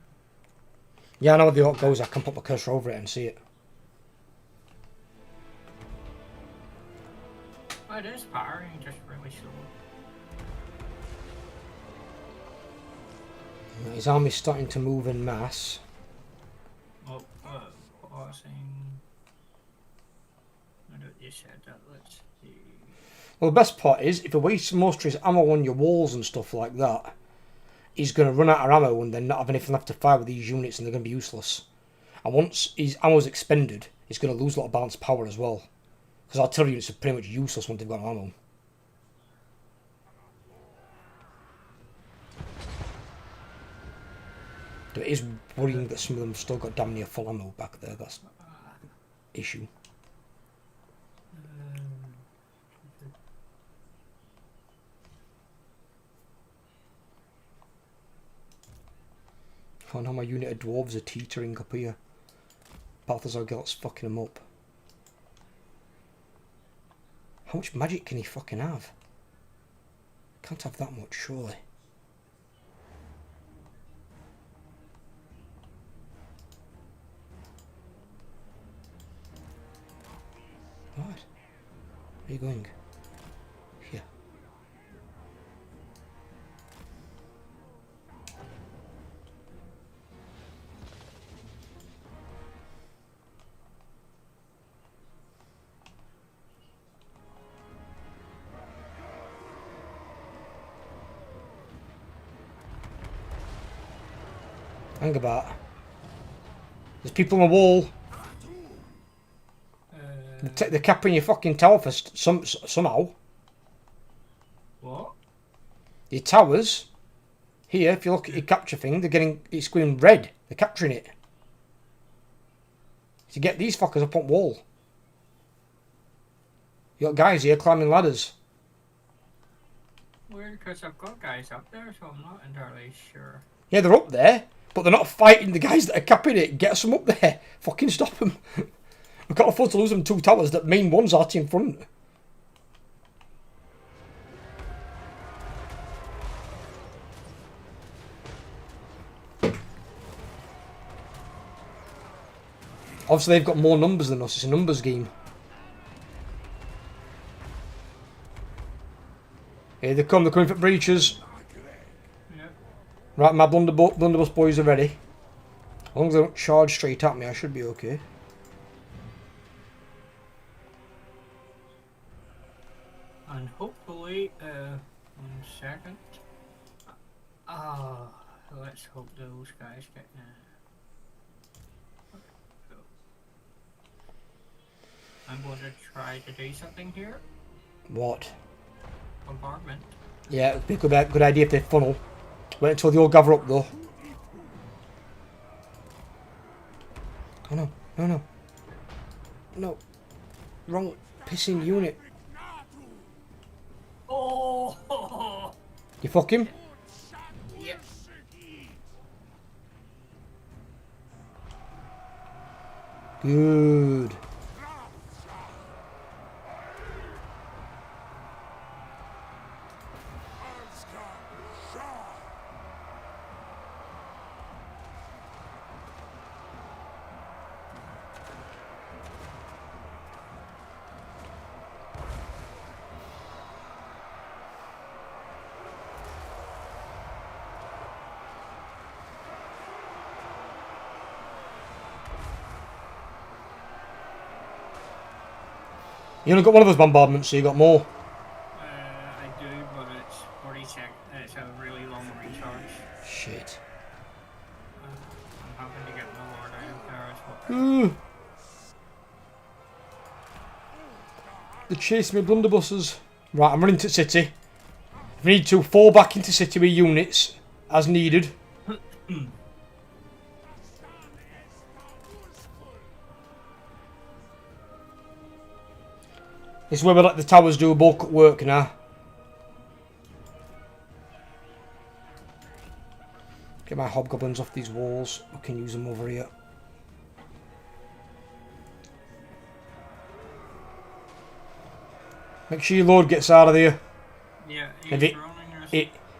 Yeah, I know where the orc goes. I can put my cursor over it and see it. Oh, it is firing, just really slow. His army's starting to move en masse. Oh, pausing. I know you said that, let's see. Well, the best part is, if he wastes most of his ammo on your walls and stuff like that, he's going to run out of ammo and then not have anything left to fire with these units, and they're going to be useless. And once his ammo's expended, he's going to lose a lot of balance power as well. Because artillery units are pretty much useless once they've got ammo. But it is worrying that some of them have still got damn near full ammo back there. That's an issue. Oh no, my unit of dwarves are teetering up here. Balthazar Gelt's fucking them up. How much magic can he fucking have? Can't have that much, surely. What? Where are you going? Here. Hang about. There's people on the wall. They're capping your fucking tower for somehow. What? Your towers, here, if you look at your capture thing, it's going red. They're capturing it. To get these fuckers up on wall. You got guys here climbing ladders. Weird, because I've got guys up there, so I'm not entirely sure. Yeah, they're up there, but they're not fighting the guys that are capping it. Get some up there. Fucking stop them. We can't afford to lose them two towers. That main one's out in front. Obviously, they've got more numbers than us. It's a numbers game. Here they come. They're coming for breaches. Yep. Right, my blunderbuss boys are ready. As long as they don't charge straight at me, I should be okay. And hopefully, 1 second. Let's hope those guys get. I'm going to try to do something here. What? Bombardment. Yeah, it'd be a good idea if they funnel. Wait until they all gather up though. Oh no, no, no. No. Wrong pissing unit. Oh! You fuck him? Yep. Good. You only got one of those bombardments, so you got more. I do, but it's 40 seconds. It's a really long recharge. Shit. I'm having to get my lord out of there as well. They chase me blunderbusses. Right, I'm running to city. If I need to, fall back into city with units as needed. This is where we let the towers do bulk work now. Get my hobgoblins off these walls. We can use them over here. Make sure your lord gets out of there. Yeah, If he's it- running us.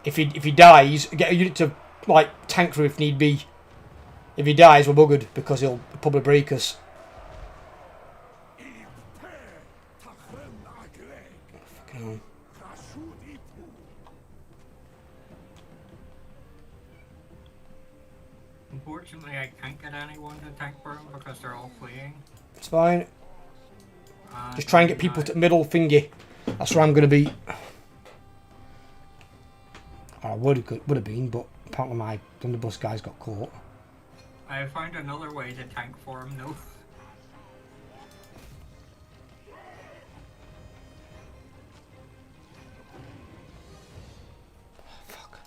If he dies, get a unit to like tank through if need be. If he dies, we're buggered because he'll probably break us. Fucking hell. Unfortunately, I can't get anyone to tank for him because they're all fleeing. It's fine. Just try and get people to middle thingy. That's where I'm going to be. Or I would have been, but apparently my blunderbuss guys got caught. I found another way to tank for him, though. Fuck.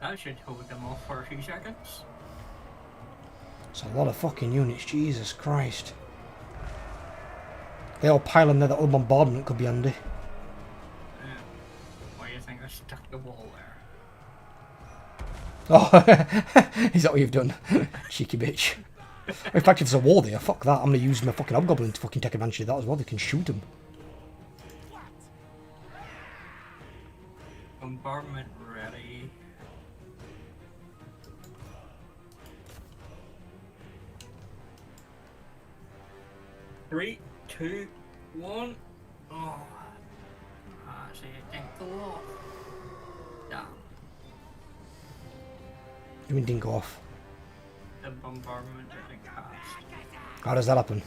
That should hold them off for a few seconds. It's a lot of fucking units, Jesus Christ. They all pile in there, that other bombardment could be handy. Why do you think I stuck the wall there? Oh, is that what you've done? Cheeky bitch. In fact, if there's a wall there, fuck that. I'm going to use my fucking hobgoblin to fucking take advantage of that as well. They can shoot them. Bombardment ready. Three, two, one. Oh. See, it didn't go off. Damn. You mean didn't go off? The bombardment didn't pass. How does that happen?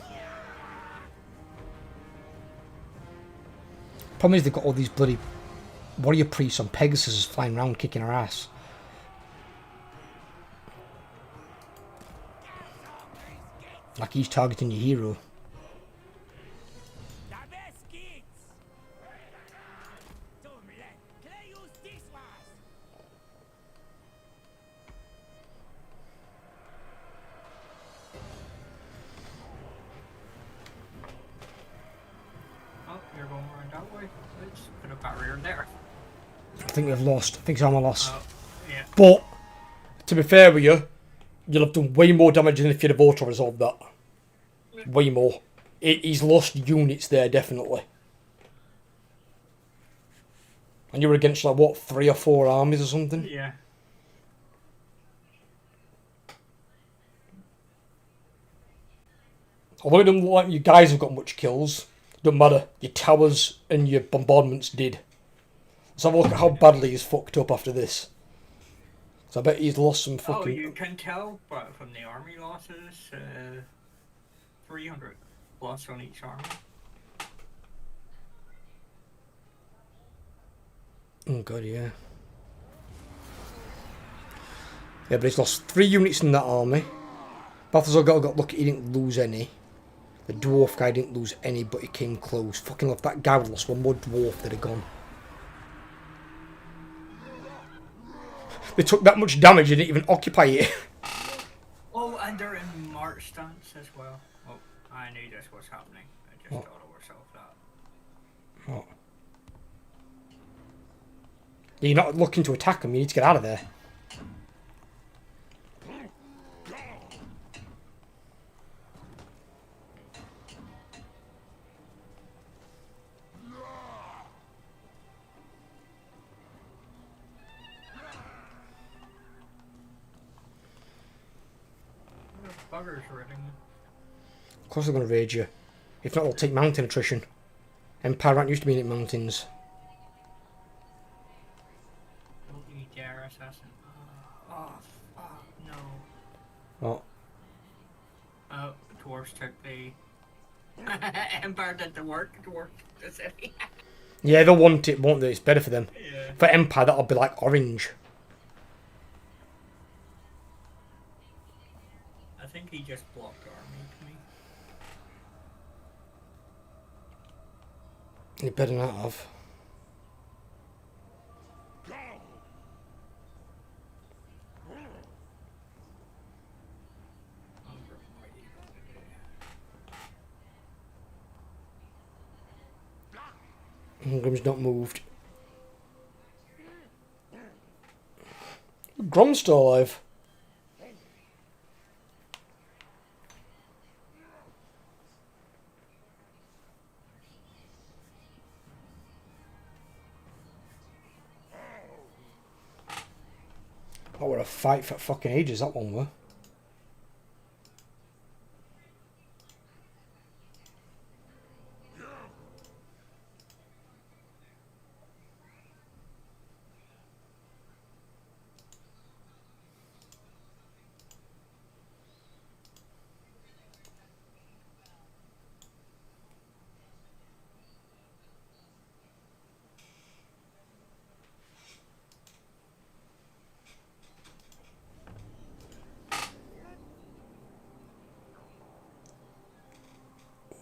Problem is they've got all these bloody warrior priests on Pegasus flying around kicking our ass. Like he's targeting your hero. Oh, you're going around that way. Let's put a barrier there. I think we've lost. I think it's armor loss. Oh, yeah. But, to be fair with you, you'll have done way more damage than if you'd have auto-resolved that. Way more. He's lost units there, definitely. And you were against, like, what, 3 or 4 armies or something? Yeah. Although it doesn't look like you guys have got much kills, Doesn't matter. Your towers and your bombardments did. Let's have a look at how badly he's fucked up after this. So I bet he's lost some fucking... Oh, you can tell but from the army losses, 300 lost on each army. Oh god, yeah. Yeah, but he's lost 3 units in that army. Balthazar got lucky, he didn't lose any. The dwarf guy didn't lose any, but he came close. Fucking love that guy would lost one more dwarf that had gone. They took that much damage and didn't even occupy it. Oh, and they're in march stance as well. Oh, I knew this was happening. I just thought I would solve that. What? You're not looking to attack him, you need to get out of there. Buggers raiding. Of course they're going to raid you. If not, they'll take mountain attrition. Empire aren't used to being in mountains. Don't you dare, assassin. Oh, fuck, no. What? Oh, dwarves took the... Empire did the work, dwarves the city. Yeah, they'll want it, won't they? It's better for them. Yeah. For Empire, that'll be like orange. I think he just blocked army to me. You better not have. Grim's not moved. Grom's still alive. Oh, what a fight for fucking ages that one were.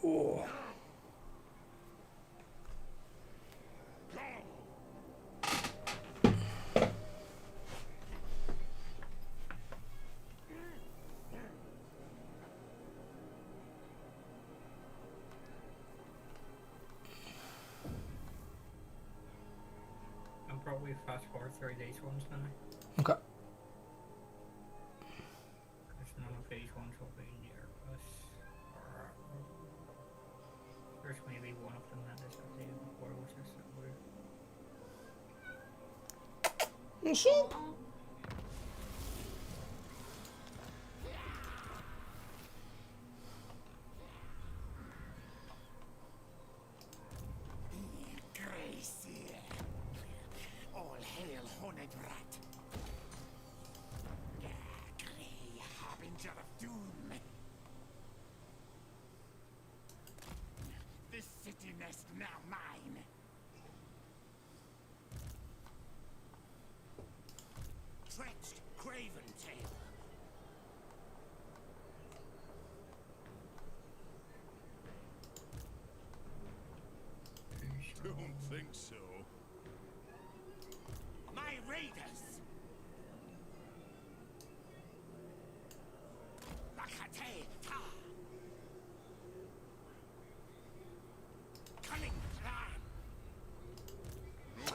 Oh. I'll probably fast forward 3 days ones now. Okay. Because none of these ones will be near us. There's maybe one of them that is updated before, which is weird. Soup. Crazy. All hail Horned Rat. Grey harbinger of doom. This city nest now mine. Tretch, craven tail. Don't think so. My raiders. Rakate ta. Cunning plan.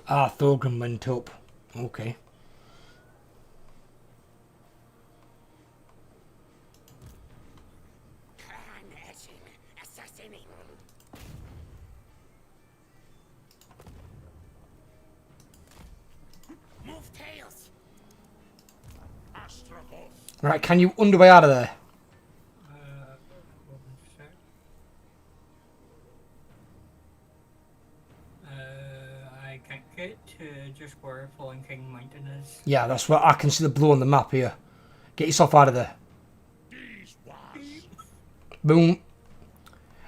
Ah, Thorgrim went up. Okay. Clan etching, assassinating. Move tails. Astrogath. Right, can you underway out of there? One sec. is. Yeah, that's what I can see the blue on the map here. Get yourself out of there. Boom.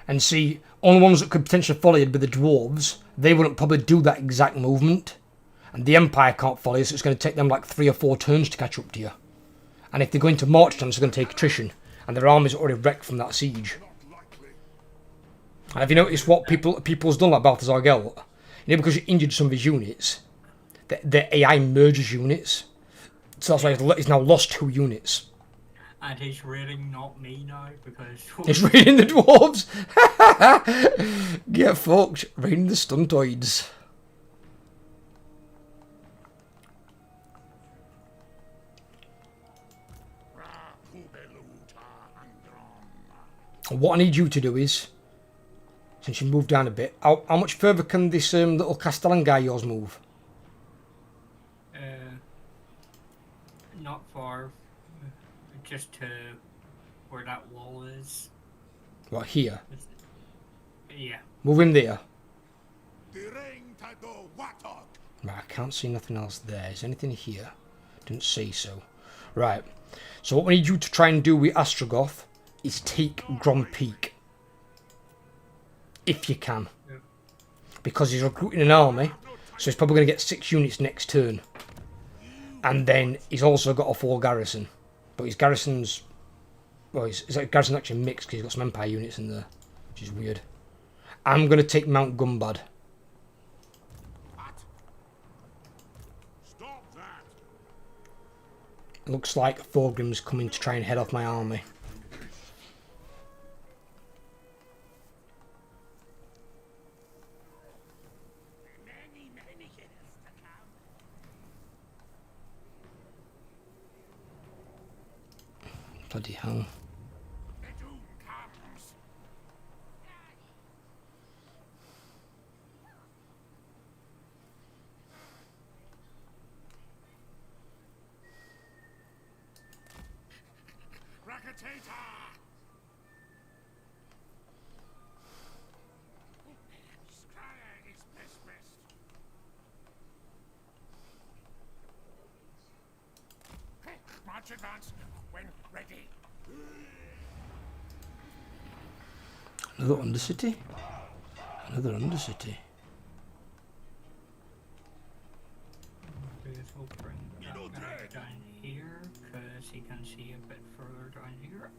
And see, only ones that could potentially follow you would be the dwarves. They wouldn't probably do that exact movement. And the Empire can't follow you, so it's going to take them like 3 or 4 turns to catch up to you. And if they're going to march them, it's going to take attrition. And their armies are already wrecked from that siege. And have you noticed what people's done like Balthazar Gelt? You know, because you injured some of his units, the AI merges units. So that's why he's now lost 2 units. And he's raiding not me now because He's raiding the dwarves. Get fucked. Raiding the stuntoids. What I need you to do is, since you moved down a bit, how much further can this little Castellan guy yours move? Not far, just to where that wall is. What, here? Yeah. Move him there. Right, I can't see nothing else there. Is anything here? Didn't see so. Right. So what we need you to try and do with Astrogath is take Grom Peak. If you can. Yeah. Because he's recruiting an army, so he's probably going to get 6 units next turn. And then he's also got a 4 garrison. But his garrison's... Well, his garrison's actually mixed because he's got some Empire units in there. Which is weird. I'm going to take Mount Gumbad. Looks like Thorgrim's coming to try and head off my army. Bloody hell. March advance when ready. Another Undercity? Another Undercity. We'll bring that guy down here because he can see a bit further down here.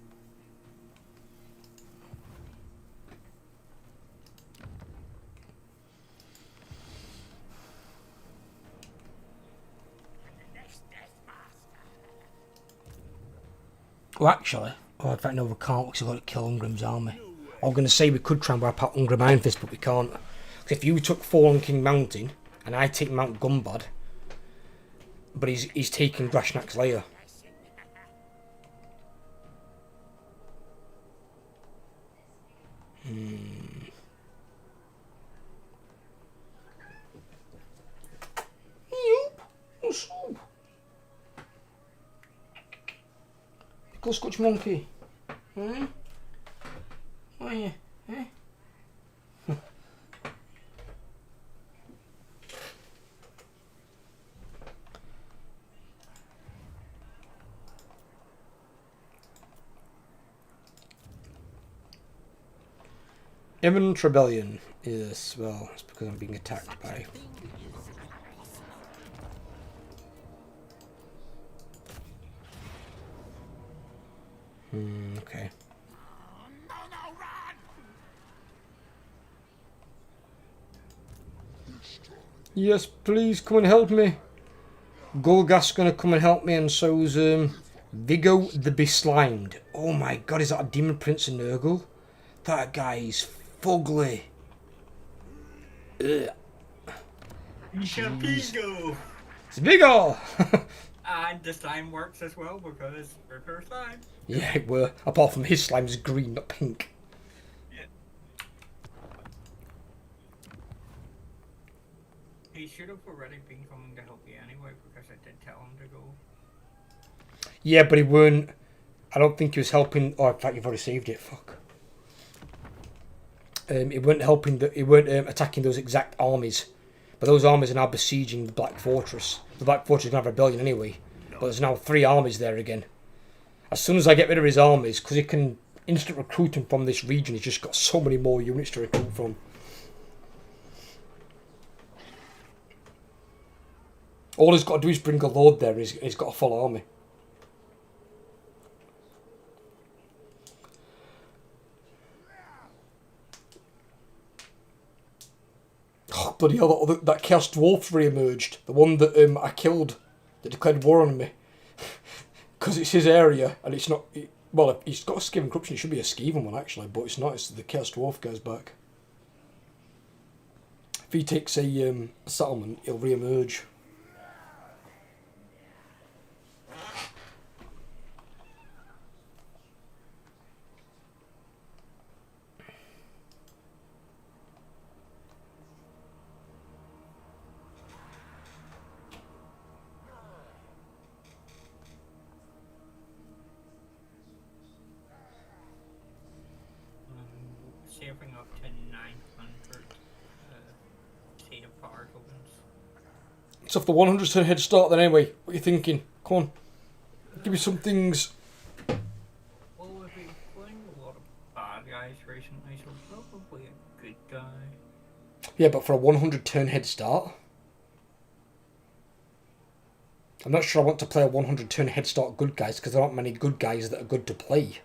Well, actually, in fact, no, we can't because we've got to kill Ungrim's army. I was going to say we could try and wipe out Ungrim Iron Fist, but we can't. Because if you took Fallen King Mountain, and I take Mount Gumbad, but he's taking Grashnak's lair. What's up? Go Scotch Monkey. Hmm? What are you? Eh? Imminent rebellion. Yes, well, it's because I'm being attacked by... okay. Yes, please come and help me. Golgath's gonna come and help me, and so's Vigo the Beslimed. Oh my god, is that a Demon Prince in Nurgle? That guy is fugly. Ugh. Vigo! It's Vigo! And the slime works as well because we're pure slime. Yeah, it were. Apart from his slime's green, not pink. Yeah. He should have already been coming to help you anyway because I did tell him to go. Yeah, but he weren't... I don't think he was helping... Oh, in fact, you've already saved it. Fuck. He weren't helping... He weren't attacking those exact armies. But those armies are now besieging the Black Fortress. The Black Fortress is going to have a rebellion anyway. But there's now 3 armies there again. As soon as I get rid of his armies, because he can instant recruit him from this region, he's just got so many more units to recruit from. All he's got to do is bring a lord there, he's got a full army. Oh, bloody hell, that Chaos Dwarf re-emerged. The one that I killed, that declared war on me. Because it's his area, and it's not... Well, he's got a Skaven corruption, it should be a Skaven one actually, but it's not, it's the Chaos Dwarf goes back. If he takes a settlement, he'll re-emerge. Saving up to 900 state of power tokens. So if the 100 turn head start then anyway, what are you thinking? Come on. Give me some things. Well, we've been playing a lot of bad guys recently, so probably a good guy. Yeah, but for a 100 turn head start? I'm not sure I want to play a 100 turn head start good guys, because there aren't many good guys that are good to play. Sure.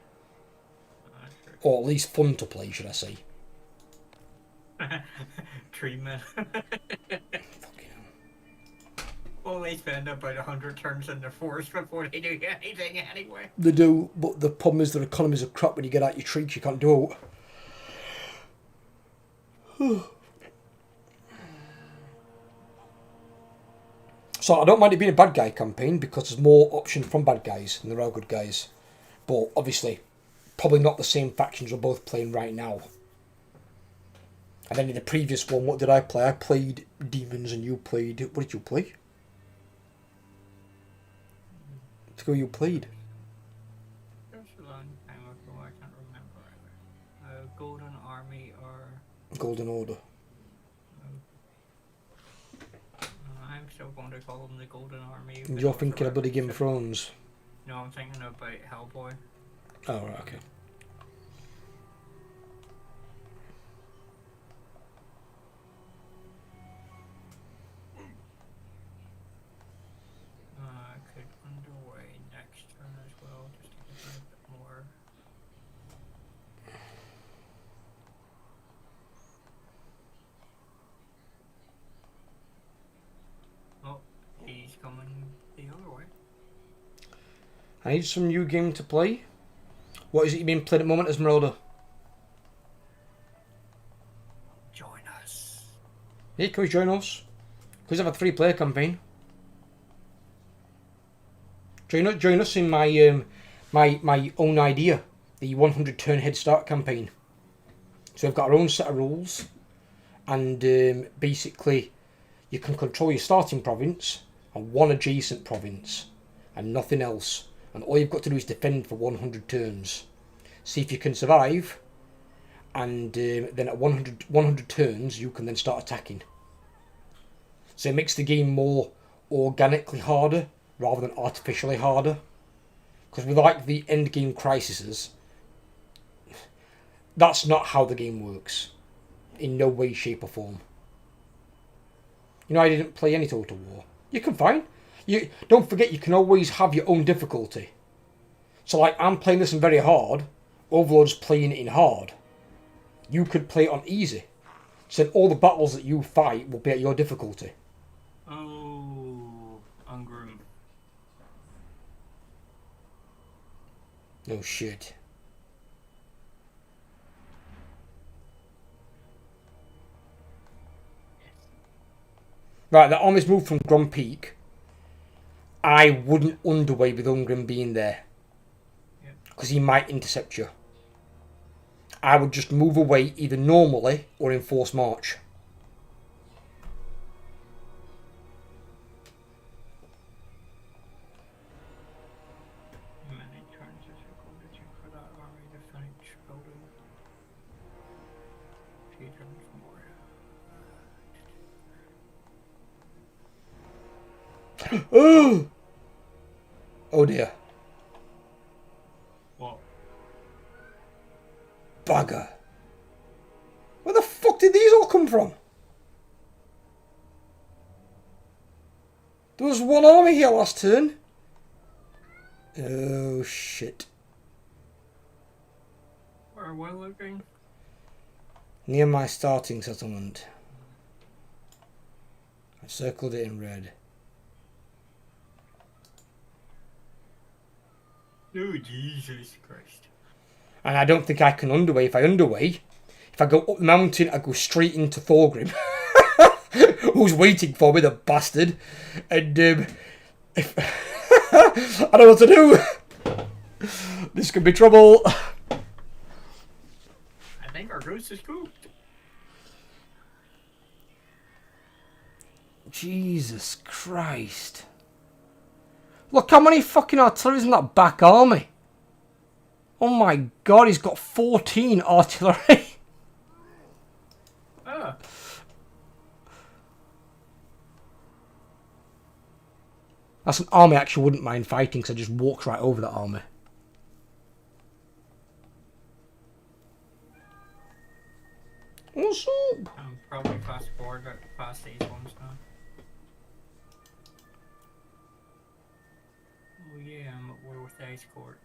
Or at least fun to play, should I say. Treatment. Well, they spend about 100 turns in their force before they do anything anyway. They do, but the problem is their economies are crap when you get out your treats, you can't do it. So I don't mind it being a bad guy campaign because there's more options from bad guys than there are good guys. But obviously, probably not the same factions we're both playing right now. And then in the previous one, what did I play? I played demons and you played... What did you play? Let's go, you played. That was a long time ago, I can't remember either. Golden Army or... Golden Order. I'm still going to call them the Golden Army. And you're thinking of bloody Game of Thrones? No, I'm thinking about Hellboy. Oh, right, okay. I could underway next turn as well, just to give me a bit more. Oh, he's coming the other way. I need some new game to play. What is it you've been playing at the moment, Esmeralda? Join us. Hey, can we join us? Because I have a 3-player campaign. Join us in my my own idea, the 100 turn head start campaign. So we've got our own set of rules, and basically you can control your starting province and one adjacent province and nothing else. And all you've got to do is defend for 100 turns. See if you can survive, and then at 100 turns you can then start attacking. So it makes the game more organically harder rather than artificially harder. Because we like the end game crises. That's not how the game works. In no way, shape or form. You know, I didn't play any Total War. You can fine. You don't forget you can always have your own difficulty. So like I'm playing this in very hard, Overlord's playing it in hard. You could play it on easy. So then all the battles that you fight will be at your difficulty. Oh, Ungroom. No shit. Right, the army's moved from Grom Peak. I wouldn't underway with Ungrim being there. Because he might intercept you. I would just move away either normally or in forced march. Many turns is recorded for that army to finish building. Few turns more. Oh! Oh dear. What? Bugger. Where the fuck did these all come from? There was one army here last turn. Oh shit. Where are we looking? Near my starting settlement. I circled it in red. Oh, Jesus Christ. And I don't think I can underway. If I underway, if I go up the mountain, I go straight into Thorgrim. Who's waiting for me, the bastard. And if I don't know what to do. This could be trouble. I think our goose is cooked. Jesus Christ. Look how many fucking artillery's in that back army. Oh my god, he's got 14 artillery. Ah. That's an army I actually wouldn't mind fighting because I just walks right over that army. What's up? I'm probably fast forward past these ones now. Oh yeah, I'm at war with Ice Court.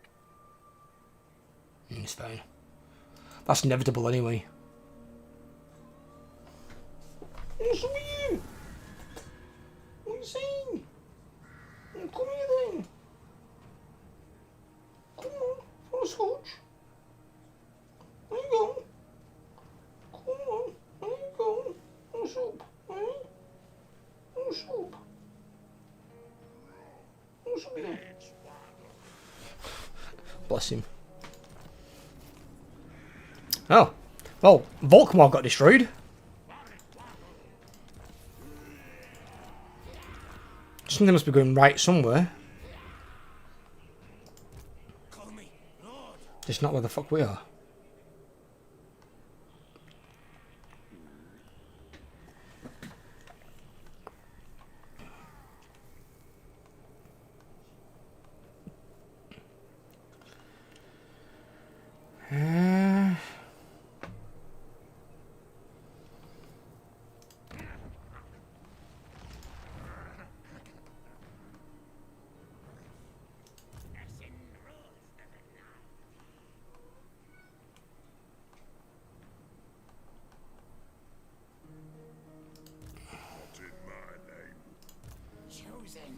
It's fine. That's inevitable anyway. What's up with you? What are you saying? Come here then. Come on, for a scotch. There you go. Come on, there you go. What's up, eh? What's up? What's up with you? Bless him. Oh, well, Volkmar got destroyed. Something must be going right somewhere. Call me Lord. Just not where the fuck we are. Not in my name. Chosen.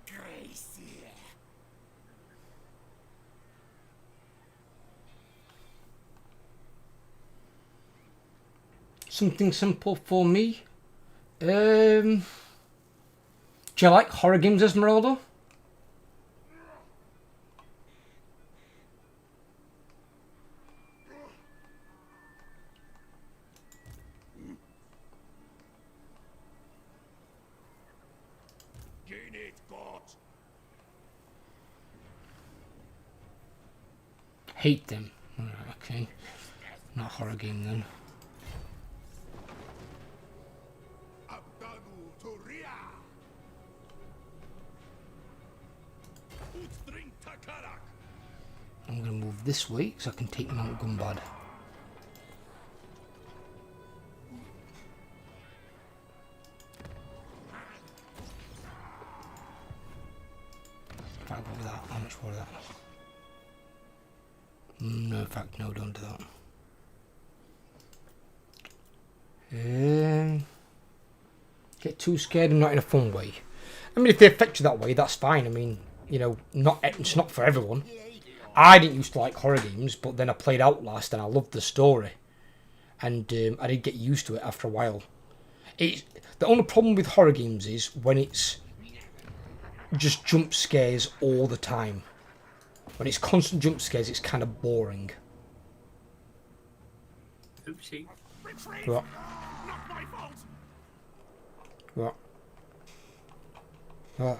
Grace. Something simple for me. Do you like horror games, Esmeralda? Gain it, God. Hate them. Alright, okay. Not a horror game then. Abdanu Turia. Utstring Takarak. I'm going to move this way so I can take Mount Gumbad. In fact, what was that? How much was that? No, in fact, no, don't do that. Get too scared and not in a fun way. I mean, if they affect you that way, that's fine. I mean, you know, it's not for everyone. I didn't used to like horror games, but then I played Outlast and I loved the story. And I did get used to it after a while. The only problem with horror games is when it's just jump scares all the time. When it's constant jump scares, it's kind of boring. Oopsie. What? Not my fault. What? What?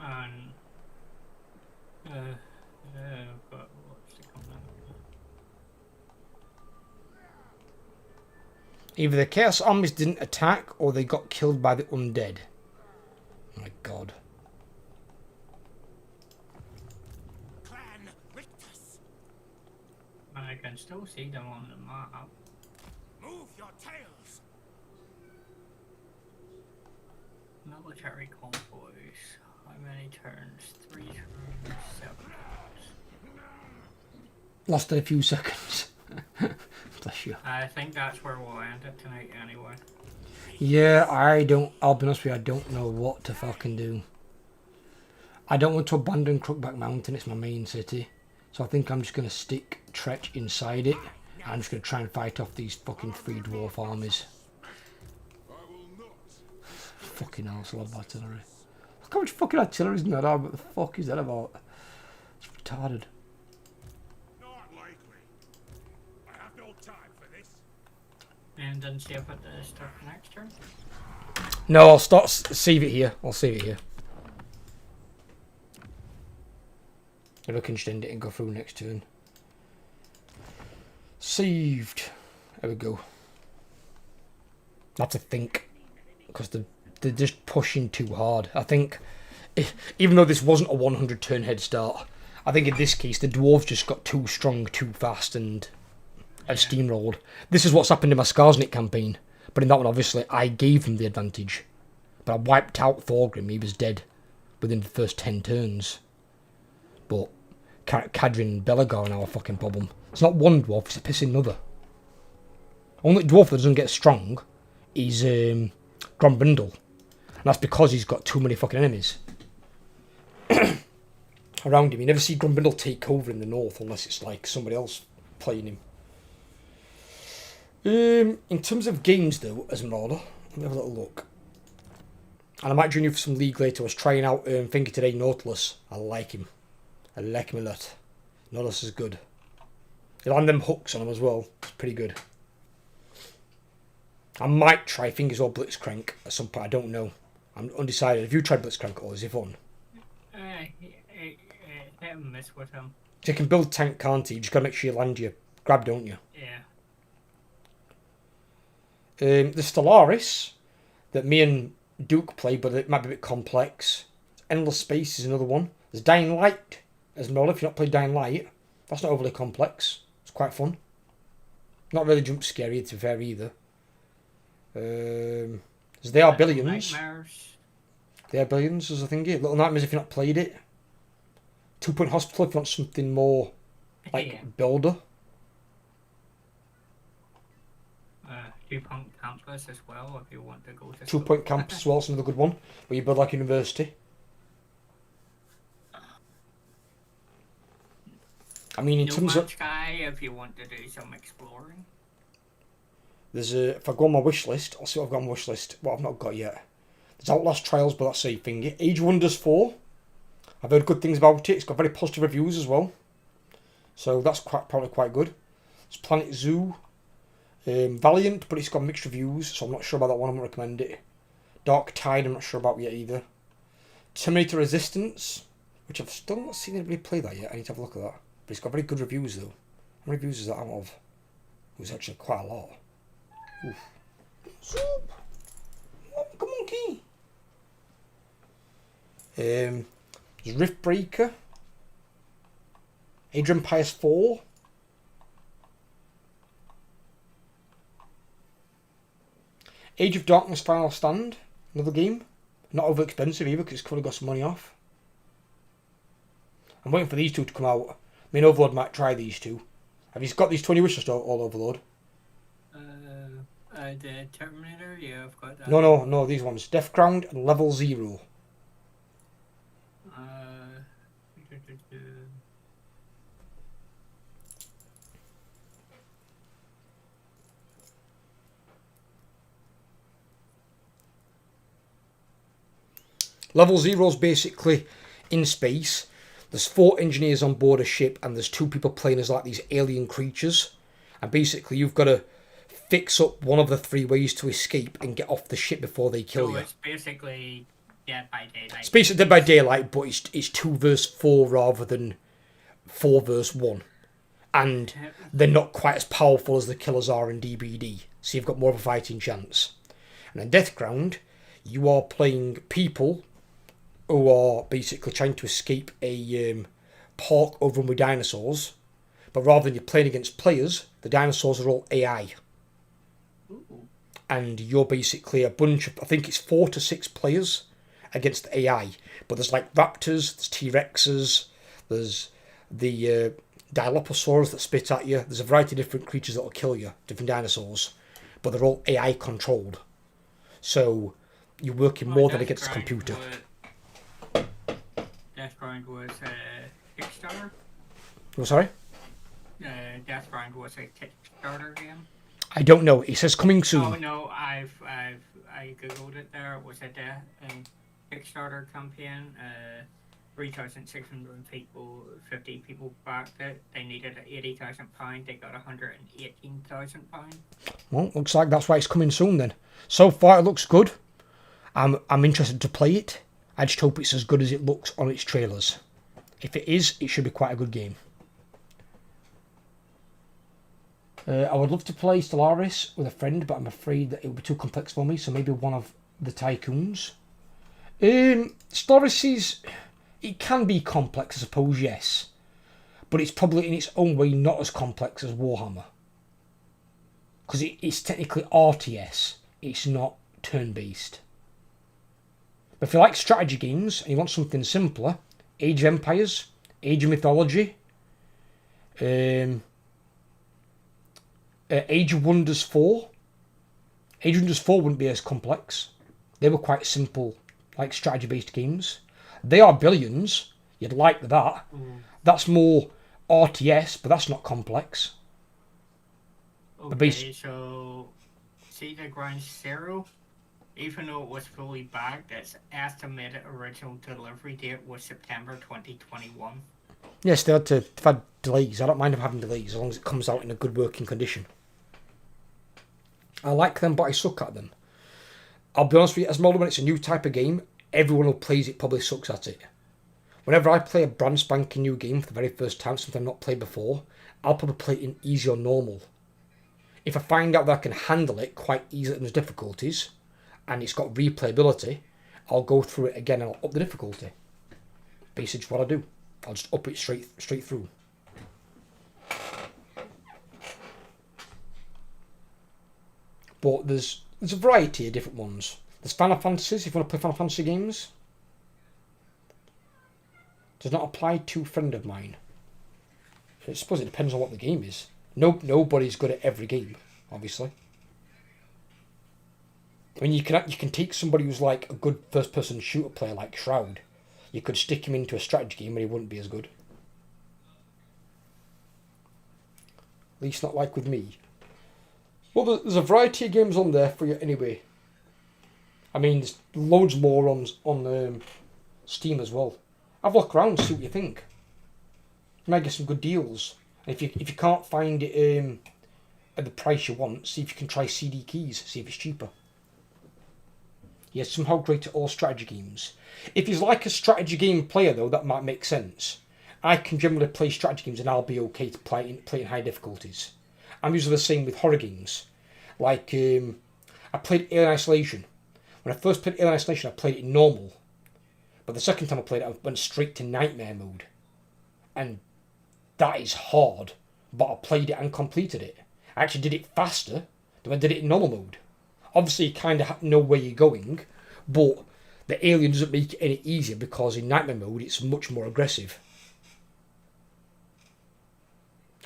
And but what's the company? Either the Chaos Armies didn't attack or they got killed by the undead. My god. Clan Rictus. I can still see them on the map. Move your tails. Military convoys. How many turns? 3 turns, 7 turns. Lost in a few seconds. Bless you. I think that's where we'll end it tonight anyway. Yeah, I'll be honest with you, I don't know what to fucking do. I don't want to abandon Crookback Mountain, it's my main city. So I think I'm just going to stick Tretch inside it. I'm just going to try and fight off these fucking 3 dwarf armies. Fucking hell, it's a lot of artillery. Look how much fucking artillery is in that arm. What the fuck is that about? It's retarded. Not likely. I have no time for this. And then see if it start next turn. No, I'll save it here. I'll save it here. If I can just end it and go through next turn. Saved. There we go. I have to think. Because they're just pushing too hard. I think, even though this wasn't a 100 turn head start, I think in this case the dwarves just got too strong, too fast, and steamrolled. This is what's happened in my Skarsnik campaign. But in that one, obviously, I gave them the advantage. But I wiped out Thorgrim. He was dead within the first 10 turns. But Kadrin and Belagar are now a fucking problem. It's not one dwarf, it's a pissing another. Only dwarf that doesn't get strong is Grombrindle. And that's because he's got too many fucking enemies around him. You never see Grombrindle take over in the north unless it's like somebody else playing him. In terms of games though, as Marauder, let me have a little look. And I might join you for some League later. I was trying out Thinker today, Nautilus. I like him. I like him a lot. Nautilus is good. He'll land them hooks on him as well. It's pretty good. I might try Fingers or Blitzcrank at some point. I don't know. I'm undecided. Have you tried Blitzcrank at all? Is it fun? Hit and miss with him. So you can build tank, can't he? You just gotta make sure you land your grab, don't you? Yeah. The Stellaris that me and Duke play, but it might be a bit complex. Endless Space is another one. There's Dying Light as well. If you've not played Dying Light, that's not overly complex. It's quite fun. Not really jump scary, to be fair either. They Are Billions. Nightmares. They Are Billions is a thingy. Little Nightmares if you've not played it. 2 Point Hospital if you want something more like builder. 2 Point Campus as well if you want to go to 2 Point Campus as well, it's another good one. Where you build like university. I mean, in No terms Man's of... Sky if you want to do some exploring. There's if I go on my wish list, I'll see what I've got on my wish list. What I've not got yet. There's Outlast Trials, but that's a thingy. Age of Wonders 4. I've heard good things about it. It's got very positive reviews as well. So that's probably quite good. It's Planet Zoo. Valiant, but it's got mixed reviews, so I'm not sure about that one. I won't recommend it. Dark Tide, I'm not sure about yet either. Terminator Resistance, which I've still not seen anybody play that yet. I need to have a look at that. But it's got very good reviews though. How many reviews is that out of? It was actually quite a lot. Oof. Soup! Oh, come on, Key! There's Riftbreaker. Age of Empires 4. Age of Darkness Final Stand. Another game. Not over expensive either because it's currently got some money off. I'm waiting for these two to come out. I mean, Overlord might try these two. Have you got these 20 wishes all Overlord? The Terminator, yeah, I've got that. No, these ones. Death Ground and Level 0. Level 0 is basically in space. There's 4 engineers on board a ship and there's 2 people playing as like these alien creatures. And basically you've got to fix up one of the 3 ways to escape and get off the ship before they kill you. So it's basically Dead by Daylight. It's basically Dead by Daylight, but it's 2 versus 4 rather than 4 versus 1. And they're not quite as powerful as the killers are in DBD, so you've got more of a fighting chance. And in Deathground, you are playing people who are basically trying to escape a park overrun with dinosaurs, but rather than you playing against players, the dinosaurs are all AI. Ooh. And you're basically a bunch of, I think it's 4 to 6 players against the AI. But there's like raptors, there's T-Rexes, there's the Dilophosaurs that spit at you. There's a variety of different creatures that will kill you, different dinosaurs. But they're all AI controlled. So you're working more than against a computer. Deathground was a Kickstarter? Oh, sorry? Deathground was a Kickstarter game? I don't know. It says coming soon. Oh no, I googled it there. It was a Kickstarter campaign. 3,600 people, 50 people backed it. They needed £80,000. They got £118,000. Well, looks like that's why it's coming soon then. So far it looks good. I'm interested to play it. I just hope it's as good as it looks on its trailers. If it is, it should be quite a good game. I would love to play Stellaris with a friend, but I'm afraid that it would be too complex for me, so maybe one of the Tycoons. Stellaris is... It can be complex, I suppose, yes. But it's probably in its own way not as complex as Warhammer. Because it's technically RTS. It's not turn-based. But if you like strategy games and you want something simpler, Age of Empires, Age of Mythology, Age of Wonders 4. Age of Wonders 4 wouldn't be as complex. They were quite simple, like strategy-based games. They are billions. You'd like that. That's more RTS, but that's not complex. Okay, so see the Ground Zero? Even though it was fully bagged, its estimated original delivery date was September 2021. Yes, they've had delays. I don't mind them having delays as long as it comes out in a good working condition. I like them, but I suck at them. I'll be honest with you, Esmeralda, when it's a new type of game, everyone who plays it probably sucks at it. Whenever I play a brand spanking new game for the very first time, something I've not played before, I'll probably play it in easy or normal. If I find out that I can handle it quite easily and there's difficulties, and it's got replayability, I'll go through it again and I'll up the difficulty. Basically what I do. I'll just up it straight through. But there's a variety of different ones. There's Final Fantasies, if you want to play Final Fantasy games. Does not apply to a friend of mine. I suppose it depends on what the game is. Nobody's good at every game, obviously. I mean, you can take somebody who's like a good first-person shooter player like Shroud. You could stick him into a strategy game and he wouldn't be as good. At least not like with me. Well, there's a variety of games on there for you anyway. I mean, there's loads more on Steam as well. Have a look around, see what you think. You might get some good deals. And if you can't find it at the price you want, see if you can try CD Keys, see if it's cheaper. Yes, somehow great at all strategy games. If he's like a strategy game player, though, that might make sense. I can generally play strategy games and I'll be okay to play in high difficulties. I'm usually the same with horror games. Like, I played Alien Isolation. When I first played Alien Isolation, I played it in normal. But the second time I played it, I went straight to Nightmare mode. And that is hard, but I played it and completed it. I actually did it faster than I did it in normal mode. Obviously, you kind of know where you're going, but the alien doesn't make it any easier because in Nightmare mode, it's much more aggressive.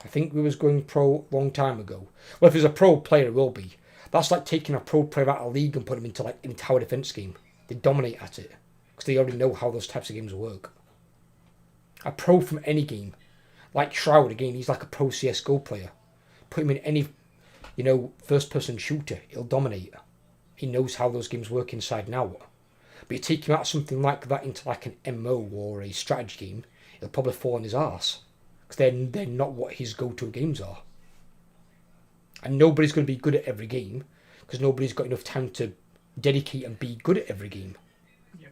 I think we was going pro a long time ago. Well, if there's a pro player, it will be. That's like taking a pro player out of a league and putting them into a tower defense game. They dominate at it because they already know how those types of games work. A pro from any game, like Shroud again, he's like a pro CS:GO player. Put him in any, first-person shooter, he'll dominate. He knows how those games work inside and out. But you take him out of something like that into like an MMO or a strategy game, he'll probably fall on his arse. Because they're not what his go-to games are. And nobody's going to be good at every game, because nobody's got enough time to dedicate and be good at every game. Yeah.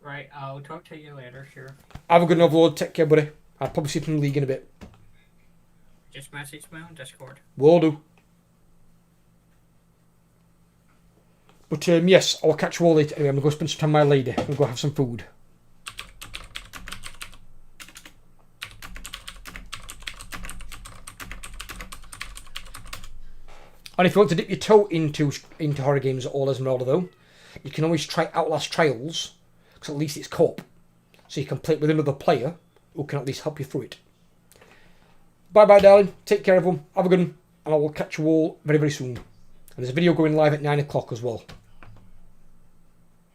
Right, I'll talk to you later, sure. Have a good overload. Take care, buddy. I'll probably see you from the league in a bit. Just message me on Discord. Will do. But yes, I'll catch you all later. Anyway, I'm going to go spend some time with my lady and go have some food. And if you want to dip your toe into horror games at all as Esmeralda though, you can always try Outlast Trials, because at least it's co-op. So you can play it with another player who can at least help you through it. Bye bye darling, take care everyone, have a good one, and I will catch you all very very soon. And there's a video going live at 9 o'clock as well.